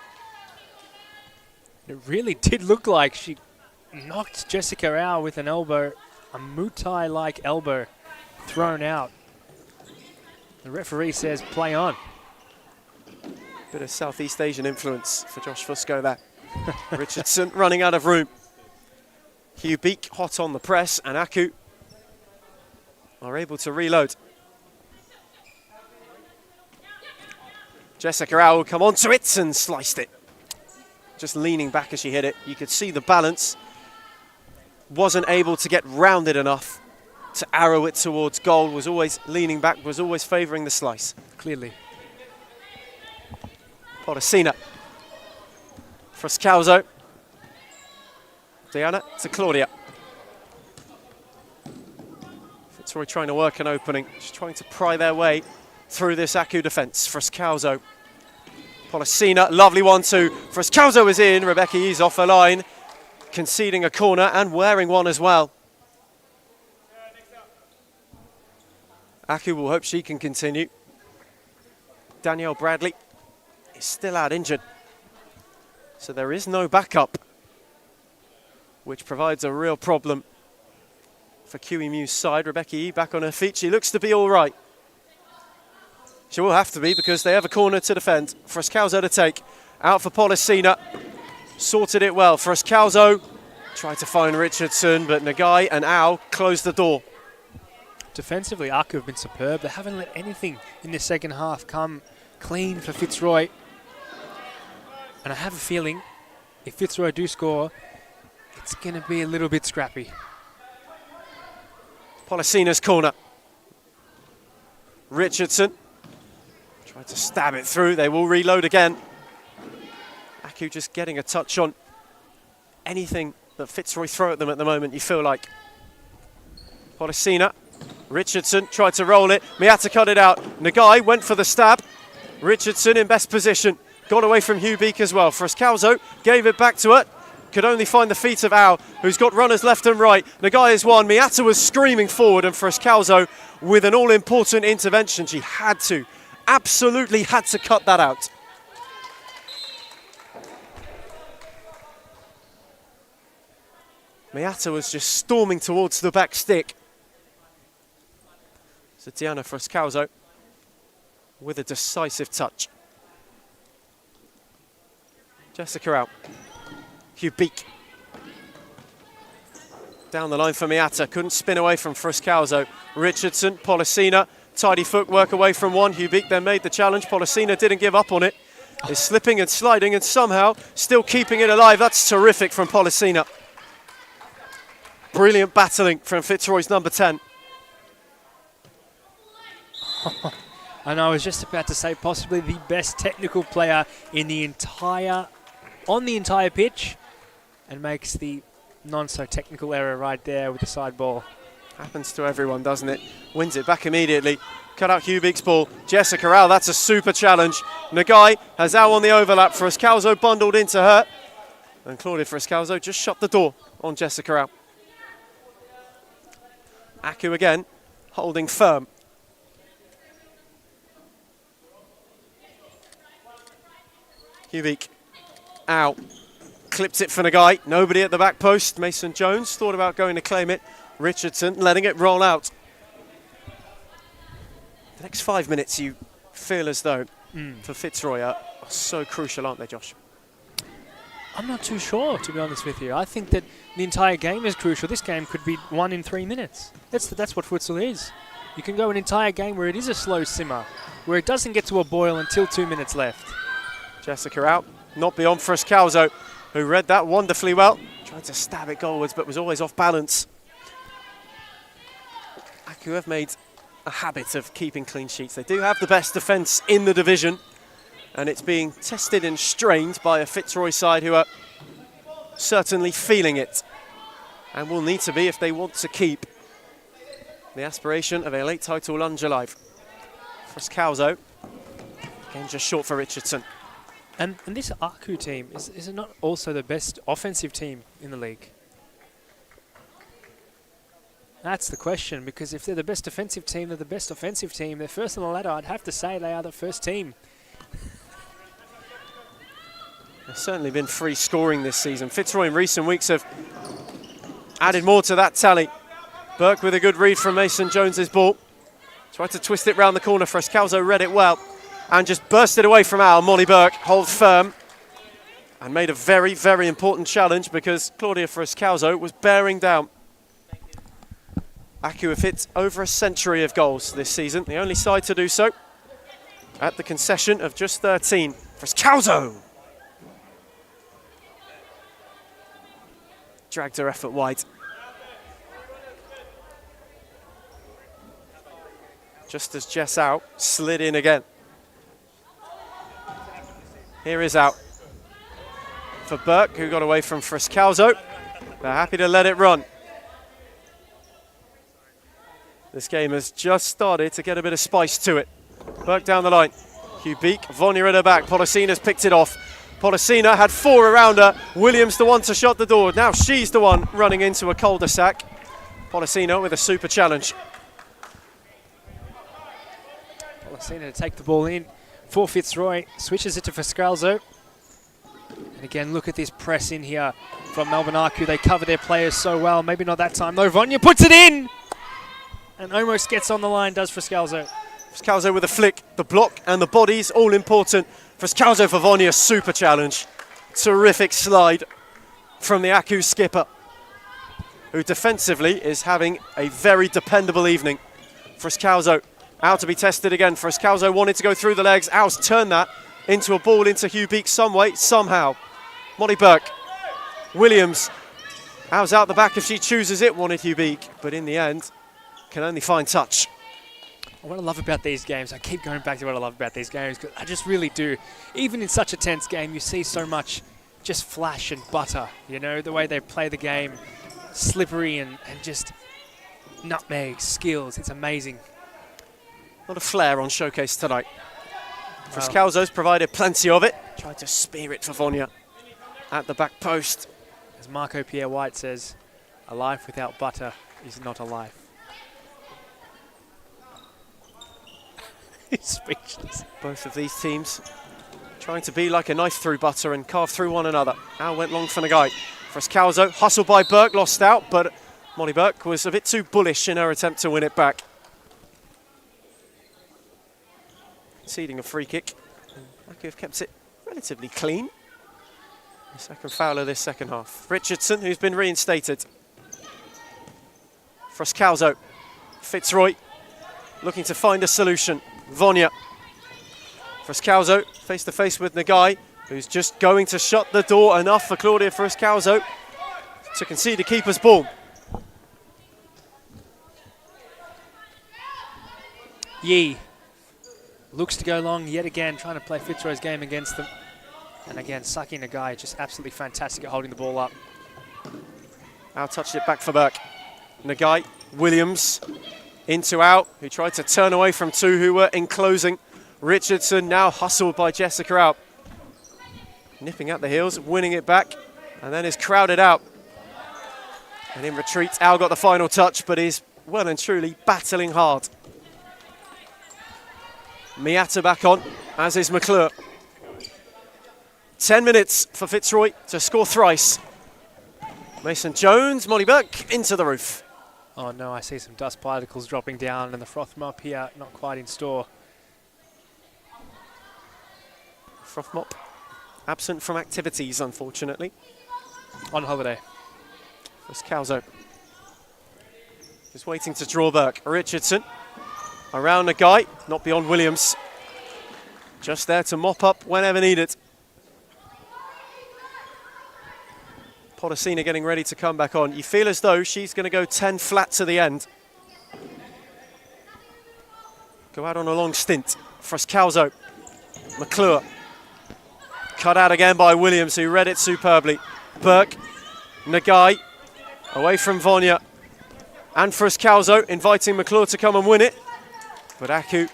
It really did look like she knocked Jessica out with an elbow, a Muay-like elbow thrown out. The referee says play on. Bit of Southeast Asian influence for Josh Fusco there. Richardson running out of room. Hugh Beak hot on the press, and Aku are able to reload. Jessica Au will come onto it and sliced it. Just leaning back as she hit it. You could see the balance. Wasn't able to get rounded enough to arrow it towards goal. Was always leaning back, was always favouring the slice. Clearly. Polissina. Frescalzo. Diana to Claudia. Fitzroy trying to work an opening, just trying to pry their way through this Aku defence. Frescalzo. Polissina, lovely 1-2. Frescalzo is in, Rebecca is off her line, conceding a corner and wearing one as well. Aku will hope she can continue. Danielle Bradley is still out injured, so there is no backup, which provides a real problem for QEMU's side. Rebecca E back on her feet. She looks to be all right. She will have to be because they have a corner to defend. Frescalzo to take. Out for Polissina. Sorted it well. Frescalzo tried to find Richardson, but Nagai and Au closed the door. Defensively, Aku have been superb. They haven't let anything in the second half come clean for Fitzroy. And I have a feeling if Fitzroy do score, it's going to be a little bit scrappy. Polissina's corner. Richardson tried to stab it through. They will reload again. Aku just getting a touch on anything that Fitzroy throw at them at the moment, you feel like. Polissina. Richardson tried to roll it. Miata cut it out. Nagai went for the stab. Richardson in best position. Got away from Hugh Beak as well. Frescalzo gave it back to her. Could only find the feet of Au, who's got runners left and right. Nagai is one. Miata was screaming forward, and Frescalzo with an all-important intervention. She had to, absolutely had to cut that out. Miata was just storming towards the back stick. So Diana Frescalzo with a decisive touch. Jessica out. Hugh Beak. Down the line for Miata. Couldn't spin away from Frescalzo. Richardson, Polissina. Tidy footwork away from one. Hugh Beak then made the challenge. Polissina didn't give up on it. Is slipping and sliding and somehow still keeping it alive. That's terrific from Polissina. Brilliant battling from Fitzroy's number 10. And I was just about to say possibly the best technical player in the entire pitch, and makes the non-so-technical error right there with the side ball. Happens to everyone, doesn't it? Wins it back immediately. Cut out Hugh Beak's ball. Jessica Au, that's a super challenge. Nagai has Au on the overlap. Frescalzo bundled into her. And Claudia Frescalzo just shut the door on Jessica Au. Aku again, holding firm. Hubik out. Clipped it for Nagai. Nobody at the back post. Mason Jones thought about going to claim it. Richardson letting it roll out. The next 5 minutes you feel as though for Fitzroy are so crucial, aren't they, Josh? I'm not too sure, to be honest with you. I think that the entire game is crucial. This game could be won in 3 minutes. That's what futsal is. You can go an entire game where it is a slow simmer, where it doesn't get to a boil until 2 minutes left. Jessica out, not beyond Frascalzo, who read that wonderfully well. Tried to stab it goalwards, but was always off balance. Aku have made a habit of keeping clean sheets. They do have the best defence in the division, and it's being tested and strained by a Fitzroy side who are certainly feeling it, and will need to be if they want to keep the aspiration of a late title lunge alive. Frascalzo, again just short for Richardson. And this Aku team, is it not also the best offensive team in the league? That's the question, because if they're the best defensive team, they're the best offensive team. They're first on the ladder. I'd have to say they are the first team. There's certainly been free scoring this season. Fitzroy in recent weeks have added more to that tally. Burke with a good read from Mason Jones's ball. Tried to twist it round the corner. Frascalzo read it well and just burst it away from Al. Molly Burke holds firm and made a very, very important challenge because Claudia Frascalzo was bearing down. Aku have hit over a century of goals this season, the only side to do so, at the concession of just 13. Frascalzo dragged her effort wide. Just as Jess out, slid in again. Here is out for Burke, who got away from Frascalzo. They're happy to let it run. This game has just started to get a bit of spice to it. Burke down the line. Hubik, Vonia at her back. Polosina's picked it off. Polosina had 4 around her. Williams the one to shut the door. Now she's the one running into a cul-de-sac. Polosina with a super challenge. Polosina to take the ball in for Fitzroy. Switches it to Frascalzo. And again, look at this press in here from Melbourne Aku. They cover their players so well. Maybe not that time though. Vonia puts it in! And almost gets on the line, does Frascalzo. Frascalzo with a flick, the block and the bodies, all important. Frascalzo for Vonia, super challenge. Terrific slide from the Aku skipper, who defensively is having a very dependable evening. Frascalzo out to be tested again. Frascalzo wanted to go through the legs. Al's turned that into a ball into Hubik some way, somehow. Molly Burke, Williams. Al's out the back if she chooses it, wanted Hubik, but in the end, can only find touch. What I love about these games, I keep going back to what I love about these games, because I just really do. Even in such a tense game, you see so much just flash and butter, you know, the way they play the game, slippery and just nutmeg, skills, it's amazing. A lot of flair on showcase tonight. Frascalzo's provided plenty of it. Tried to spear it for Vonia at the back post. As Marco Pierre White says, a life without butter is not a life. He's speechless. Both of these teams trying to be like a knife through butter and carve through one another. Al went long for Nagai. Frascalzo, hustled by Burke, lost out, but Molly Burke was a bit too bullish in her attempt to win it back. Conceding a free kick. Aku have kept it relatively clean. The second foul of this second half. Richardson, who's been reinstated. Frascalzo, Fitzroy, looking to find a solution. Vonia. Frascalzo face to face with Nagai, who's just going to shut the door enough for Claudia Frascalzo to concede a keeper's ball. Yee looks to go long yet again, trying to play Fitzroy's game against them. And again, Saki Nagai just absolutely fantastic at holding the ball up. Al touched it back for Burke. Nagai, Williams, into out, who tried to turn away from 2 who were enclosing. Richardson now hustled by Jessica out. Nipping at the heels, winning it back, and then is crowded out. And in retreat, Al got the final touch, but is well and truly battling hard. Miata back on, as is McClure. 10 minutes for Fitzroy to score thrice. Mason Jones, Molly Burke into the roof. Oh no, I see some dust particles dropping down and the froth mop here not quite in store. Froth mop absent from activities, unfortunately. On holiday. There's Calzo. Just waiting to draw Burke. Richardson around the guy, not beyond Williams. Just there to mop up whenever needed. Pollicina getting ready to come back on. You feel as though she's going to go 10 flat to the end. Go out on a long stint. Frascalzo. McClure. Cut out again by Williams, who read it superbly. Burke. Nagai. Away from Vonya. And Frascalzo inviting McClure to come and win it. But Aku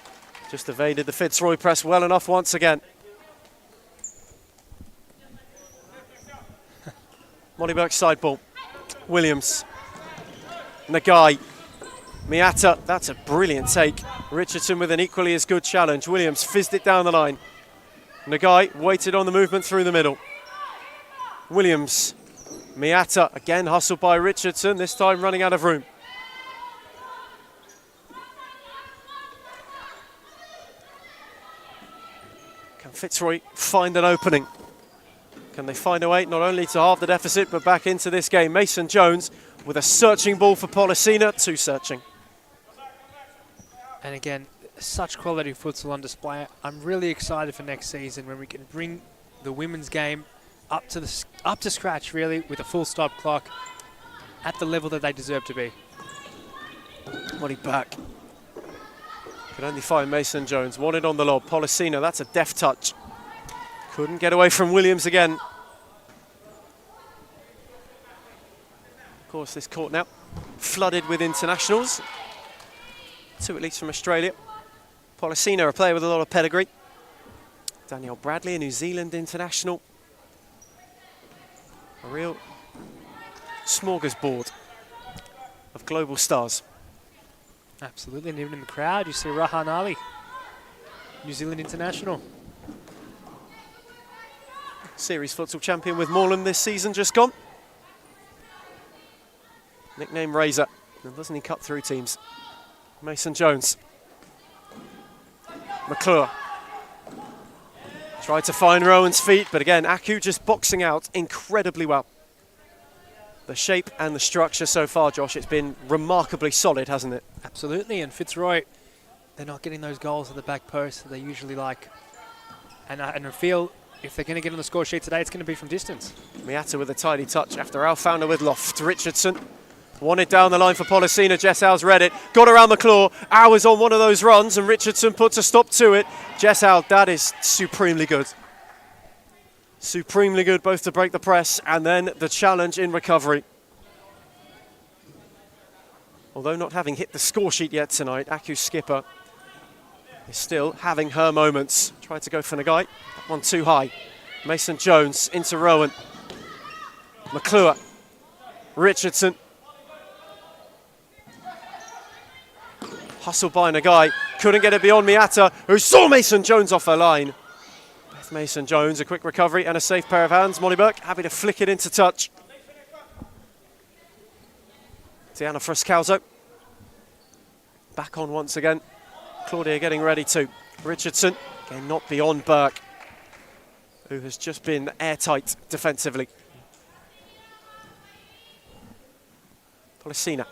just evaded the Fitzroy press well enough once again. Molly Burke's side ball. Williams. Nagai. Miata, that's a brilliant take. Richardson with an equally as good challenge. Williams fizzed it down the line. Nagai waited on the movement through the middle. Williams. Miata, again hustled by Richardson, this time running out of room. Can Fitzroy find an opening? Can they find a way not only to halve the deficit but back into this game? Mason Jones with a searching ball for Pollicina, too searching. And again, such quality futsal on display. I'm really excited for next season when we can bring the women's game up to scratch, really, with a full stop clock at the level that they deserve to be. Molly Burke could only find Mason Jones. Wanted on the lob. Pollicina, that's a deft touch. Couldn't get away from Williams again. Of course, this court now flooded with internationals. 2 at least from Australia. Pollicina, a player with a lot of pedigree. Danielle Bradley, a New Zealand international. A real smorgasbord of global stars. Absolutely, and even in the crowd, you see Rahan Ali, New Zealand international. Series futsal champion with Moreland this season, just gone. Nickname Razor. And doesn't he cut through teams? Mason Jones. McClure. Tried to find Rowan's feet, but again, Aku just boxing out incredibly well. The shape and the structure so far, Josh, it's been remarkably solid, hasn't it? Absolutely, and Fitzroy, they're not getting those goals at the back post that they usually like. And I feel if they're going to get on the score sheet today, it's going to be from distance. Miata with a tidy touch after Al Founder with loft. Richardson wanted down the line for Pollicina. Jess Al's read it. Got around McClure. Al was on one of those runs and Richardson puts a stop to it. Jess Al, that is supremely good. Supremely good, both to break the press and then the challenge in recovery. Although not having hit the score sheet yet tonight, Aku's skipper is still having her moments. Tried to go for Nagai. That one too high. Mason Jones into Rowan. McClure. Richardson. Hustled by Nagai. Couldn't get it beyond Miata, who saw Mason Jones off her line. Beth Mason Jones, a quick recovery and a safe pair of hands. Molly Burke happy to flick it into touch. Tiana Frascalzo. Back on once again. Claudia getting ready too. Richardson, again not beyond Burke, who has just been airtight defensively. Pollicina.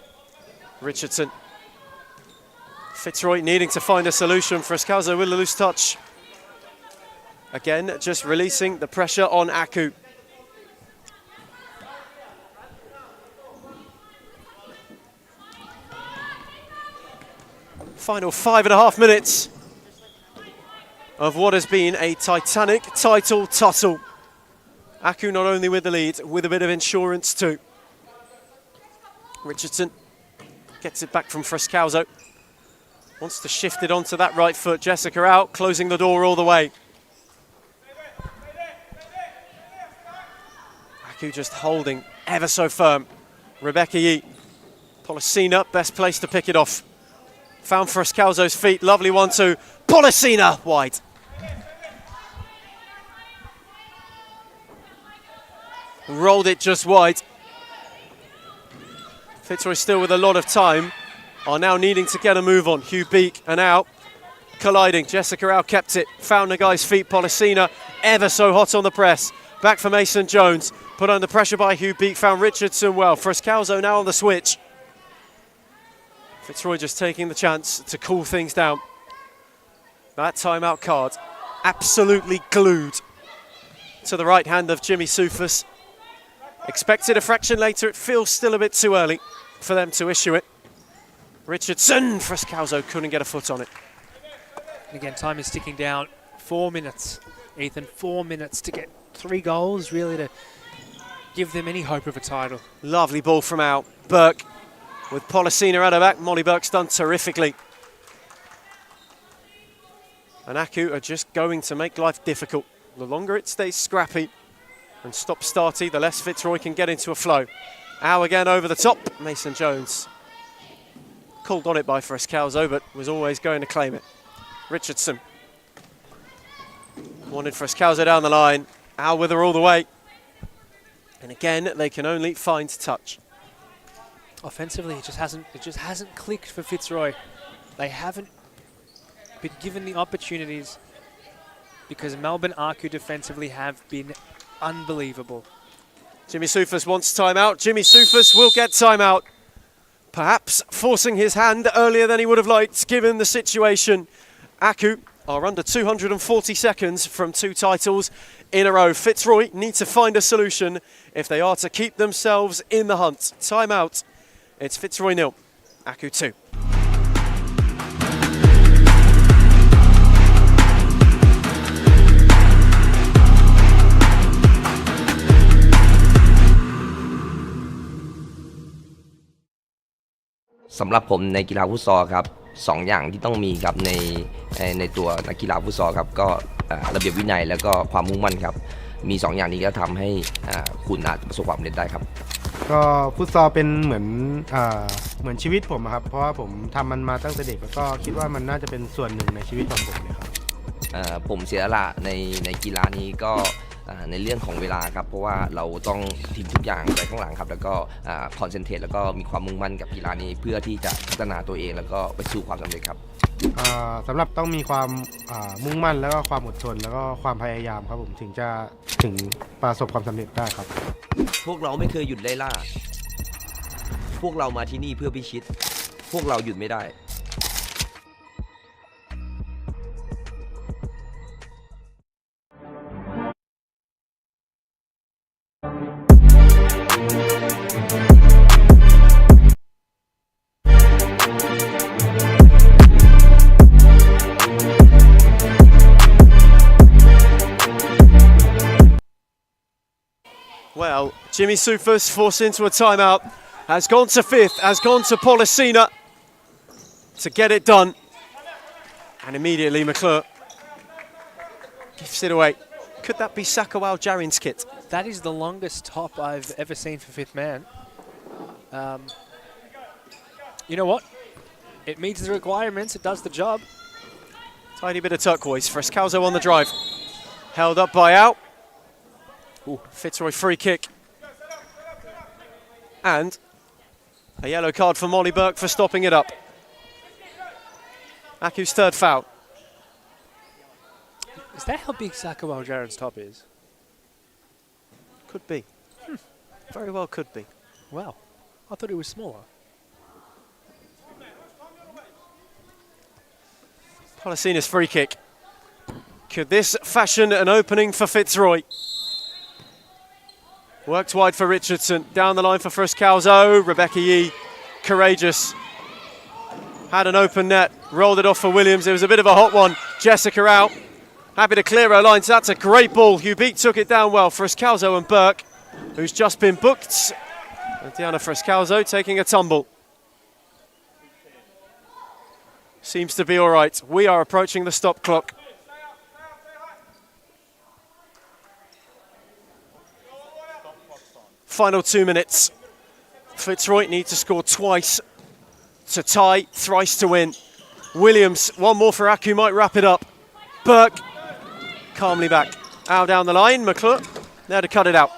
Richardson. Fitzroy needing to find a solution. Frascalzo with a loose touch. Again, just releasing the pressure on Aku. Final 5.5 minutes of what has been a titanic title tussle. Aku not only with the lead, with a bit of insurance too. Richardson gets it back from Frascalzo. Wants to shift it onto that right foot. Jessica out, closing the door all the way. Aku just holding ever so firm. Rebecca Yee. Pollicina, best place to pick it off. Found Frascalzo's feet, lovely 1-2. Pollicina, wide. Rolled it just wide. Fitzroy still with a lot of time. Are now needing to get a move on. Hugh Beak and out. Colliding. Jessica Al kept it. Found the guy's feet. Policina ever so hot on the press. Back for Mason Jones. Put under pressure by Hugh Beak. Found Richardson well. Friscalzo now on the switch. Fitzroy just taking the chance to cool things down. That timeout card absolutely glued to the right hand of Jimmy Soufas. Expected a fraction later. It feels still a bit too early for them to issue it. Richardson, Friscalzo couldn't get a foot on it. And again, time is ticking down. 4 minutes. Ethan, 4 minutes to get 3 goals, really, to give them any hope of a title. Lovely ball from out. Burke with Policina at her back. Molly Burke's done terrifically. And Aku are just going to make life difficult. The longer it stays scrappy and stop-starty, the less Fitzroy can get into a flow. Au again over the top. Mason Jones called on it by Friscalzo, but was always going to claim it. Richardson wanted Friscalzo down the line. Au with her all the way. And again, they can only find touch. Offensively, it just hasn't clicked for Fitzroy. They haven't been given the opportunities because Melbourne Aku defensively have been unbelievable. Jimmy Soufas wants timeout. Jimmy Soufas will get timeout. Perhaps forcing his hand earlier than he would have liked, given the situation. Aku are under 240 seconds from 2 titles in a row. Fitzroy need to find a solution if they are to keep themselves in the hunt. Timeout. It's Fitzroy 0, Aku 2.สำหรับผมในกีฬาฟุตซอลครับ2 อย่างที่ต้องมีครับในตัวนักกีฬาฟุตซอลครับก็ระเบียบวินัยแล้วก็ความมุ่งมั่นครับมี 2 อย่างนี้ก็ทำให้คุณอาจจะประสบความสำเร็จได้ครับก็ฟุตซอลเป็นเหมือนชีวิตผมครับเพราะว่าผมทำมันมาตั้งแต่เด็กแล้วก็คิดว่ามันน่าจะเป็นส่วนหนึ่งในชีวิตของผมเลยครับผมเสียสละในกีฬานี้ก็ในเรื่องของเวลาครับเพราะว่าเราต้องทิ้งทุกอย่างไปข้างหลังครับแล้วก็คอนเซนเทรตแล้วก็มีความมุ่งมั่นกับกีฬานี้เพื่อที่จะพัฒนาตัวเองแล้วก็ไปสู่ความสำเร็จครับสำหรับต้องมีความมุ่งมั่นแล้วก็ความอดทนแล้วก็ความพยายามครับผมถึงประสบความสำเร็จได้ครับพวกเราไม่เคยหยุดไล่ล่าพวกเรามาที่นี่เพื่อพิชิตพวกเราหยุดไม่ได้ Well, Jimmy Soufas forced into a timeout, has gone to 5th, has gone to Policina to get it done. And immediately McClure gives it away. Could that be Sakawal Jarin's kit? That is the longest top I've ever seen for 5th man. You know what? It meets the requirements, it does the job. Tiny bit of turquoise. Friscalzo on the drive. Held up by Out. Ooh, Fitzroy free kick. And a yellow card for Molly Burke for stopping it up. Aku's 3rd foul. Is that how big Sakawal Jaren's top is? Could be. Very well could be. Wow. I thought it was smaller. Policina's free kick. Could this fashion an opening for Fitzroy? Worked wide for Richardson. Down the line for Friscalzo. Rebecca Yee, courageous. Had an open net. Rolled it off for Williams. It was a bit of a hot one. Jessica out. Happy to clear her lines. That's a great ball. Hugh Beak took it down well. Friscalzo and Burke, who's just been booked. And Diana Friscalzo taking a tumble. Seems to be all right. We are approaching the stop clock. Final 2 minutes. Fitzroy need to score twice to tie, thrice to win. Williams, one more for Aku, might wrap it up. Burke, calmly back. Out down the line, McClure, there to cut it out.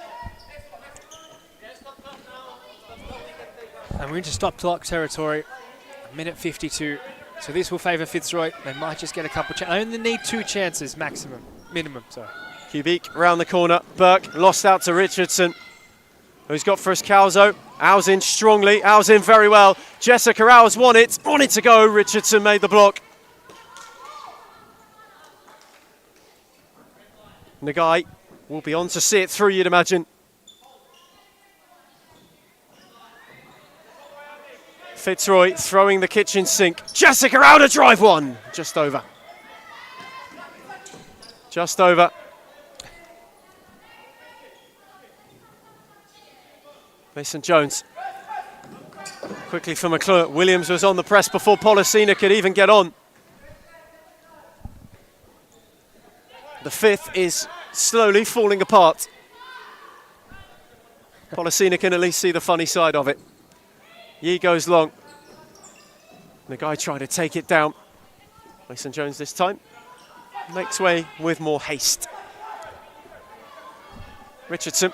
And we're into stop clock territory. A minute 52. So this will favour Fitzroy. They might just get a couple. They only need 2 chances minimum. Sorry. Kubik round the corner. Burke lost out to Richardson, who's got first Calzo. Al's in strongly. Al's in very well. Jessica Al's wanted to go. Richardson made the block. Nagai will be on to see it through, you'd imagine. Fitzroy throwing the kitchen sink. Jessica out to drive one. Just over. Just over. Mason Jones. Quickly for McClure. Williams was on the press before Policina could even get on. The 5th is slowly falling apart. Policina can at least see the funny side of it. Yi goes long. The guy trying to take it down. Mason Jones this time makes way with more haste. Richardson,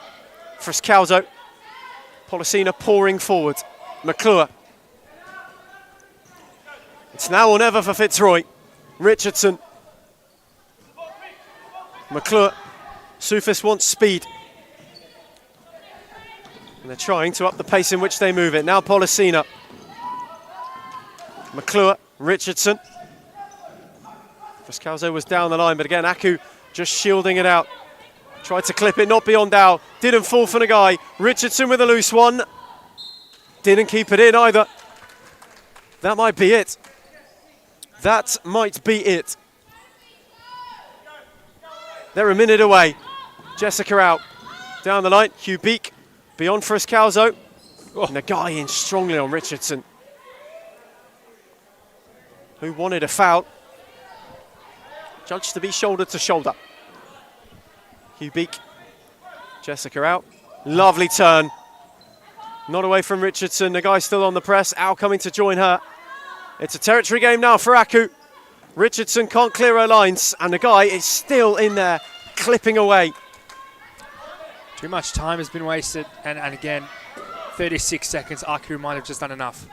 Friscalzo. Policina pouring forward. McClure. It's now or never for Fitzroy. Richardson. McClure. Sufis wants speed. And they're trying to up the pace in which they move it. Now Policina. McClure, Richardson. Friscalzo was down the line, but again, Aku just shielding it out. Tried to clip it, not beyond Dow. Didn't fall for Nagai. Richardson with a loose one. Didn't keep it in either. That might be it. That might be it. They're a minute away. Jessica out. Down the line, Hugh Beak. Beyond Friscalzo. Nagai in strongly on Richardson, who wanted a foul. Judged to be shoulder to shoulder. Hugh Beak. Jessica out. Lovely turn. Not away from Richardson. Nagai still on the press. Al coming to join her. It's a territory game now for Aku. Richardson can't clear her lines, and Nagai is still in there, clipping away. Too much time has been wasted, and again, 36 seconds. Aku might have just done enough.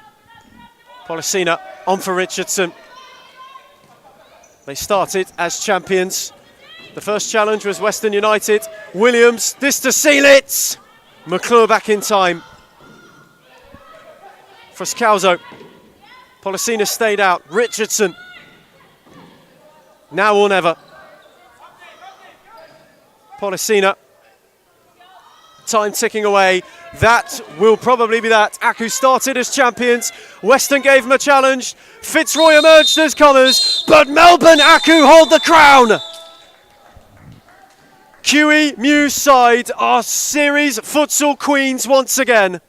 Policina on for Richardson. They started as champions. The first challenge was Western United. Williams, this to seal it. McClure back in time. Friscalzo. Policina stayed out. Richardson. Now or never. Policina. Time ticking away. That will probably be that. Aku started as champions. Western gave him a challenge. Fitzroy emerged as comers, but Melbourne Aku hold the crown. QE Mews side are series futsal queens once again.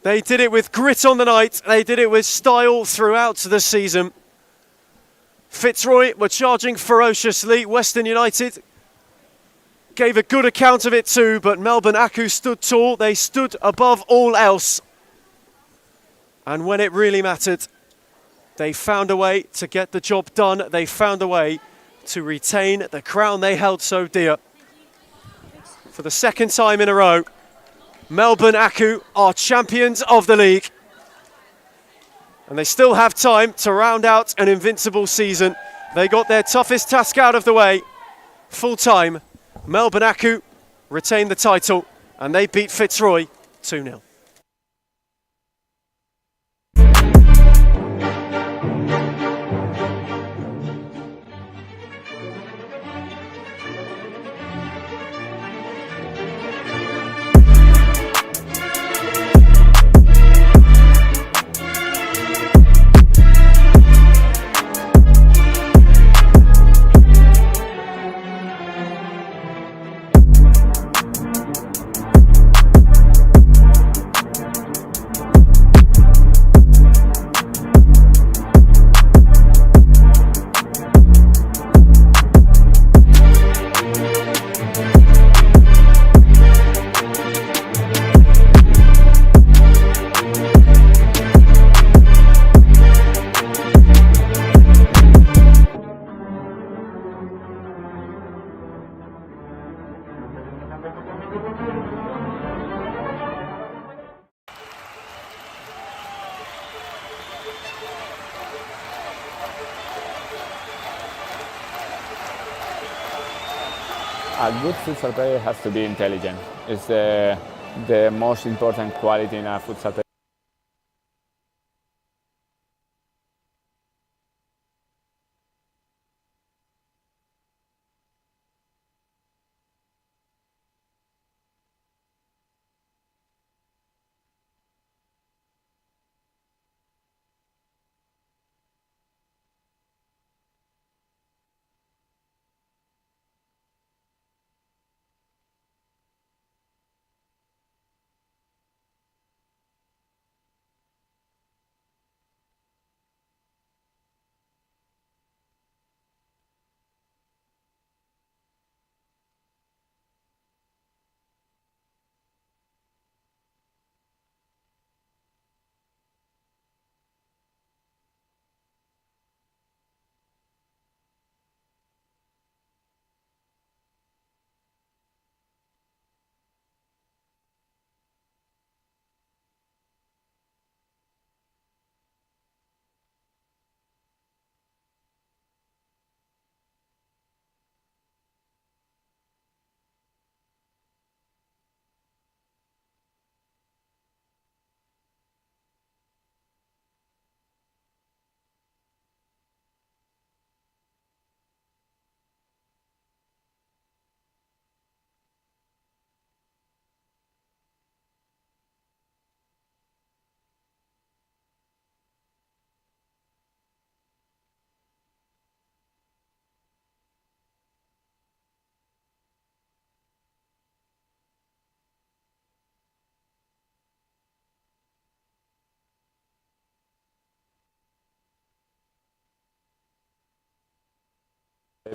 They did it with grit on the night. They did it with style throughout the season. Fitzroy were charging ferociously. Western United gave a good account of it too, but Melbourne Aku stood tall. They stood above all else. And when it really mattered, they found a way to get the job done. They found a way to retain the crown they held so dear. For the second time in a row, Melbourne Aku are champions of the league. And they still have time to round out an invincible season. They got their toughest task out of the way. Full time. Melbourne Aku retained the title, and they beat Fitzroy 2-0. A good futsal player has to be intelligent. It's the most important quality in a futsal player.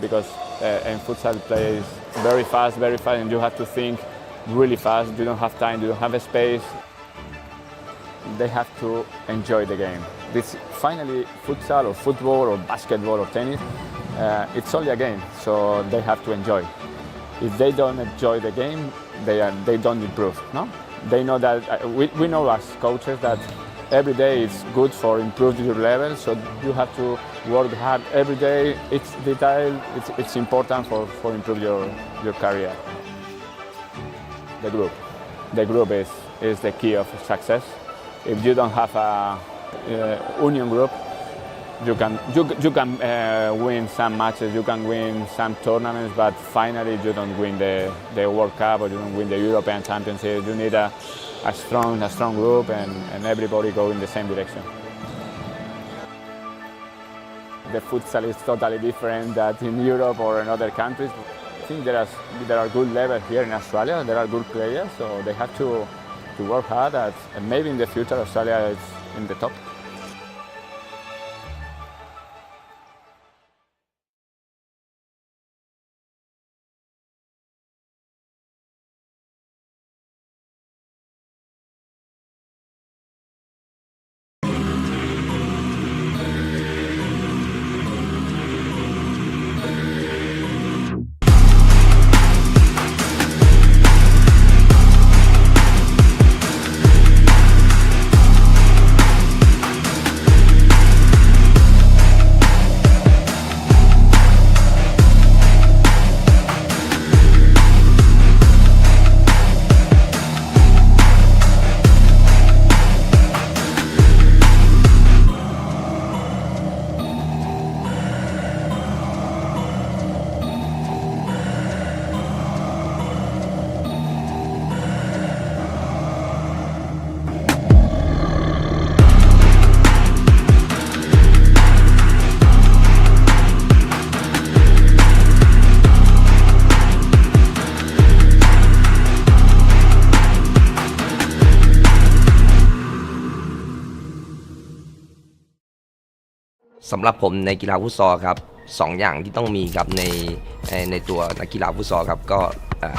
Because in futsal play is very fast, and you have to think really fast. You don't have time, you don't have a space. They have to enjoy the game. This finally futsal or football or basketball or tennis, it's only a game, so they have to enjoy. If they don't enjoy the game, they don't improve. No, they know that we know as coaches that every day is good for improving your level, so you have to work hard every day. It's detail, it's important for improve your career. The group is the key of success. If you don't have a union group, you can win some matches, you can win some tournaments, but finally you don't win the World Cup or you don't win the European Championship. You need a strong group and everybody go in the same direction. The futsal is totally different than in Europe or in other countries. I think there are good levels here in Australia. There are good players, so they have to work hard. And maybe in the future Australia is in the top.สำหรับผมในกีฬาฟุตซอลครับ2อย่างที่ต้องมีครับในตัวนักกีฬาฟุตซอลครับก็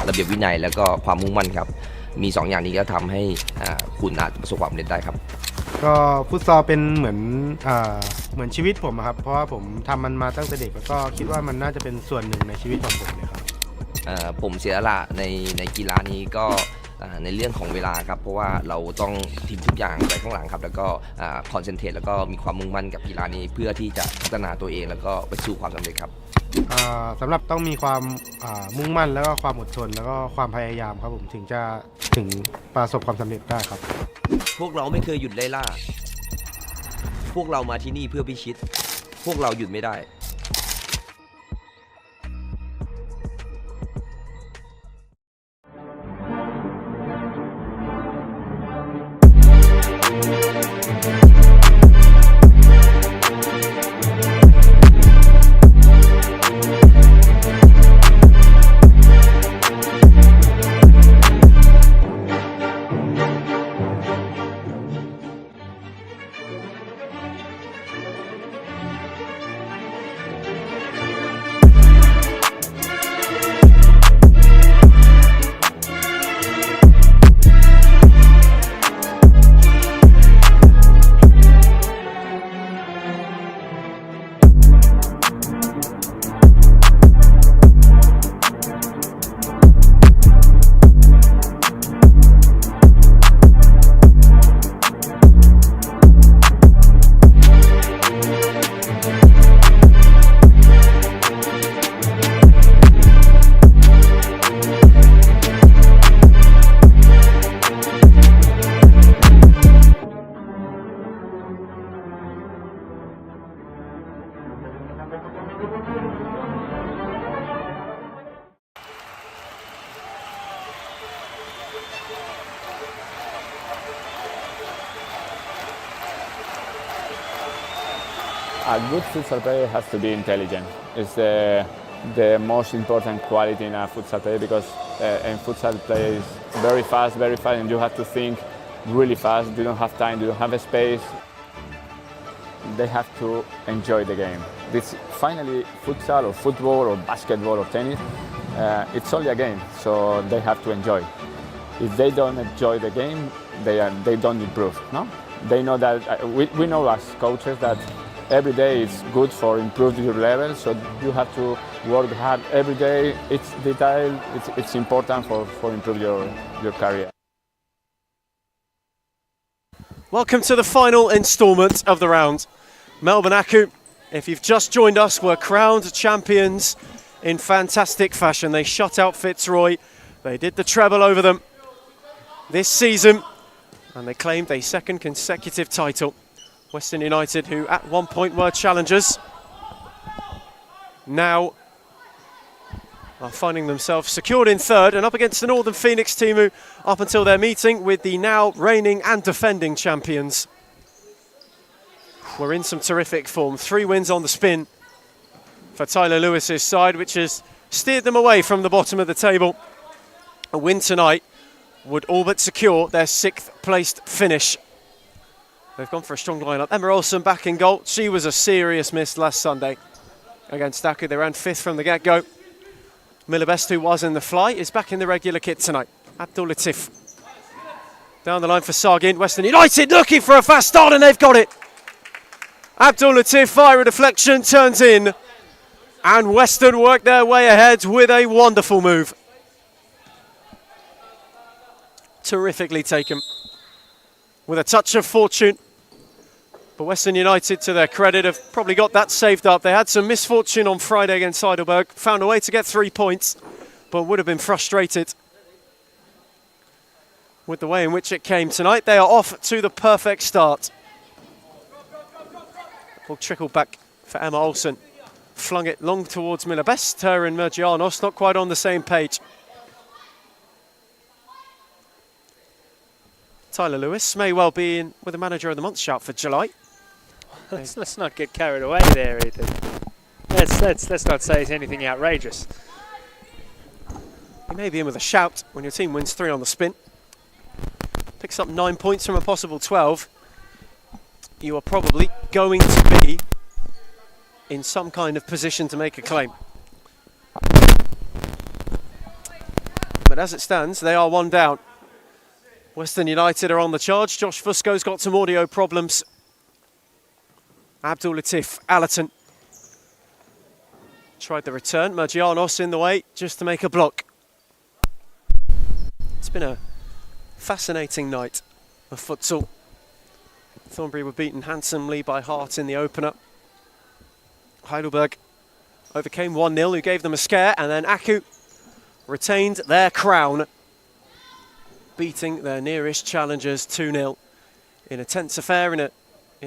ระเบียบวินัยแล้วก็ความมุ่งมั่นครับมี2อย่างนี้ก็ทำให้คุณอาจจะประสบความสำเร็จได้ครับก็ฟุตซอลเป็นเหมือนชีวิตผมครับเพราะว่าผมทำมันมาตั้งแต่เด็กแล้วก็คิดว่ามันน่าจะเป็นส่วนหนึ่งในชีวิตของผมเลยครับผมเสียสละในกีฬานี้ก็ในเรื่องของเวลาครับเพราะว่าเราต้องทิ้งทุกอย่างไปข้างหลังครับแล้วก็คอนเซนเทรตแล้วก็มีความมุ่งมั่นกับกีฬานี้เพื่อที่จะพัฒนาตัวเองแล้วก็ไปสู่ความสำเร็จครับ สำหรับต้องมีความมุ่งมั่นแล้วก็ความอดทนแล้วก็ความพยายามครับผมถึงประสบความสำเร็จได้ครับ พวกเราไม่เคยหยุดไล่ล่าพวกเรามาที่นี่เพื่อพิชิตพวกเราหยุดไม่ได้ A good futsal player has to be intelligent. It's the most important quality in a futsal player because in futsal player is very fast, and you have to think really fast. You don't have time, you don't have a space. They have to enjoy the game. This finally futsal or football or basketball or tennis, it's only a game, so they have to enjoy. If they don't enjoy the game, they don't improve. No, they know that we know as coaches that every day is good for improving your level, so you have to work hard every day. It's detail, it's important for improve your career. Welcome to the final instalment of the round. Melbourne Aku, if you've just joined us, were crowned champions in fantastic fashion. They shut out Fitzroy, they did the treble over them this season, and they claimed a second consecutive title. Western United, who at one point were challengers, now are finding themselves secured in third and up against the Northern Phoenix team who, up until their meeting with the now reigning and defending champions, were in some terrific form. 3 wins on the spin for Tyler Lewis's side, which has steered them away from the bottom of the table. A win tonight would all but secure their 6th placed finish. They've gone for a strong lineup. Emma Olsen back in goal. She was a serious miss last Sunday against Aku. They ran 5th from the get-go. Miller Best, who was in the fly, is back in the regular kit tonight. Abdul Latif down the line for Sargin. Western United looking for a fast start, and they've got it. Abdul Latif, fire a deflection, turns in, and Western work their way ahead with a wonderful move. Terrifically taken, with a touch of fortune. But Western United, to their credit, have probably got that saved up. They had some misfortune on Friday against Heidelberg, found a way to get 3 points, but would have been frustrated with the way in which it came tonight. They are off to the perfect start. Ball trickled back for Emma Olsen. Flung it long towards Miller Best. Her and Mergianos not quite on the same page. Tyler Lewis may well be in with a Manager of the Month shout for July. Let's not get carried away there, Ethan. Let's not say it's anything outrageous. You may be in with a shout when your team wins 3 on the spin. Picks up 9 points from a possible 12. You are probably going to be in some kind of position to make a claim. But as it stands, they are 1 down. Western United are on the charge. Josh Fusco's got some audio problems. Abdul Latif Allerton tried the return. Mergianos in the way just to make a block. It's been a fascinating night of futsal. Thornbury were beaten handsomely by Hart in the opener. Heidelberg overcame 1-0, who gave them a scare, and then Aku retained their crown, beating their nearest challengers 2-0 in a tense affair, in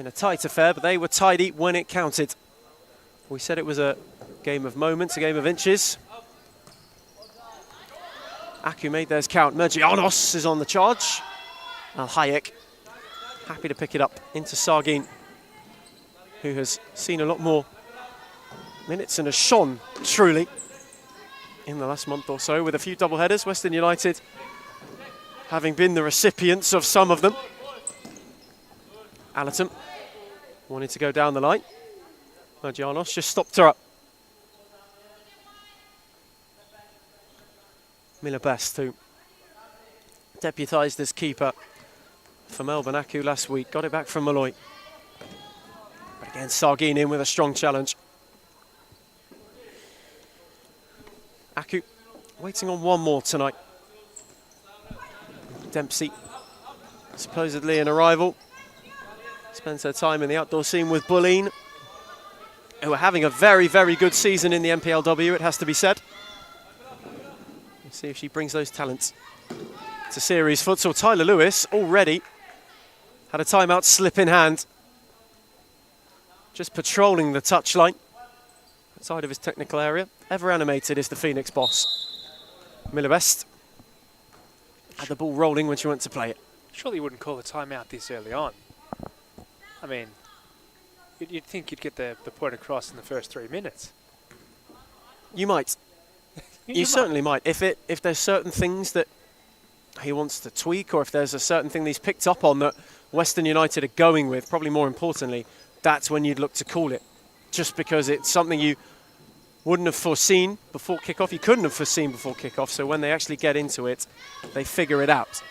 a tight affair, but they were tidy when it counted. We said it was a game of moments, a game of inches. Aku made theirs count. Mergianos is on the charge. Al Hayek happy to pick it up into Sargin, who has seen a lot more minutes and has shone truly in the last month or so with a few double headers. Western United having been the recipients of some of them. Allerton wanted to go down the line. Mergianos just stopped her up. Miller Best, who deputised as keeper for Melbourne Aku last week, got it back from Malloy. But again, Sargin in with a strong challenge. Aku waiting on one more tonight. Dempsey, supposedly an arrival, spends her time in the outdoor scene with Bulleen, who are having a very, very good season in the MPLW, it has to be said. Let's see if she brings those talents to series futsal. Tyler Lewis already had a timeout slip in hand, just patrolling the touchline outside of his technical area. Ever animated is the Phoenix boss. Miller Best had the ball rolling when she went to play it. Surely you wouldn't call a timeout this early on. I mean, you'd think you'd get the point across in the first 3 minutes. You might. You certainly might. If there's certain things that he wants to tweak, or if there's a certain thing that he's picked up on that Western United are going with, probably more importantly, that's when you'd look to call it. Just because it's something you wouldn't have foreseen before kickoff. You couldn't have foreseen before kickoff. So when they actually get into it, they figure it out.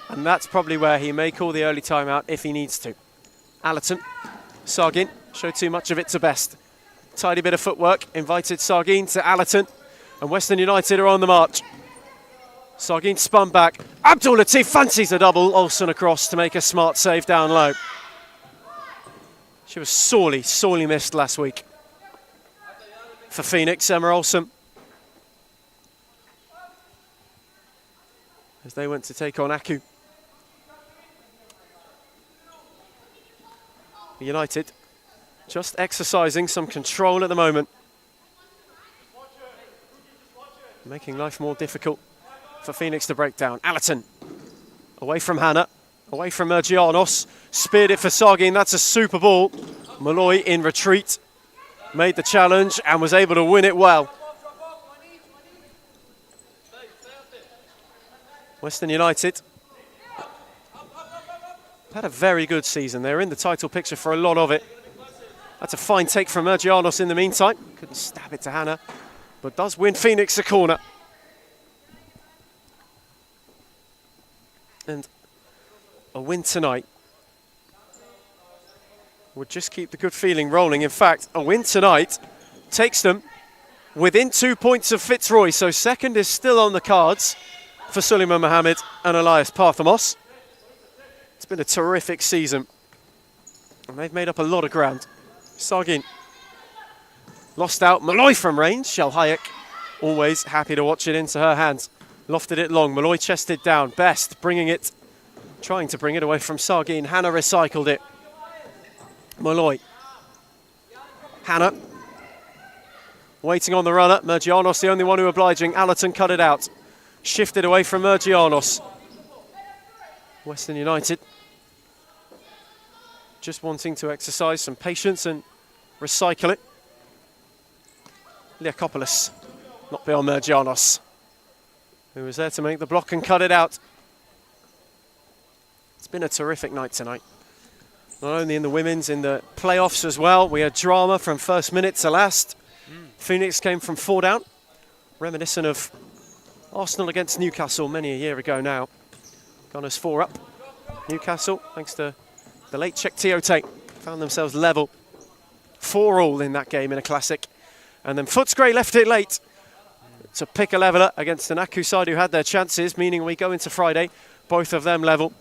And that's probably where he may call the early timeout if he needs to. Allerton, Sargin, showed too much of it to Best. Tidy bit of footwork, invited Sargin to Allerton. And Western United are on the march. Sargin spun back. Abdul Latif fancies a double. Olsen across to make a smart save down low. She was sorely, sorely missed last week. For Phoenix, Emma Olsen, as they went to take on Aku. United just exercising some control at the moment, making life more difficult for Phoenix to break down. Allerton, away from Hannah, away from Mergianos, speared it for Sargin. That's a super ball. Malloy in retreat, made the challenge and was able to win it well. Western United had a very good season. They're in the title picture for a lot of it. That's a fine take from Mergianos in the meantime. Couldn't stab it to Hannah, but does win Phoenix a corner. And a win tonight would just keep the good feeling rolling. In fact, a win tonight takes them within 2 points of Fitzroy. So second is still on the cards for Suleiman Mohammed and Elias Parthamos. It's been a terrific season, and they've made up a lot of ground. Sargin lost out. Malloy from range. Shell Hayek always happy to watch it into her hands. Lofted it long. Malloy chested down. Best bringing it, trying to bring it away from Sargin. Hannah recycled it. Malloy. Hannah waiting on the runner. Mergianos the only one who obliging. Allerton cut it out. Shifted away from Mergianos. Western United just wanting to exercise some patience and recycle it. Liakopoulos, not beyond Mergianos, who was there to make the block and cut it out. It's been a terrific night tonight. Not only in the women's, in the playoffs as well. We had drama from first minute to last. Phoenix came from 4 down, reminiscent of Arsenal against Newcastle many a year ago now. Gunners 4 up. Newcastle, thanks to the late Czech Tiote, found themselves level. 4-4 in that game in a classic. And then Footscray left it late to pick a leveller against an Aku side who had their chances, meaning we go into Friday, both of them level.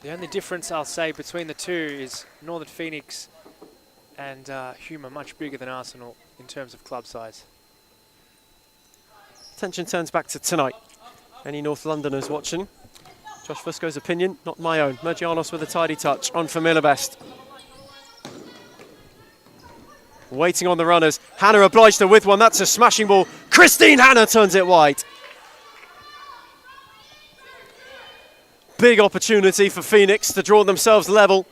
The only difference I'll say between the two is Northern Phoenix and Hume are much bigger than Arsenal. in terms of club size. Attention turns back to tonight. Any North Londoners watching? Josh Fusco's opinion, not my own. Mergianos with a tidy touch on for Millebest. Waiting on the runners. Hannah obliged her with one. That's a smashing ball. Christine Hannah turns it wide. Big opportunity for Phoenix to draw themselves level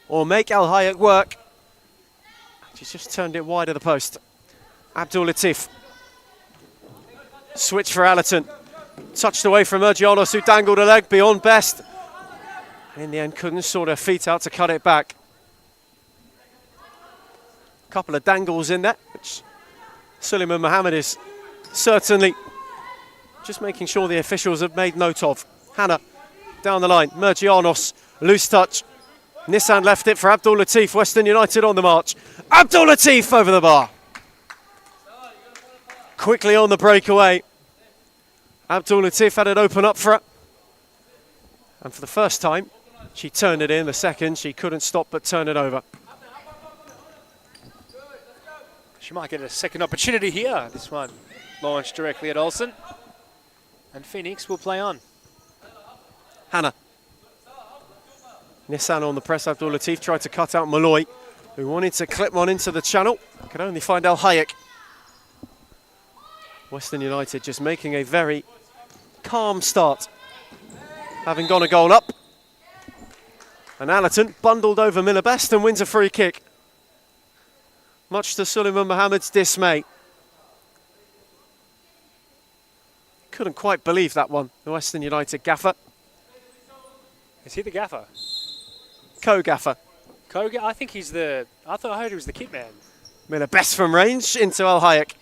or make Al Hayek work. She's just turned it wide of the post. Abdul Latif. Switch for Allerton. Touched away from Mergianos, who dangled a leg beyond Best. In the end, couldn't sort her feet out to cut it back. Couple of dangles in there, which Suleiman Mohammed is certainly just making sure the officials have made note of. Hannah down the line, Mergianos, loose touch. Nissan left it for Abdul Latif, Western United on the march. Abdul Latif over the bar. Quickly on the breakaway. Abdul Latif had it open up for her. And for the first time, she turned it in. The second, she couldn't stop but turn it over. She might get a second opportunity here. This one launched directly at Olsen. And Phoenix will play on. Hannah. Nissan on the press. Abdul Latif tried to cut out Malloy, who wanted to clip one into the channel. Could only find Al Hayek. Western United just making a very calm start, having gone a goal up. And Allerton bundled over Millebest and wins a free kick, much to Suleiman Mohammed's dismay. Couldn't quite believe that one, the Western United gaffer. Is he the gaffer? Co-gaffer. I think he's the... I heard he was the kit man. Millebest from range into Al Hayek.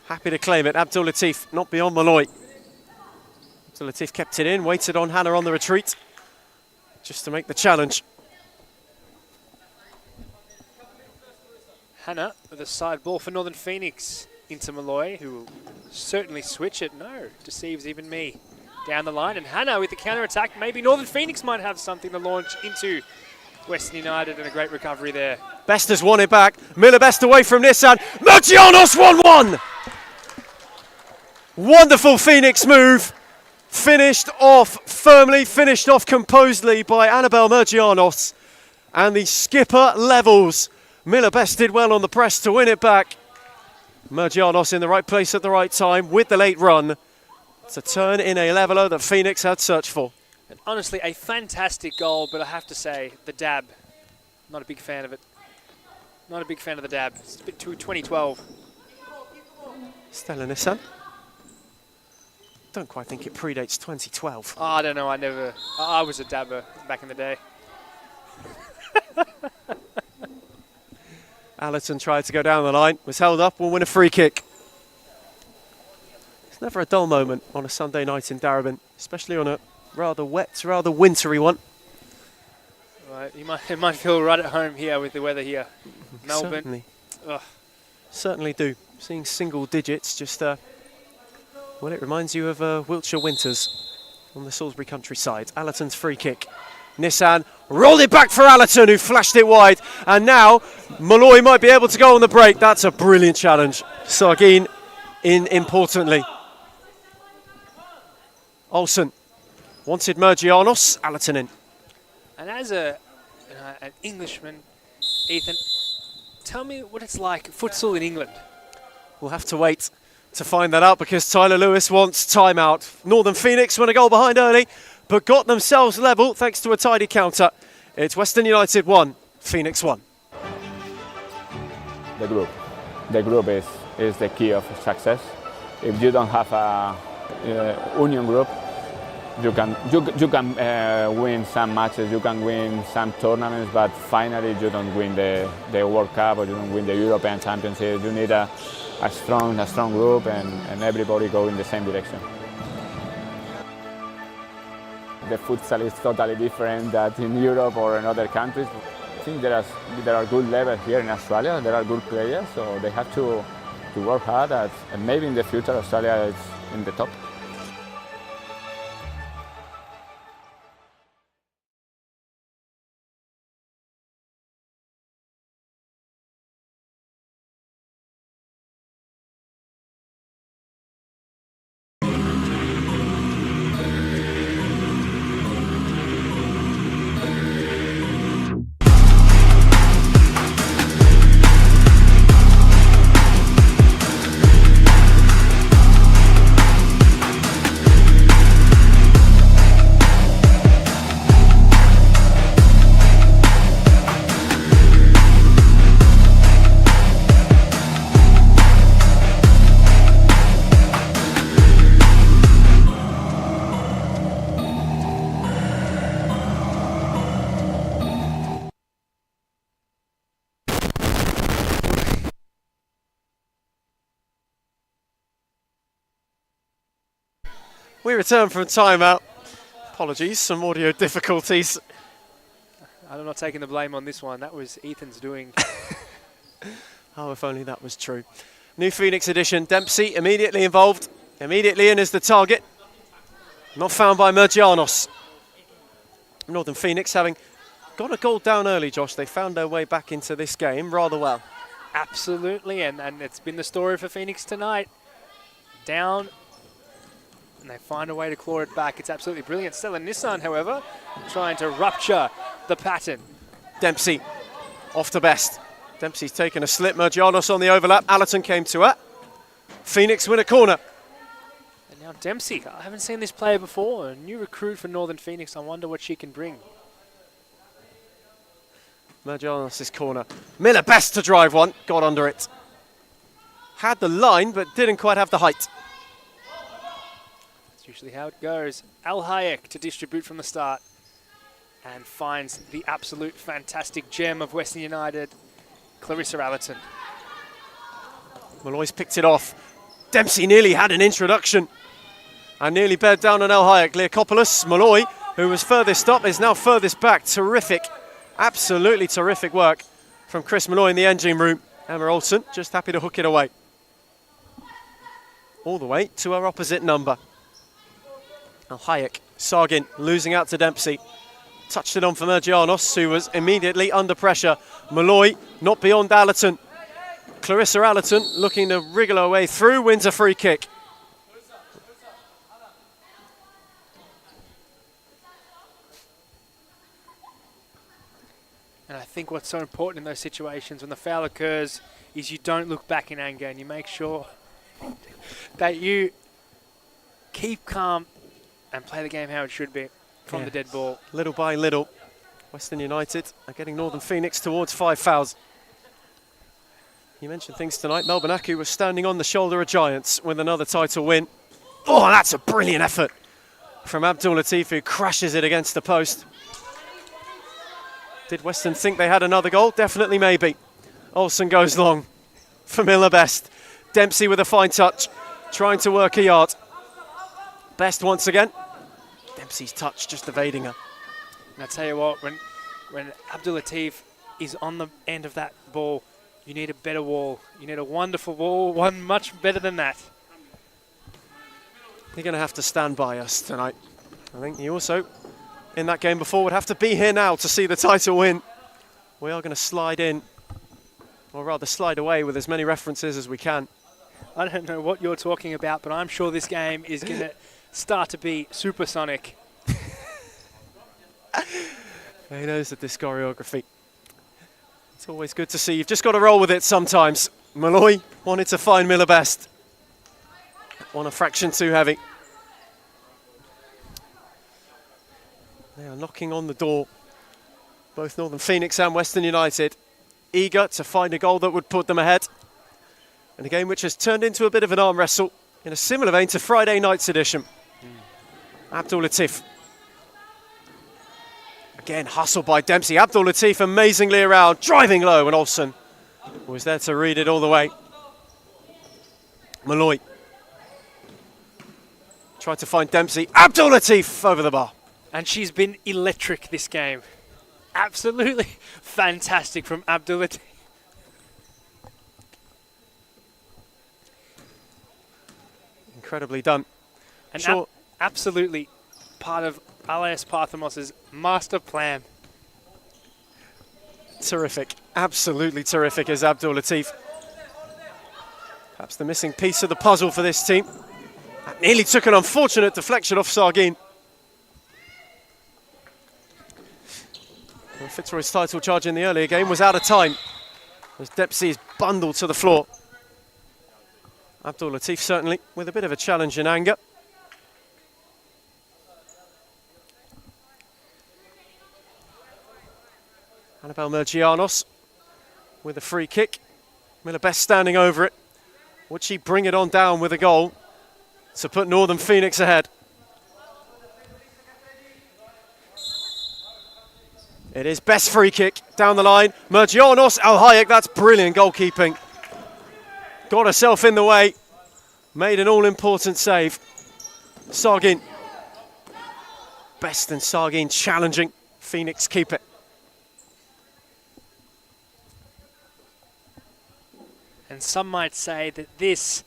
Happy to claim it. Abdul Latif not beyond Malloy. Abdul Latif kept it in, waited on Hannah on the retreat, just to make the challenge. Hannah with a side ball for Northern Phoenix into Malloy, who will certainly switch it. No, deceives even me. Down the line, and Hannah with the counter-attack. Maybe Northern Phoenix might have something to launch into Western United, and a great recovery there. Best has won it back. Millebest away from Nissan. Mergianos 1-1! Wonderful Phoenix move. Finished off firmly, finished off composedly by Annabelle Mergianos. And the skipper levels. Millebest did well on the press to win it back. Mergianos in the right place at the right time with the late run to turn in a leveller that Phoenix had searched for. And honestly, a fantastic goal, but I have to say, the dab, not a big fan of it. Not a big fan of the dab. It's a bit too 2012. Stella Nissan. Don't quite think it predates 2012. Oh, I don't know. I was a dabber back in the day. Allerton tried to go down the line, was held up, will win a free kick. It's never a dull moment on a Sunday night in Darebin, especially on a rather wet, rather wintry one. Right, it might feel right at home here with the weather here. Melbourne. Certainly. Certainly do. Seeing single digits just, well, it reminds you of Wiltshire winters on the Salisbury countryside. Allerton's free kick. Nissan rolled it back for Allerton, who flashed it wide. And now Malloy might be able to go on the break. That's a brilliant challenge. Sargin in importantly. Olsen wanted Mergianos. Allerton in. And as an Englishman, Ethan, tell me what it's like, futsal in England. We'll have to wait to find that out because Tyler Lewis wants timeout. Northern Phoenix went a goal behind early, but got themselves level thanks to a tidy counter. It's Western United 1, Phoenix 1. The group. The group is the key of success. If you don't have a union group, you can win some matches, you can win some tournaments, but finally you don't win the World Cup or you don't win the European Championship. You need a strong group and everybody go in the same direction. The futsal is totally different than in Europe or in other countries. I think there are good levels here in Australia. There are good players, so they have to work hard. And maybe in the future Australia is in the top. We return from timeout. Apologies, some audio difficulties. I'm not taking the blame on this one. That was Ethan's doing. Oh, if only that was true. New Phoenix edition. Dempsey immediately involved. Immediately in as the target. Not found by Mergianos. Northern Phoenix having got a goal down early, Josh. They found their way back into this game rather well. Absolutely, and it's been the story for Phoenix tonight. Down, and they find a way to claw it back. It's absolutely brilliant. Stella Nissan, however, trying to rupture the pattern. Dempsey off to best. Dempsey's taken a slip. Mergianos on the overlap. Allerton came to her. Phoenix win a corner. And now Dempsey. I haven't seen this player before. A new recruit for Northern Phoenix. I wonder what she can bring. Mergianos' corner. Miller best to drive one. Got under it. Had the line, but didn't quite have the height. That's usually how it goes. Al Hayek to distribute from the start. And finds the absolute fantastic gem of Western United, Clarissa Allerton. Malloy's picked it off. Dempsey nearly had an introduction and nearly beared down on El Hayek. Leokopoulos, Malloy, who was furthest up, is now furthest back. Terrific, absolutely terrific work from Chris Malloy in the engine room. Emma Olsen just happy to hook it away. All the way to her opposite number. El Hayek, Sargin losing out to Dempsey. Touched it on for Mergianos, who was immediately under pressure. Malloy not beyond Allerton. Clarissa Allerton looking to wriggle her way through, wins a free kick. And I think what's so important in those situations when the foul occurs is you don't look back in anger and you make sure that you keep calm and play the game how it should be from the dead ball. Little by little, Western United are getting Northern Phoenix towards 5 fouls. You mentioned things tonight. Melbourne Aku was standing on the shoulder of giants with another title win. Oh, that's a brilliant effort from Abdul Latif, who crashes it against the post. Did Western think they had another goal? Definitely, maybe. Olsen goes long for Miller Best. Dempsey with a fine touch, trying to work a yard. Best once again. Dempsey's touch just evading her. And I tell you what, when Abdul Latif is on the end of that ball, you need a better wall. You need a wonderful wall, one much better than that. You're going to have to stand by us tonight. I think you also, in that game before, would have to be here now to see the title win. We are going to slide in, or rather slide away with as many references as we can. I don't know what you're talking about, but I'm sure this game is going to start to be supersonic. He knows the disc choreography. It's always good to see. You've just got to roll with it sometimes. Malloy wanted to find Miller Best. One a fraction too heavy. They are knocking on the door. Both Northern Phoenix and Western United eager to find a goal that would put them ahead. In a game which has turned into a bit of an arm wrestle in a similar vein to Friday night's edition. Abdul Latif. Again, hustled by Dempsey. Abdul Latif amazingly around, driving low, and Olsen was there to read it all the way. Malloy tried to find Dempsey. Abdul Latif over the bar. And she's been electric this game. Absolutely fantastic from Abdul Latif. Incredibly done. And Sure. absolutely part of Alias Parthamos' master plan. Terrific. Absolutely terrific is Abdul Latif. Perhaps the missing piece of the puzzle for this team. That nearly took an unfortunate deflection off Sargin. Well, Fitzroy's title charge in the earlier game was out of time as Dempsey is bundled to the floor. Abdul Latif certainly with a bit of a challenge in anger. Annabelle Mergianos with a free kick. Miller Best standing over it. Would she bring it on down with a goal to put Northern Phoenix ahead? It is Best free kick down the line. Mergianos, Al Hayek, that's brilliant goalkeeping. Got herself in the way, made an all-important save. Sargin. Best and Sargin challenging. Phoenix keep it. And some might say that this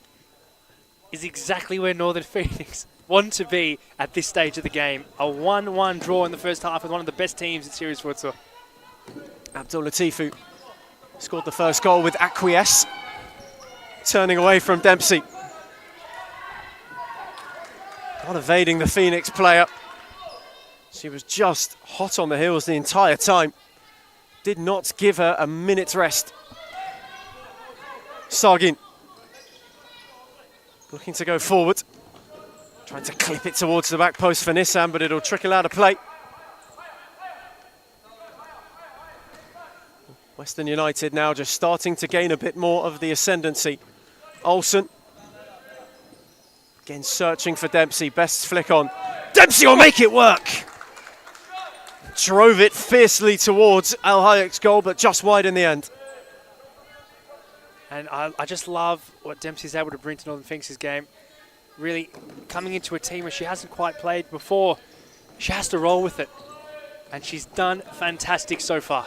is exactly where Northern Phoenix want to be at this stage of the game. A 1-1 draw in the first half with one of the best teams in series futsal. Abdul Latifu scored the first goal with acquiesce, turning away from Dempsey. Not evading the Phoenix player. She was just hot on the heels the entire time. Did not give her a minute's rest. Sargin looking to go forward. Trying to clip it towards the back post for Nissan, but it'll trickle out of play. Western United now just starting to gain a bit more of the ascendancy. Olsen, again searching for Dempsey, best flick on. Dempsey will make it work! Drove it fiercely towards Al Hayek's goal, but just wide in the end. And I just love what Dempsey's able to bring to Northern Phoenix's game. Really coming into a team where she hasn't quite played before, she has to roll with it. And she's done fantastic so far.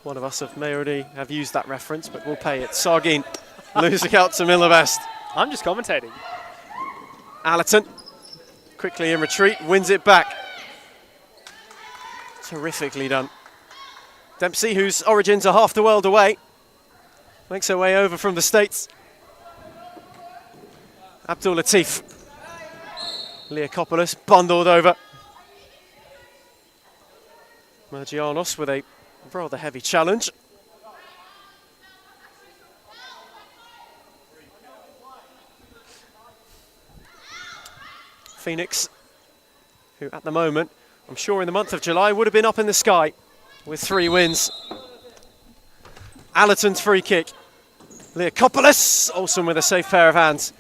One of us may already have used that reference, but we'll pay it. Sargin losing out to Millervest. I'm just commentating. Allerton quickly in retreat, wins it back. Terrifically done. Dempsey, whose origins are half the world away, makes her way over from the States. Abdul Latif. Leokopoulos bundled over. Mergianos with a rather heavy challenge. Phoenix, who at the moment, I'm sure in the month of July, would have been up in the sky with 3 wins. Allerton's free kick. Leokopoulos, Olsen with a safe pair of hands.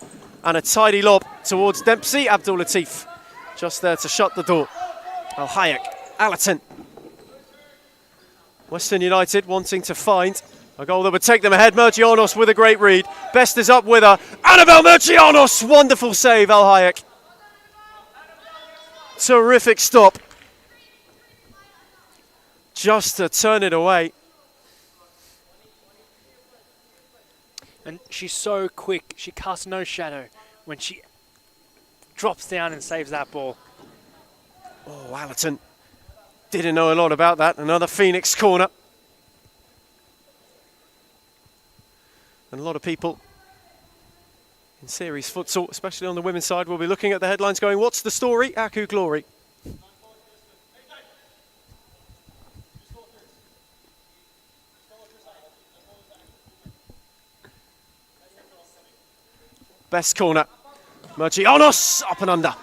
And a tidy lob towards Dempsey. Abdul Latif just there to shut the door. Al Hayek, Allerton. Western United wanting to find a goal that would take them ahead. Mergianos with a great read. Best is up with her. Annabelle Mergianos, wonderful save, Al Hayek. Terrific stop. Just to turn it away. And she's so quick. She casts no shadow when she drops down and saves that ball. Oh, Allerton didn't know a lot about that. Another Phoenix corner. And a lot of people in series futsal, especially on the women's side, will be looking at the headlines going, what's the story? Aku Glory. Best corner. Mergianos up and under.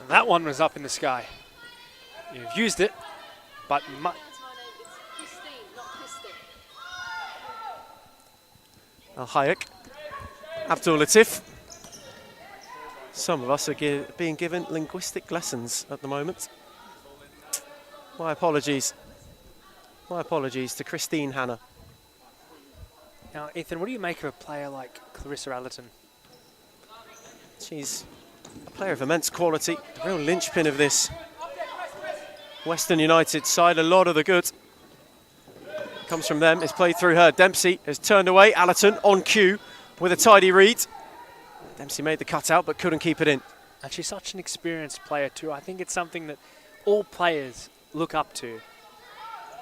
And that one was up in the sky. You've used it, but Al Hayek. Abdul Latif. Some of us are being given linguistic lessons at the moment. My apologies. My apologies to Christine Hanna. Now, Ethan, what do you make of a player like Clarissa Allerton? She's a player of immense quality, the real linchpin of this Western United side. A lot of the good comes from them, is played through her. Dempsey has turned away, Allerton on cue with a tidy read. Dempsey made the cutout but couldn't keep it in. And she's such an experienced player too. I think it's something that all players look up to.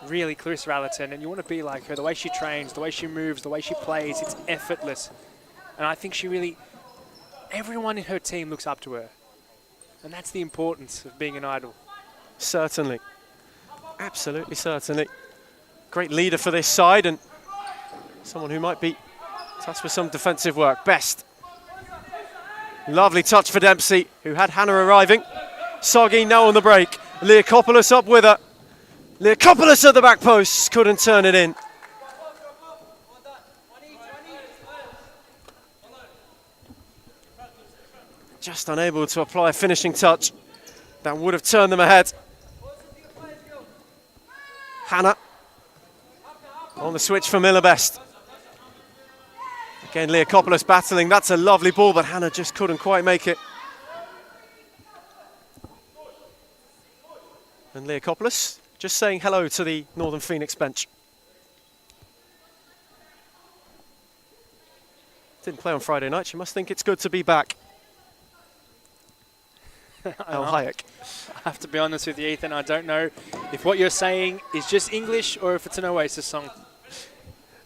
Really, Clarissa Allerton, and you want to be like her. The way she trains, the way she moves, the way she plays, it's effortless. And I think she really... everyone in her team looks up to her. And that's the importance of being an idol. Certainly. Absolutely, certainly. Great leader for this side and someone who might be tasked with some defensive work. Best. Lovely touch for Dempsey, who had Hannah arriving. Sargin now on the break. Leokopoulos up with her. Leokopoulos at the back post. Couldn't turn it in. Just unable to apply a finishing touch. That would have turned them ahead. Hannah on the switch for Millervest. Again, Leokopoulos battling. That's a lovely ball, but Hannah just couldn't quite make it. And Leokopoulos just saying hello to the Northern Phoenix bench. Didn't play on Friday night. She must think it's good to be back. Al Hayek. I have to be honest with you, Ethan. I don't know if what you're saying is just English or if it's an Oasis song.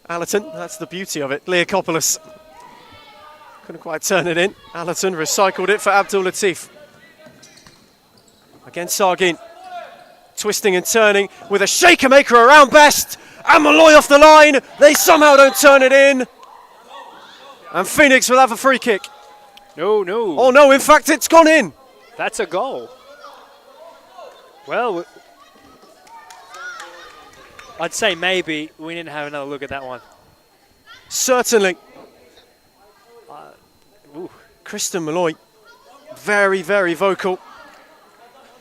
Allerton, that's the beauty of it. Leokopoulos couldn't quite turn it in. Allerton recycled it for Abdul Latif. Again, Sargin. Twisting and turning with a shaker maker around best. And Malloy off the line. They somehow don't turn it in. And Phoenix will have a free kick. No, no. Oh no, in fact it's gone in. That's a goal. Well, I'd say maybe we need to have another look at that one. Certainly. Kristen Malloy, very, very vocal.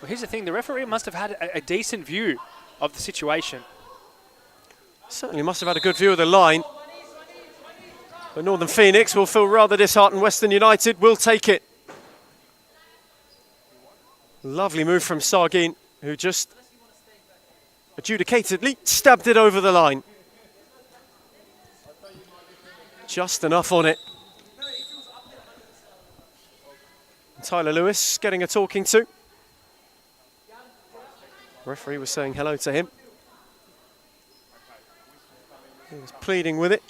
Well, here's the thing, the referee must have had a decent view of the situation. Certainly must have had a good view of the line. But Northern Phoenix will feel rather disheartened. Western United will take it. Lovely move from Sargin, who just adjudicatedly stabbed it over the line. Just enough on it. And Tyler Lewis getting a talking to. The referee was saying hello to him. He was pleading with it.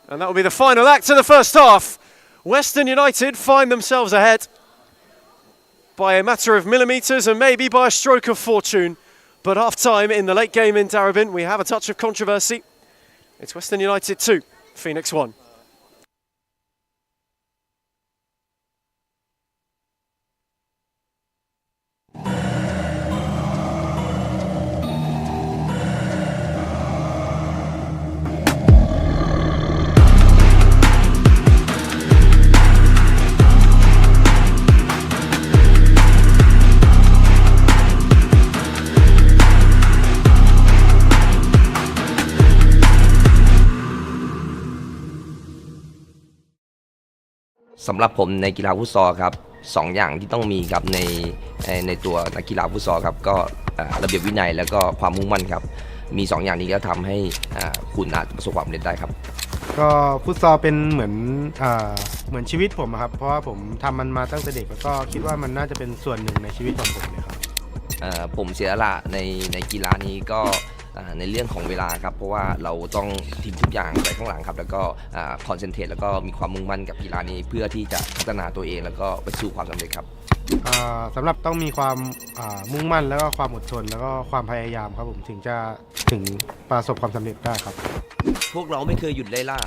And that will be the final act of the first half. Western United find themselves ahead by a matter of millimetres and maybe by a stroke of fortune. But half-time in the late game in Darabin, we have a touch of controversy. It's Western United 2, Phoenix 1.สำหรับผมในกีฬาฟุตซอลครับ2 อย่างที่ต้องมีครับในตัวนักกีฬาฟุตซอลครับก็ระเบียบวินัยแล้วก็ความมุ่งมั่นครับมี2 อย่างนี้ก็ทำให้คุณอาจประสบความสำเร็จได้ครับก็ฟุตซอลเป็นเหมือนชีวิตผมครับเพราะว่าผมทำมันมาตั้งแต่เด็กแล้วก็คิดว่ามันน่าจะเป็นส่วนหนึ่งในชีวิตของผมเลยครับผมเสียสละในกีฬานี้ก็ในเรื่องของเวลาครับเพราะว่าเราต้องทิ้งทุกอย่างไปข้างหลังครับแล้วก็คอนเซนเทรตแล้วก็มีความมุ่งมั่นกับกีฬานี้เพื่อที่จะพัฒนาตัวเองแล้วก็ไปสู่ความสำเร็จครับสำหรับต้องมีความมุ่งมั่นแล้วก็ความอดทนแล้วก็ความพยายามครับผมถึงประสบความสำเร็จได้ครับพวกเราไม่เคยหยุดไล่ล่า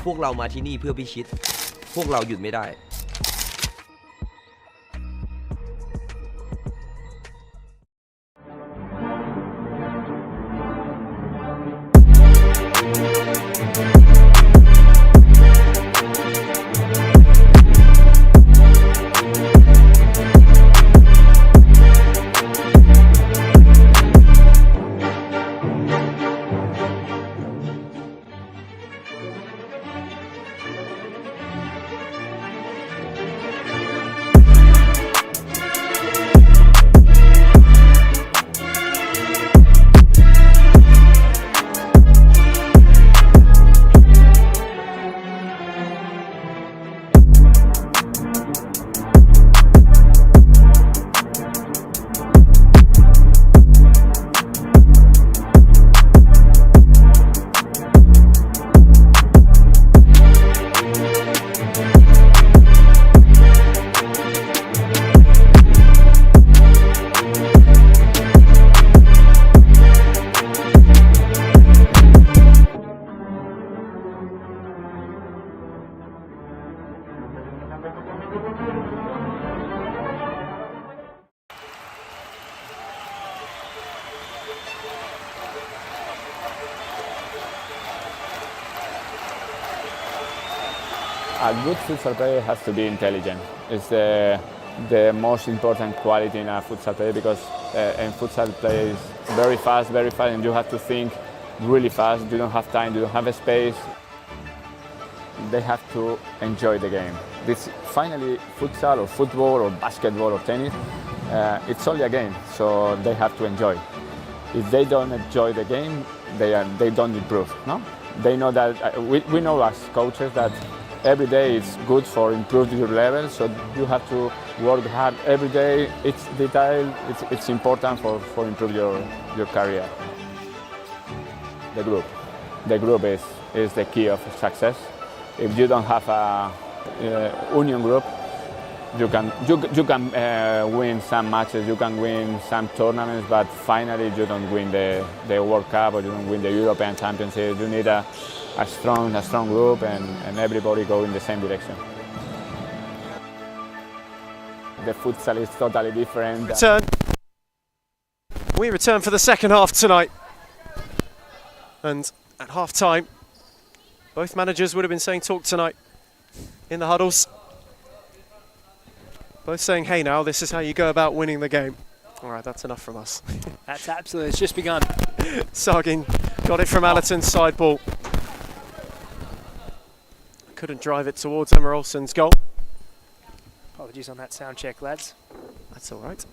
พวกเรามาที่นี่เพื่อพิชิตพวกเราหยุดไม่ได้ A good futsal player has to be intelligent. It's the most important quality in a futsal player because a futsal player is very fast, and you have to think really fast. You don't have time, you don't have space. they have to enjoy the game. This finally futsal or football or basketball or tennis, it's only a game, so they have to enjoy. If they don't enjoy the game, they don't improve. No, they know that we know as coaches that every day is good for improve your level. So you have to work hard every day. It's detail. It's important for improve your career. The group is the key of success. If you don't have a union group, you can win some matches, you can win some tournaments, but finally you don't win the World Cup or you don't win the European Championship. You need a strong group and everybody go in the same direction. The futsal is totally different. Return. We return for the second half tonight. And at half time, both managers would have been saying talk tonight in the huddles. Both saying, hey now, this is how you go about winning the game. All right, that's enough from us. That's absolutely, it's just begun. Sargin got it from Allerton's side ball. Couldn't drive it towards Emma Olsen's goal. Apologies on that sound check, lads. That's all right.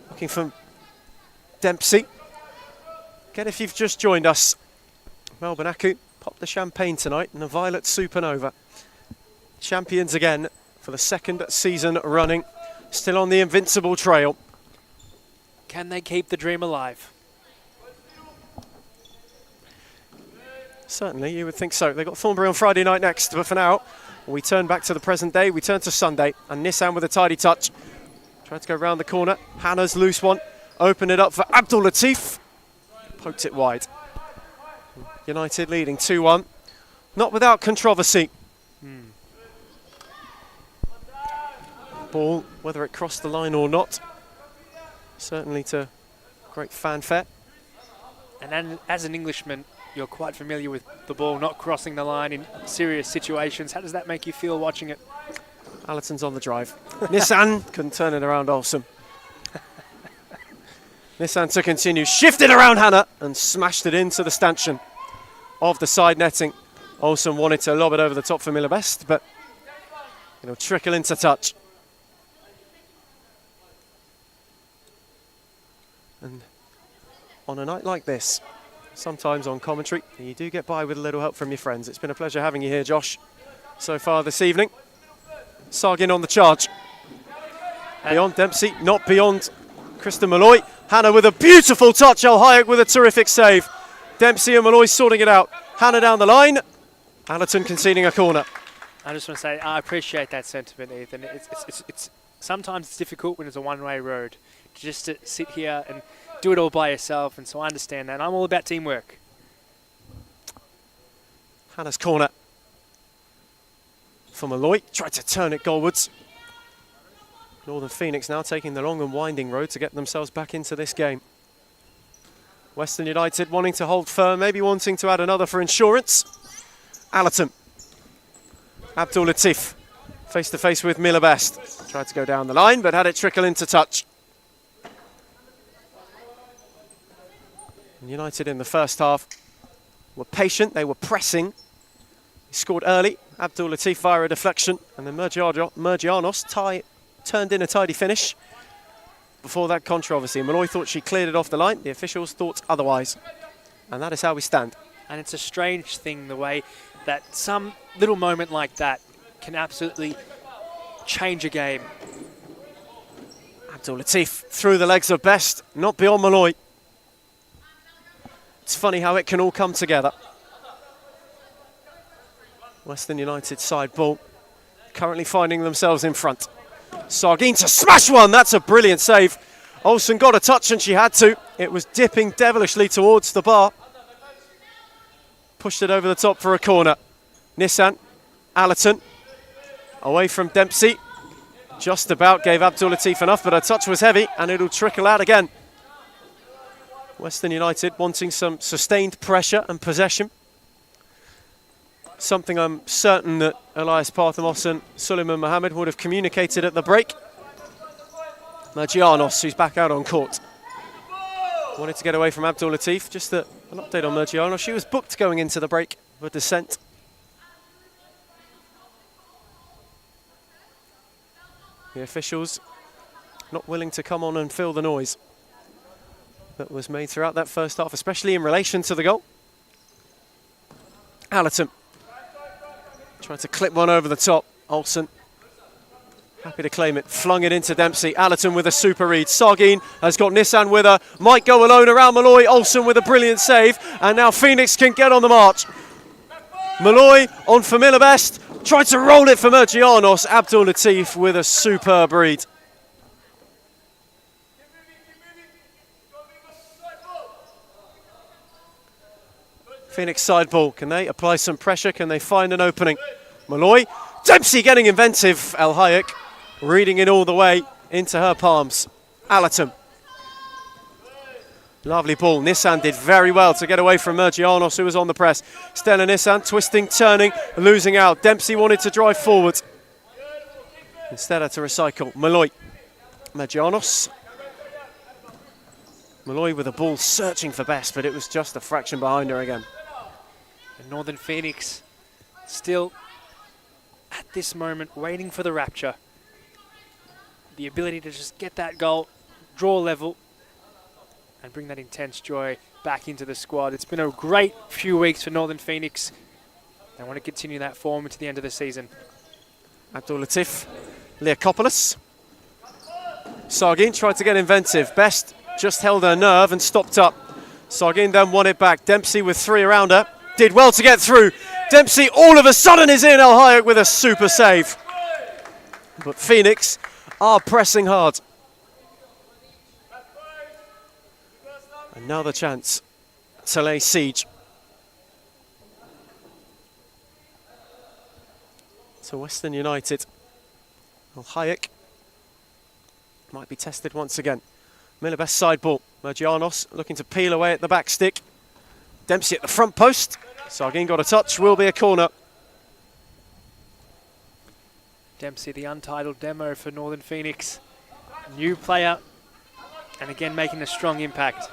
Looking for Dempsey. Again, if you've just joined us, Melbourne Aku popped the champagne tonight in a violet supernova. Champions again for the second season running. Still on the invincible trail. Can they keep the dream alive? Certainly, you would think so. They've got Thornbury on Friday night next, but for now, we turn back to the present day. We turn to Sunday, and Nissan with a tidy touch. Trying to go round the corner. Hannah's loose one. Open it up for Abdul Latif. Poked it wide. United leading 2-1. Not without controversy. Ball, whether it crossed the line or not, certainly to great fanfare. And then, as an Englishman, you're quite familiar with the ball not crossing the line in serious situations. How does that make you feel watching it? Allerton's on the drive. Nissan couldn't turn it around Olsen. Nissan to continue, shifted around Hannah and smashed it into the stanchion of the side netting. Olsen wanted to lob it over the top for Miller Best, but it'll trickle into touch. And on a night like this, sometimes on commentary, you do get by with a little help from your friends. It's been a pleasure having you here, Josh, so far this evening. Sargin on the charge. Beyond Dempsey, not beyond Kristen Malloy. Hannah with a beautiful touch. Al Hayek with a terrific save. Dempsey and Malloy sorting it out. Hannah down the line. Allerton conceding a corner. I just want to say I appreciate that sentiment, Ethan. It's sometimes it's difficult when it's a one-way road. Just to sit here and do it all by yourself, and so I understand that. I'm all about teamwork. Hannah's corner for Malloy. Tried to turn it goalwards. Northern Phoenix now taking the long and winding road to get themselves back into this game. Western United wanting to hold firm, maybe wanting to add another for insurance. Allerton. Abdul Latif face to face with Miller Best. Tried to go down the line, but had it trickle into touch. And United in the first half were patient, they were pressing. He scored early, Abdul Latif via a deflection, and then Mergianos turned in a tidy finish. Before that controversy, Malloy thought she cleared it off the line, the officials thought otherwise. And that is how we stand. And it's a strange thing, the way that some little moment like that can absolutely change a game. Abdul Latif through the legs of Best, not beyond Malloy. It's funny how it can all come together. Western United side ball, currently finding themselves in front. Sargin to smash one, that's a brilliant save. Olsen got a touch and she had to. It was dipping devilishly towards the bar. Pushed it over the top for a corner. Nissan, Allerton, away from Dempsey. Just about gave Abdul Latif enough, but her touch was heavy and it'll trickle out again. Western United wanting some sustained pressure and possession. Something I'm certain that Elias Parthamos and Suleiman Mohammed would have communicated at the break. Mergianos, who's back out on court. Wanted to get away from Abdul Latif. Just an update on Mergianos. She was booked going into the break of a descent. The officials not willing to come on and fill the noise that was made throughout that first half, especially in relation to the goal. Allerton trying to clip one over the top. Olsen happy to claim it, flung it into Dempsey. Allerton with a super read. Sargin has got Nissan with her, might go alone around Malloy. Olsen with a brilliant save, and now Phoenix can get on the march. Malloy on for Millibest, tried to roll it for Mergianos. Abdul Latif with a superb read. Phoenix side ball, can they apply some pressure? Can they find an opening? Malloy, Dempsey getting inventive. El Hayek reading it all the way into her palms. Allerton. Lovely ball. Nissan did very well to get away from Mergianos, who was on the press. Stella Nissan twisting, turning, losing out. Dempsey wanted to drive forward. Instead had to recycle. Malloy. Mergianos. Malloy with the ball searching for Best, but it was just a fraction behind her again. And Northern Phoenix still at this moment waiting for the rapture. The ability to just get that goal, draw level, and bring that intense joy back into the squad. It's been a great few weeks for Northern Phoenix. They want to continue that form into the end of the season. Abdul Latif, Leakopoulos. Sargin tried to get inventive. Best just held her nerve and stopped up. Sargin then won it back. Dempsey with three around her. Did well to get through. Dempsey all of a sudden is in. El Hayek with a super save. But Phoenix are pressing hard. Another chance to lay siege to Western United. El Hayek might be tested once again. Millibest side ball. Mergianos looking to peel away at the back stick. Dempsey at the front post. Sargin got a touch, will be a corner. Dempsey, the untitled demo for Northern Phoenix. New player, and again making a strong impact.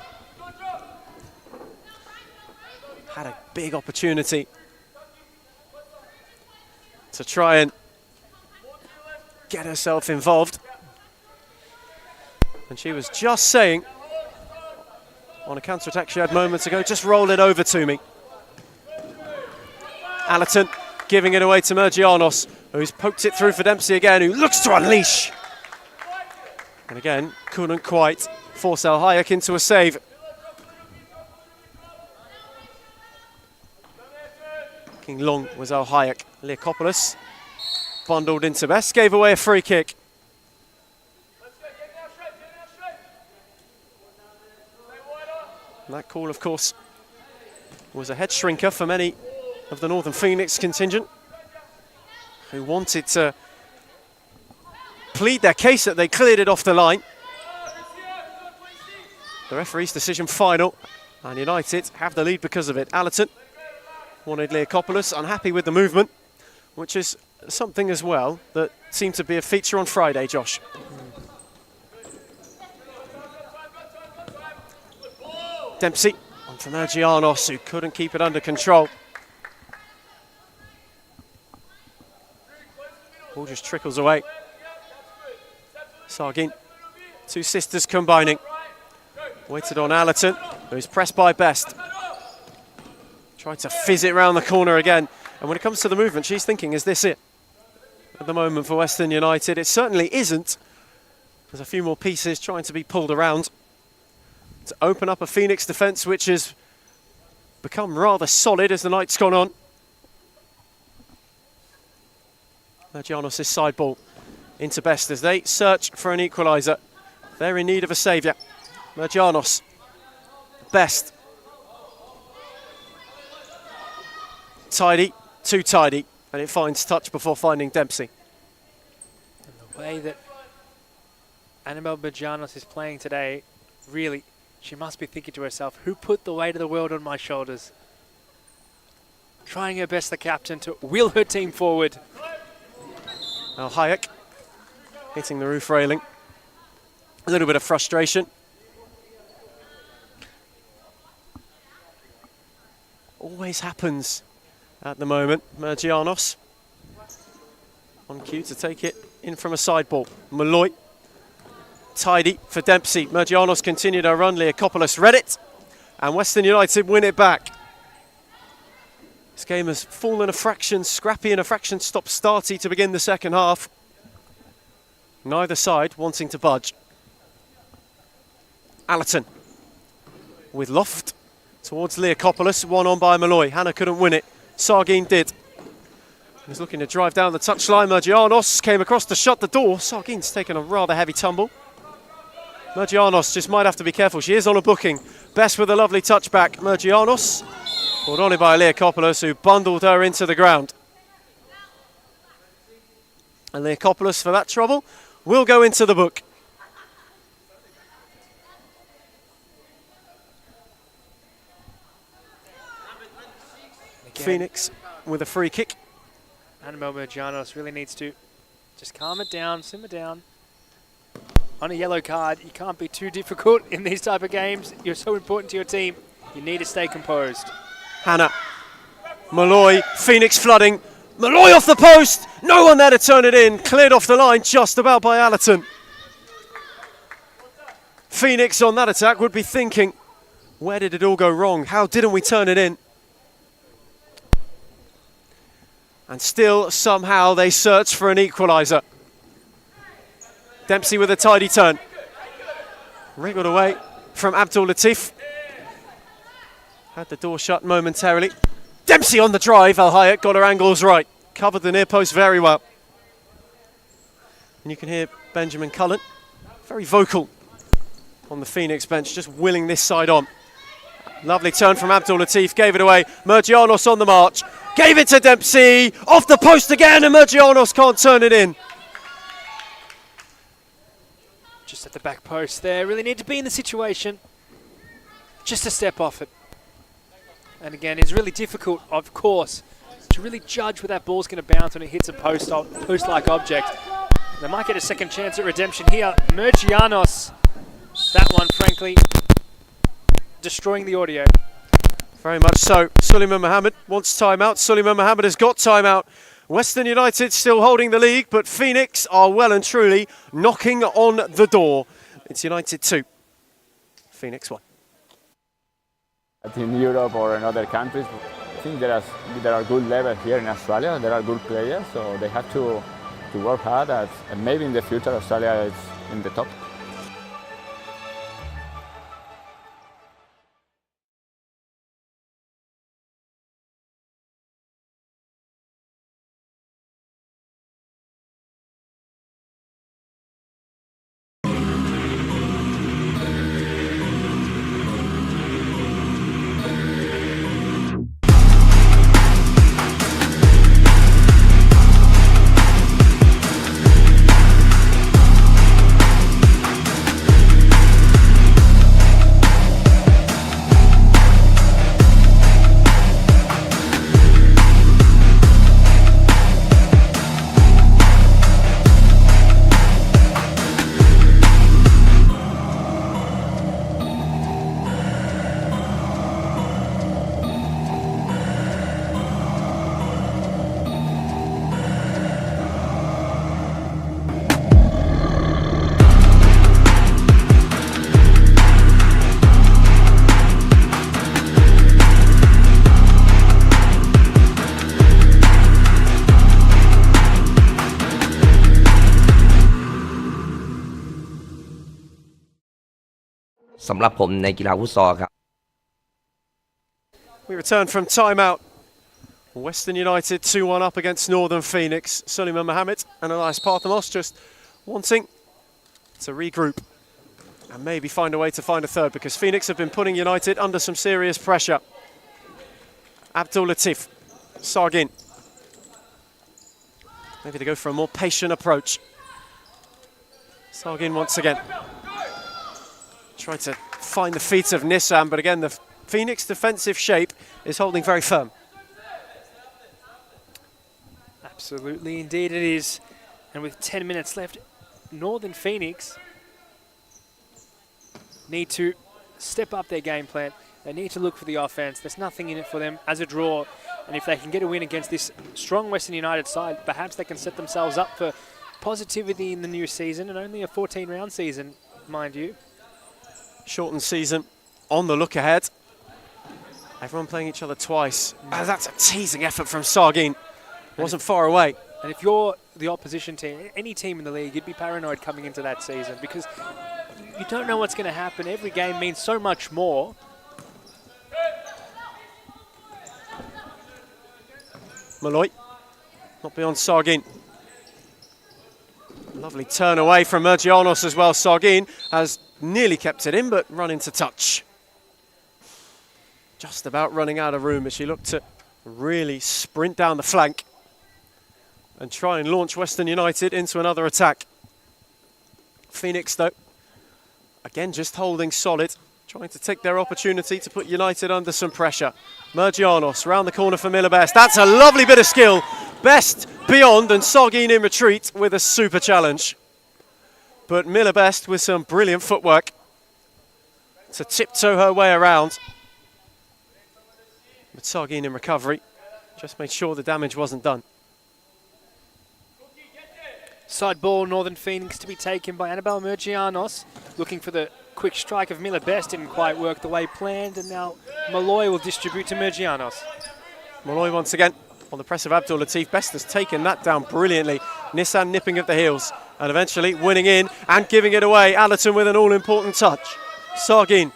Had a big opportunity to try and get herself involved. And she was just saying, on a counter-attack she had moments ago, just roll it over to me. Allerton giving it away to Mergianos, who's poked it through for Dempsey again, who looks to unleash. And again, couldn't quite force El Hayek into a save. King long was El Hayek. Leakopoulos bundled into Best, gave away a free kick. And that call, of course, was a head shrinker for many of the Northern Phoenix contingent who wanted to plead their case that they cleared it off the line. The referee's decision final, and United have the lead because of it. Allerton wanted Leakopoulos, unhappy with the movement, which is something as well that seemed to be a feature on Friday, Josh. Dempsey on for Mergianos, who couldn't keep it under control. Ball just trickles away. Sargin, two sisters combining. Waited on Allerton, who's pressed by Best. Tried to fizz it round the corner again. And when it comes to the movement, she's thinking, is this it? At the moment for Western United, it certainly isn't. There's a few more pieces trying to be pulled around to open up a Phoenix defence which has become rather solid as the night's gone on. Mergianos' side ball into Best as they search for an equaliser. They're in need of a saviour. Mergianos, Best. Tidy, too tidy, and it finds touch before finding Dempsey. And the way that Annabelle Mergianos is playing today, really, she must be thinking to herself, who put the weight of the world on my shoulders? Trying her best, the captain, to wheel her team forward. El Hayek hitting the roof railing. A little bit of frustration. Always happens at the moment. Mergianos On cue to take it in from a side ball. Malloy. Tidy for Dempsey. Mergianos continued her run. Leakopoulos read it. And Western United win it back. This game has fallen a fraction scrappy and a fraction stop-starty to begin the second half. Neither side wanting to budge. Allerton with Loft towards Leakopoulos. One on by Malloy. Hannah couldn't win it. Sargin did. He was looking to drive down the touchline. Mergianos came across to shut the door. Sargin's taken a rather heavy tumble. Mergianos just might have to be careful. She is on a booking. Best with a lovely touchback. Mergianos pulled on it by Leakopoulos, who bundled her into the ground. And Leakopoulos, for that trouble, will go into the book. Phoenix with a free kick. Annabelle Mergianos really needs to just calm it down, simmer down. On a yellow card, you can't be too difficult in these type of games. You're so important to your team. You need to stay composed. Hannah. Malloy. Phoenix flooding. Malloy off the post. No one there to turn it in. Cleared off the line just about by Allerton. Phoenix on that attack would be thinking, where did it all go wrong? How didn't we turn it in? And still, somehow, they search for an equaliser. Dempsey with a tidy turn. Wriggled away from Abdul Latif. Had the door shut momentarily. Dempsey on the drive. Al Hayat got her angles right. Covered the near post very well. And you can hear Benjamin Cullen, very vocal on the Phoenix bench, just willing this side on. Lovely turn from Abdul Latif, gave it away. Mergianos on the march. Gave it to Dempsey. Off the post again, and Mergianos can't turn it in. Just at the back post there. Really need to be in the situation. Just a step off it. And again, it's really difficult, of course, to really judge where that ball's going to bounce when it hits a post-like object. They might get a second chance at redemption here. Mergianos, that one, frankly, destroying the audio. Very much so. Suleiman Mohammed wants timeout. Suleiman Mohammed has got timeout. Western United still holding the league, but Phoenix are well and truly knocking on the door. It's United 2, Phoenix 1. In Europe or in other countries, I think there are good levels here in Australia. There are good players, so they have to work hard. And maybe in the future, Australia is in the top.สำหรับผมในกีฬาฟุตซอลครับ We return from timeout. Western United 2-1 up against Northern Phoenix. Suleiman Mohammed and Elias Parthamos just wanting to regroup and maybe find a way to find a third, because Phoenix have been putting United under some serious pressure. Abdul Latif, Sargin. Maybe they go for a more patient approach. Sargin once again. Try to find the feet of Nissam, but again, the Phoenix defensive shape is holding very firm. Absolutely, indeed it is. And with 10 minutes left, Northern Phoenix need to step up their game plan. They need to look for the offense. There's nothing in it for them. As a draw, And if they can get a win against this strong Western United side, perhaps they can set themselves up for positivity in the new season, and only a 14-round season, mind you. Shortened season on the look ahead. Everyone playing each other twice. That's a teasing effort from Sargin. Wasn't far away. And if you're the opposition team, any team in the league, you'd be paranoid coming into that season because you don't know what's going to happen. Every game means so much more. Malloy, not beyond Sargin. Lovely turn away from Mergianos as well. Sargin has nearly kept it in, but run into touch. Just about running out of room as she looked to really sprint down the flank and try and launch Western United into another attack. Phoenix, though, again just holding solid, trying to take their opportunity to put United under some pressure. Mergianos round the corner for Miller Best. That's a lovely bit of skill. Best beyond, and Sargin in retreat with a super challenge. But Miller Best with some brilliant footwork to tiptoe her way around. But Sargin in recovery just made sure the damage wasn't done. Side ball, Northern Phoenix to be taken by Annabelle Mergianos. Looking for the quick strike of Miller Best, didn't quite work the way planned, and now Malloy will distribute to Mergianos. Malloy once again on the press of Abdul Latif. Best has taken that down brilliantly. Nissan nipping at the heels and eventually winning in and giving it away. Allerton with an all-important touch. Sargin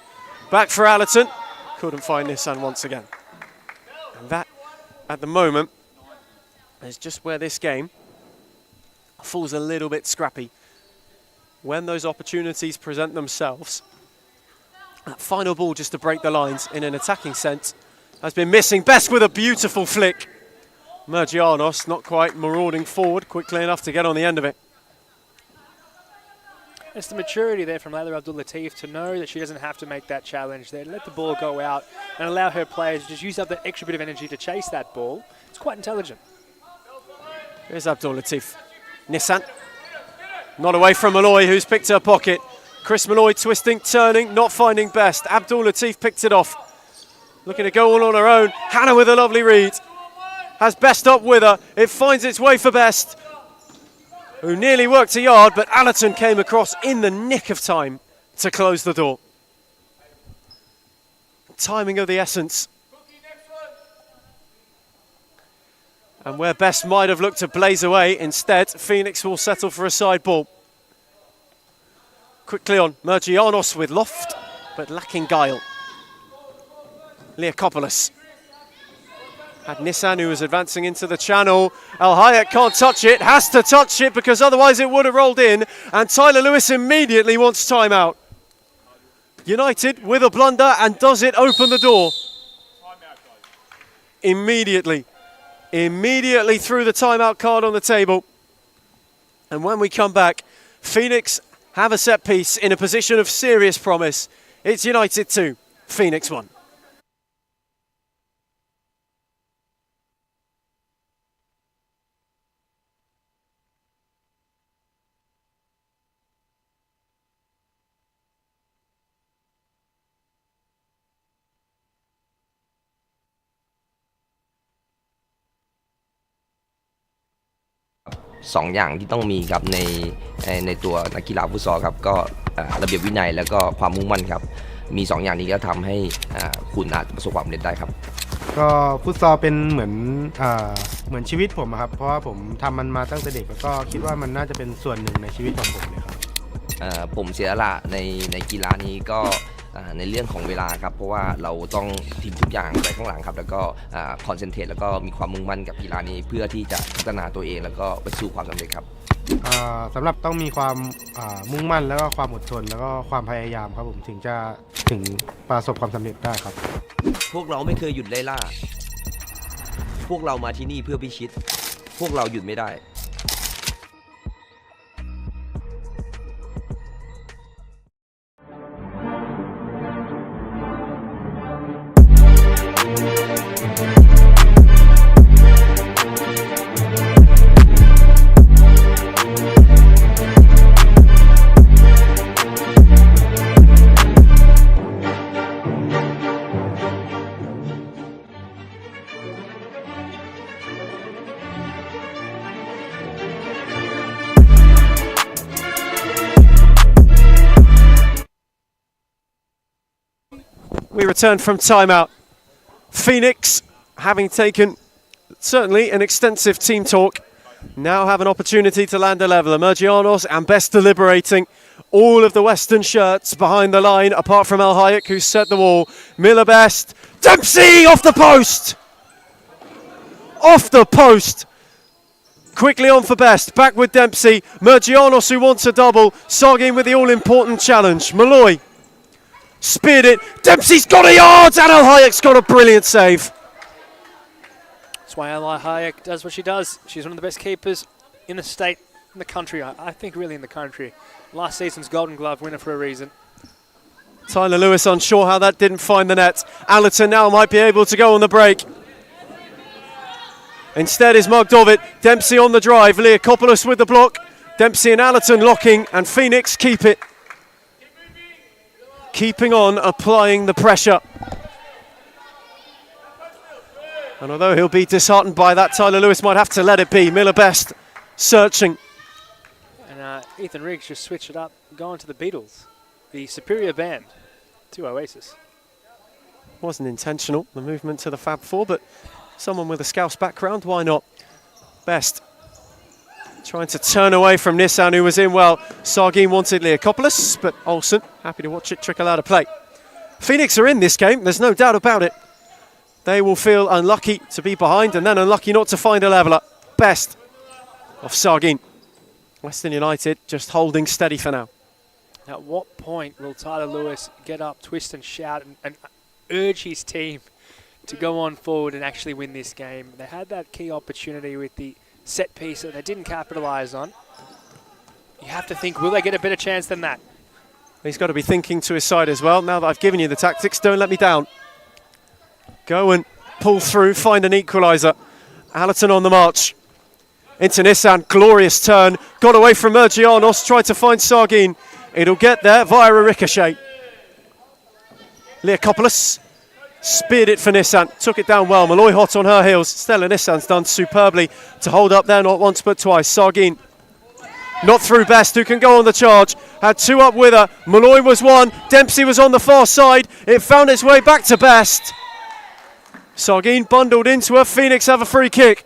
back for Allerton. Couldn't find Nissan once again. And that, at the moment, is just where this game falls a little bit scrappy. When those opportunities present themselves, that final ball just to break the lines in an attacking sense has been missing. Best with a beautiful flick. Mergianos not quite marauding forward quickly enough to get on the end of it. It's the maturity there from Layla Abdul Latif to know that she doesn't have to make that challenge there. Let the ball go out and allow her players to just use up the extra bit of energy to chase that ball. It's quite intelligent. Here's Abdul Latif. Nissan. Not away from Malloy, who's picked her pocket. Chris Malloy twisting, turning, not finding Best. Abdul Latif picked it off. Looking to go all on her own. Hannah with a lovely read. Has Best up with her. It finds its way for Best, who nearly worked a yard, but Allerton came across in the nick of time to close the door. Timing of the essence. And where Best might have looked to blaze away, instead, Phoenix will settle for a side ball. Quickly on, Mergianos with loft, but lacking guile. Leakopoulos had Nissan, who was advancing into the channel. El Hayek can't touch it, has to touch it because otherwise it would have rolled in. And Tyler Lewis immediately wants timeout. United with a blunder, and does it open the door? Immediately threw the timeout card on the table. And when we come back, Phoenix have a set piece in a position of serious promise. It's United 2, Phoenix 1.สองอย่างที่ต้องมีครับในตัวนักกีฬาฟุตซอลครับก็ระเบียบวินัยแล้วก็ความมุ่งมั่นครับมี2อย่างนี้ก็ทำให้คุณอาจจะประสบความสำเร็จได้ครับก็ฟุตซอลเป็นเหมือนชีวิตผมครับเพราะว่าผมทำมันมาตั้งแต่เด็กแล้วก็คิดว่ามันน่าจะเป็นส่วนหนึ่งในชีวิตของผมเลยครับผมเสียสละในกีฬานี้ก็ในเรื่องของเวลาครับเพราะว่าเราต้องทิ้งทุกอย่างไปข้างหลังครับแล้วก็คอนเซนเทรตแล้วก็มีความมุ่งมั่นกับกีฬานี้เพื่อที่จะพัฒนาตัวเองแล้วก็ไปสู่ความสำเร็จครับสำหรับต้องมีความมุ่งมั่นแล้วก็ความอดทนแล้วก็ความพยายามครับผมถึงประสบความสำเร็จได้ครับพวกเราไม่เคยหยุดไล่ล่าพวกเรามาที่นี่เพื่อพิชิตพวกเราหยุดไม่ได้ We return from timeout. Phoenix, having taken certainly an extensive team talk, now have an opportunity to land a leveller. Mergianos and Best deliberating. All of the Western shirts behind the line, apart from El Hayek, who set the wall. Miller Best. Dempsey off the post! Off the post! Quickly on for Best. Back with Dempsey. Mergianos, who wants a double. Sargin with the all-important challenge. Malloy speared it. Dempsey's got a yard, and El Hayek's got a brilliant save. That's why Eli Hayek does what she does. She's one of the best keepers in the state, in the country. I think really in the country. Last season's Golden Glove winner for a reason. Tyler Lewis unsure how that didn't find the net. Allerton now might be able to go on the break. Instead is Mogdovic. Dempsey on the drive. Leakopoulos with the block. Dempsey and Allerton locking, and Phoenix keep it. Keeping on, applying the pressure. And although he'll be disheartened by that, Tyler Lewis might have to let it be. Miller Best searching. And Ethan Riggs just switched it up, going to the Beatles, the superior band to Oasis. Wasn't intentional, the movement to the Fab Four, but someone with a Scouse background, why not? Best trying to turn away from Nissan, who was in well. Sargin wanted Leakopoulos, but Olsen happy to watch it trickle out of play. Phoenix are in this game, there's no doubt about it. They will feel unlucky to be behind and then unlucky not to find a leveller. Best of Sargin. Western United just holding steady for now. At what point will Tyler Lewis get up, twist and shout and urge his team to go on forward and actually win this game? They had that key opportunity with the set piece that they didn't capitalise on. You have to think, will they get a better chance than that? He's got to be thinking to his side as well. Now that I've given you the tactics, don't let me down. Go and pull through, find an equaliser. Allerton on the march. Into Nissan, glorious turn. Got away from Mergianos, tried to find Sargin. It'll get there via a ricochet. Leakopoulos speared it for Nissan, took it down well. Malloy hot on her heels. Stella Nissan's done superbly to hold up there, not once but twice. Sargin not through Best, who can go on the charge. Had two up with her. Malloy was one. Dempsey was on the far side. It found its way back to Best. Sargin bundled into her. Phoenix have a free kick.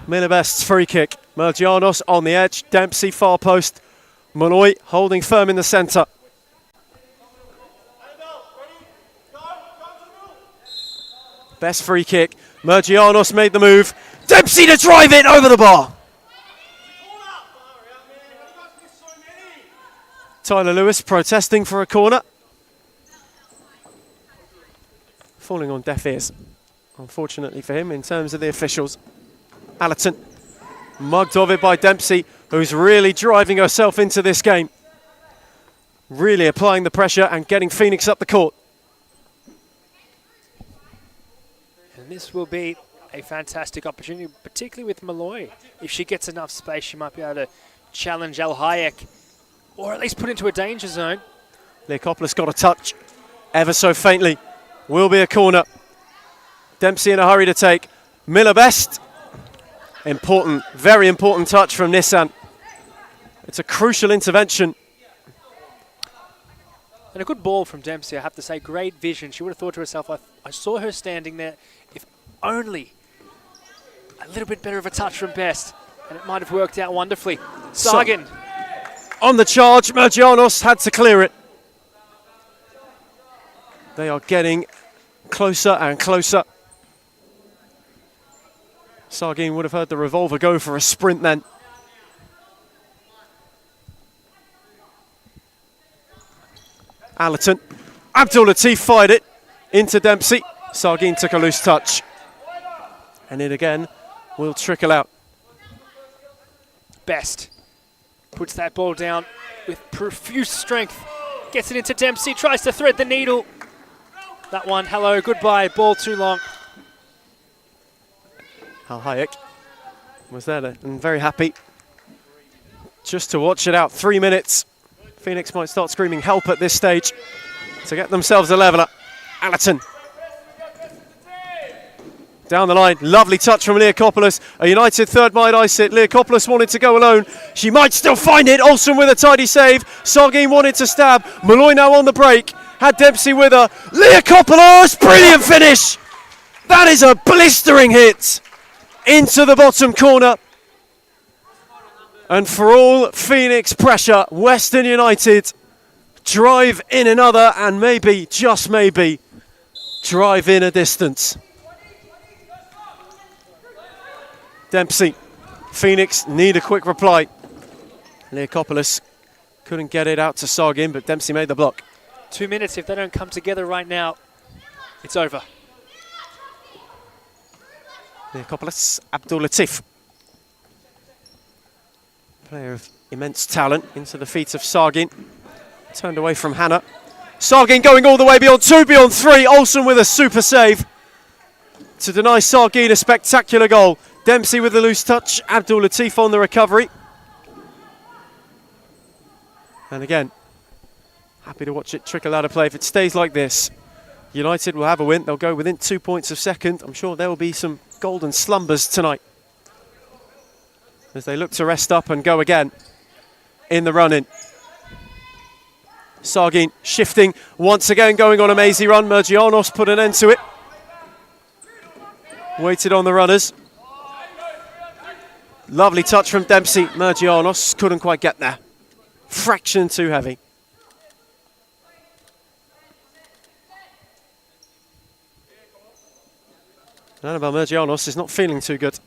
Miller Best's free kick. Mergianos on the edge. Dempsey far post. Malloy holding firm in the centre. Best free kick. Mergianos made the move. Dempsey to drive it over the bar. Tyler Lewis protesting for a corner. Falling on deaf ears, unfortunately for him, in terms of the officials. Allerton, mugged of it by Dempsey, who's really driving herself into this game. Really applying the pressure and getting Phoenix up the court. And this will be a fantastic opportunity, particularly with Malloy. If she gets enough space, she might be able to challenge El Hayek, or at least put into a danger zone. Leakopoulos got a touch, ever so faintly. Will be a corner. Dempsey in a hurry to take. Miller Best. Important, very important touch from Nissan. It's a crucial intervention. And a good ball from Dempsey, I have to say. Great vision. She would have thought to herself, I saw her standing there. If only a little bit better of a touch from Best, and it might have worked out wonderfully. Sargin. On the charge, Mergianos had to clear it. They are getting closer and closer. Sargin would have heard the revolver go for a sprint then. Allerton. Abdul Latif fired it into Dempsey. Sargin took a loose touch. And it again will trickle out. Best puts that ball down with profuse strength. Gets it into Dempsey, tries to thread the needle. That one, hello, goodbye, ball too long. Al Hayek was there and very happy just to watch it out. 3 minutes. Phoenix might start screaming help at this stage to get themselves a leveller. Allerton. Down the line, lovely touch from Leakopoulos. A United third might ice it. Leakopoulos wanted to go alone. She might still find it. Olsen with a tidy save. Sargin wanted to stab. Malloy now on the break. Had Dempsey with her. Leakopoulos, brilliant finish. That is a blistering hit into the bottom corner. And for all Phoenix pressure, Western United drive in another and maybe, just maybe, drive in a distance. Dempsey, Phoenix need a quick reply. Leakopoulos couldn't get it out to Sargin, but Dempsey made the block. 2 minutes, if they don't come together right now, it's over. Leakopoulos, Abdul Latif. Player of immense talent into the feet of Sargin. Turned away from Hannah. Sargin going all the way beyond 2, beyond 3. Olsen with a super save to deny Sargin a spectacular goal. Dempsey with the loose touch. Abdul Latif on the recovery. And again, happy to watch it trickle out of play. If it stays like this, United will have a win. They'll go within 2 points of second. I'm sure there will be some golden slumbers tonight as they look to rest up and go again in the run-in. Sargin shifting once again, going on a mazy run. Mergianos put an end to it. Waited on the runners. Lovely touch from Dempsey. Mergianos couldn't quite get there. Fraction too heavy. Annabelle Mergianos is not feeling too good.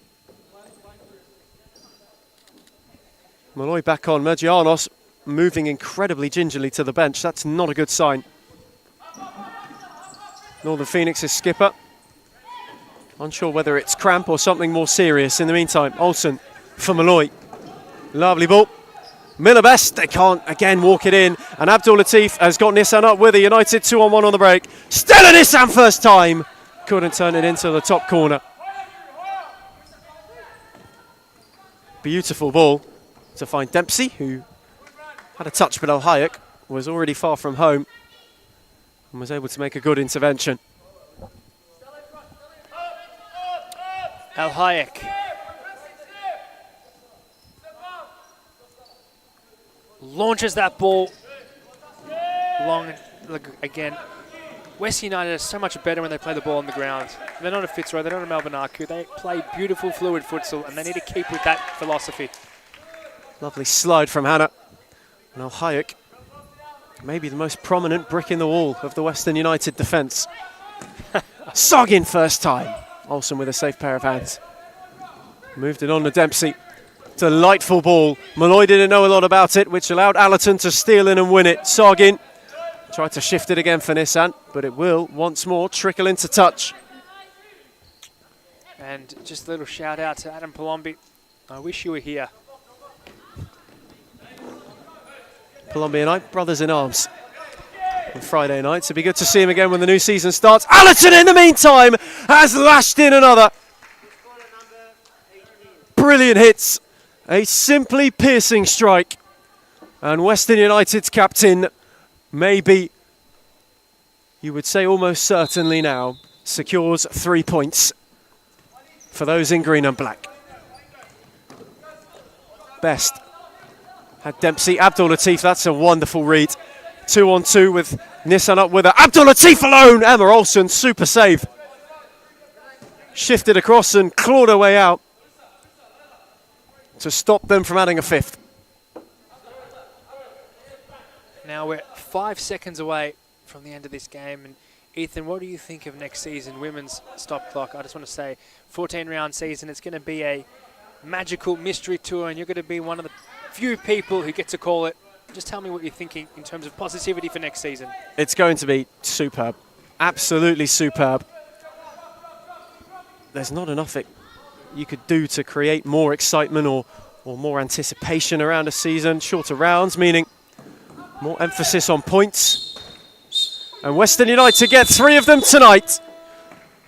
Malloy back on. Mergianos moving incredibly gingerly to the bench. That's not a good sign. Northern Phoenix's skipper unsure whether it's cramp or something more serious. In the meantime, Olsen for Malloy. Lovely ball. Miller Best, they can't again walk it in. And Abdul Latif has got Nissan up with a United 2-on-1 on the break. Stella Nissan first time. Couldn't turn it into the top corner. Beautiful ball to find Dempsey, who had a touch, but Hayek was already far from home and was able to make a good intervention. Hayek launches that ball long. Look, again, West United are so much better when they play the ball on the ground. They're not a Fitzroy, they're not a Melbourne Arcu. They play beautiful, fluid futsal, and they need to keep with that philosophy. Lovely slide from Hannah. Now Hayek, maybe the most prominent brick in the wall of the Western United defence. Sargin first time. Olsen with a safe pair of hands. Moved it on to Dempsey. Delightful ball. Malloy didn't know a lot about it, which allowed Allerton to steal in and win it. Sargin tried to shift it again for Nissan, but it will once more trickle into touch. And just a little shout out to Adam Palombi. I wish you were here. Palombi and I, brothers in arms on Friday night. So it'd be good to see him again when the new season starts. Allerton, in the meantime, has lashed in another. Brilliant hits. A simply piercing strike. And Western United's captain, maybe, you would say almost certainly now, secures 3 points for those in green and black. Best had Dempsey. Abdul Latif, that's a wonderful read. 2-on-2 with Nissan up with her. Abdul Latif alone. Emma Olsen, super save. Shifted across and clawed her way out to stop them from adding a fifth. Now we're 5 seconds away from the end of this game. And Ethan, what do you think of next season, women's stop clock? I just want to say, 14-round season, it's going to be a magical mystery tour, and you're going to be one of the few people who get to call it. Just tell me what you're thinking in terms of positivity for next season. It's going to be superb. Absolutely superb. There's not enough you could do to create more excitement or more anticipation around a season. Shorter rounds, meaning more emphasis on points. And Western United get 3 of them tonight.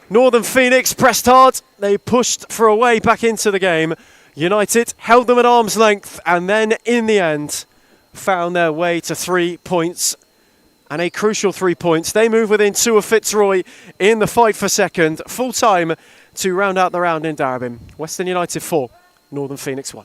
Northern Phoenix pressed hard. They pushed for a way back into the game. United held them at arm's length and then in the end found their way to 3 points and a crucial 3 points. They move within 2 of Fitzroy in the fight for second. Full time to round out the round in Darebin. Western United 4, Northern Phoenix 1.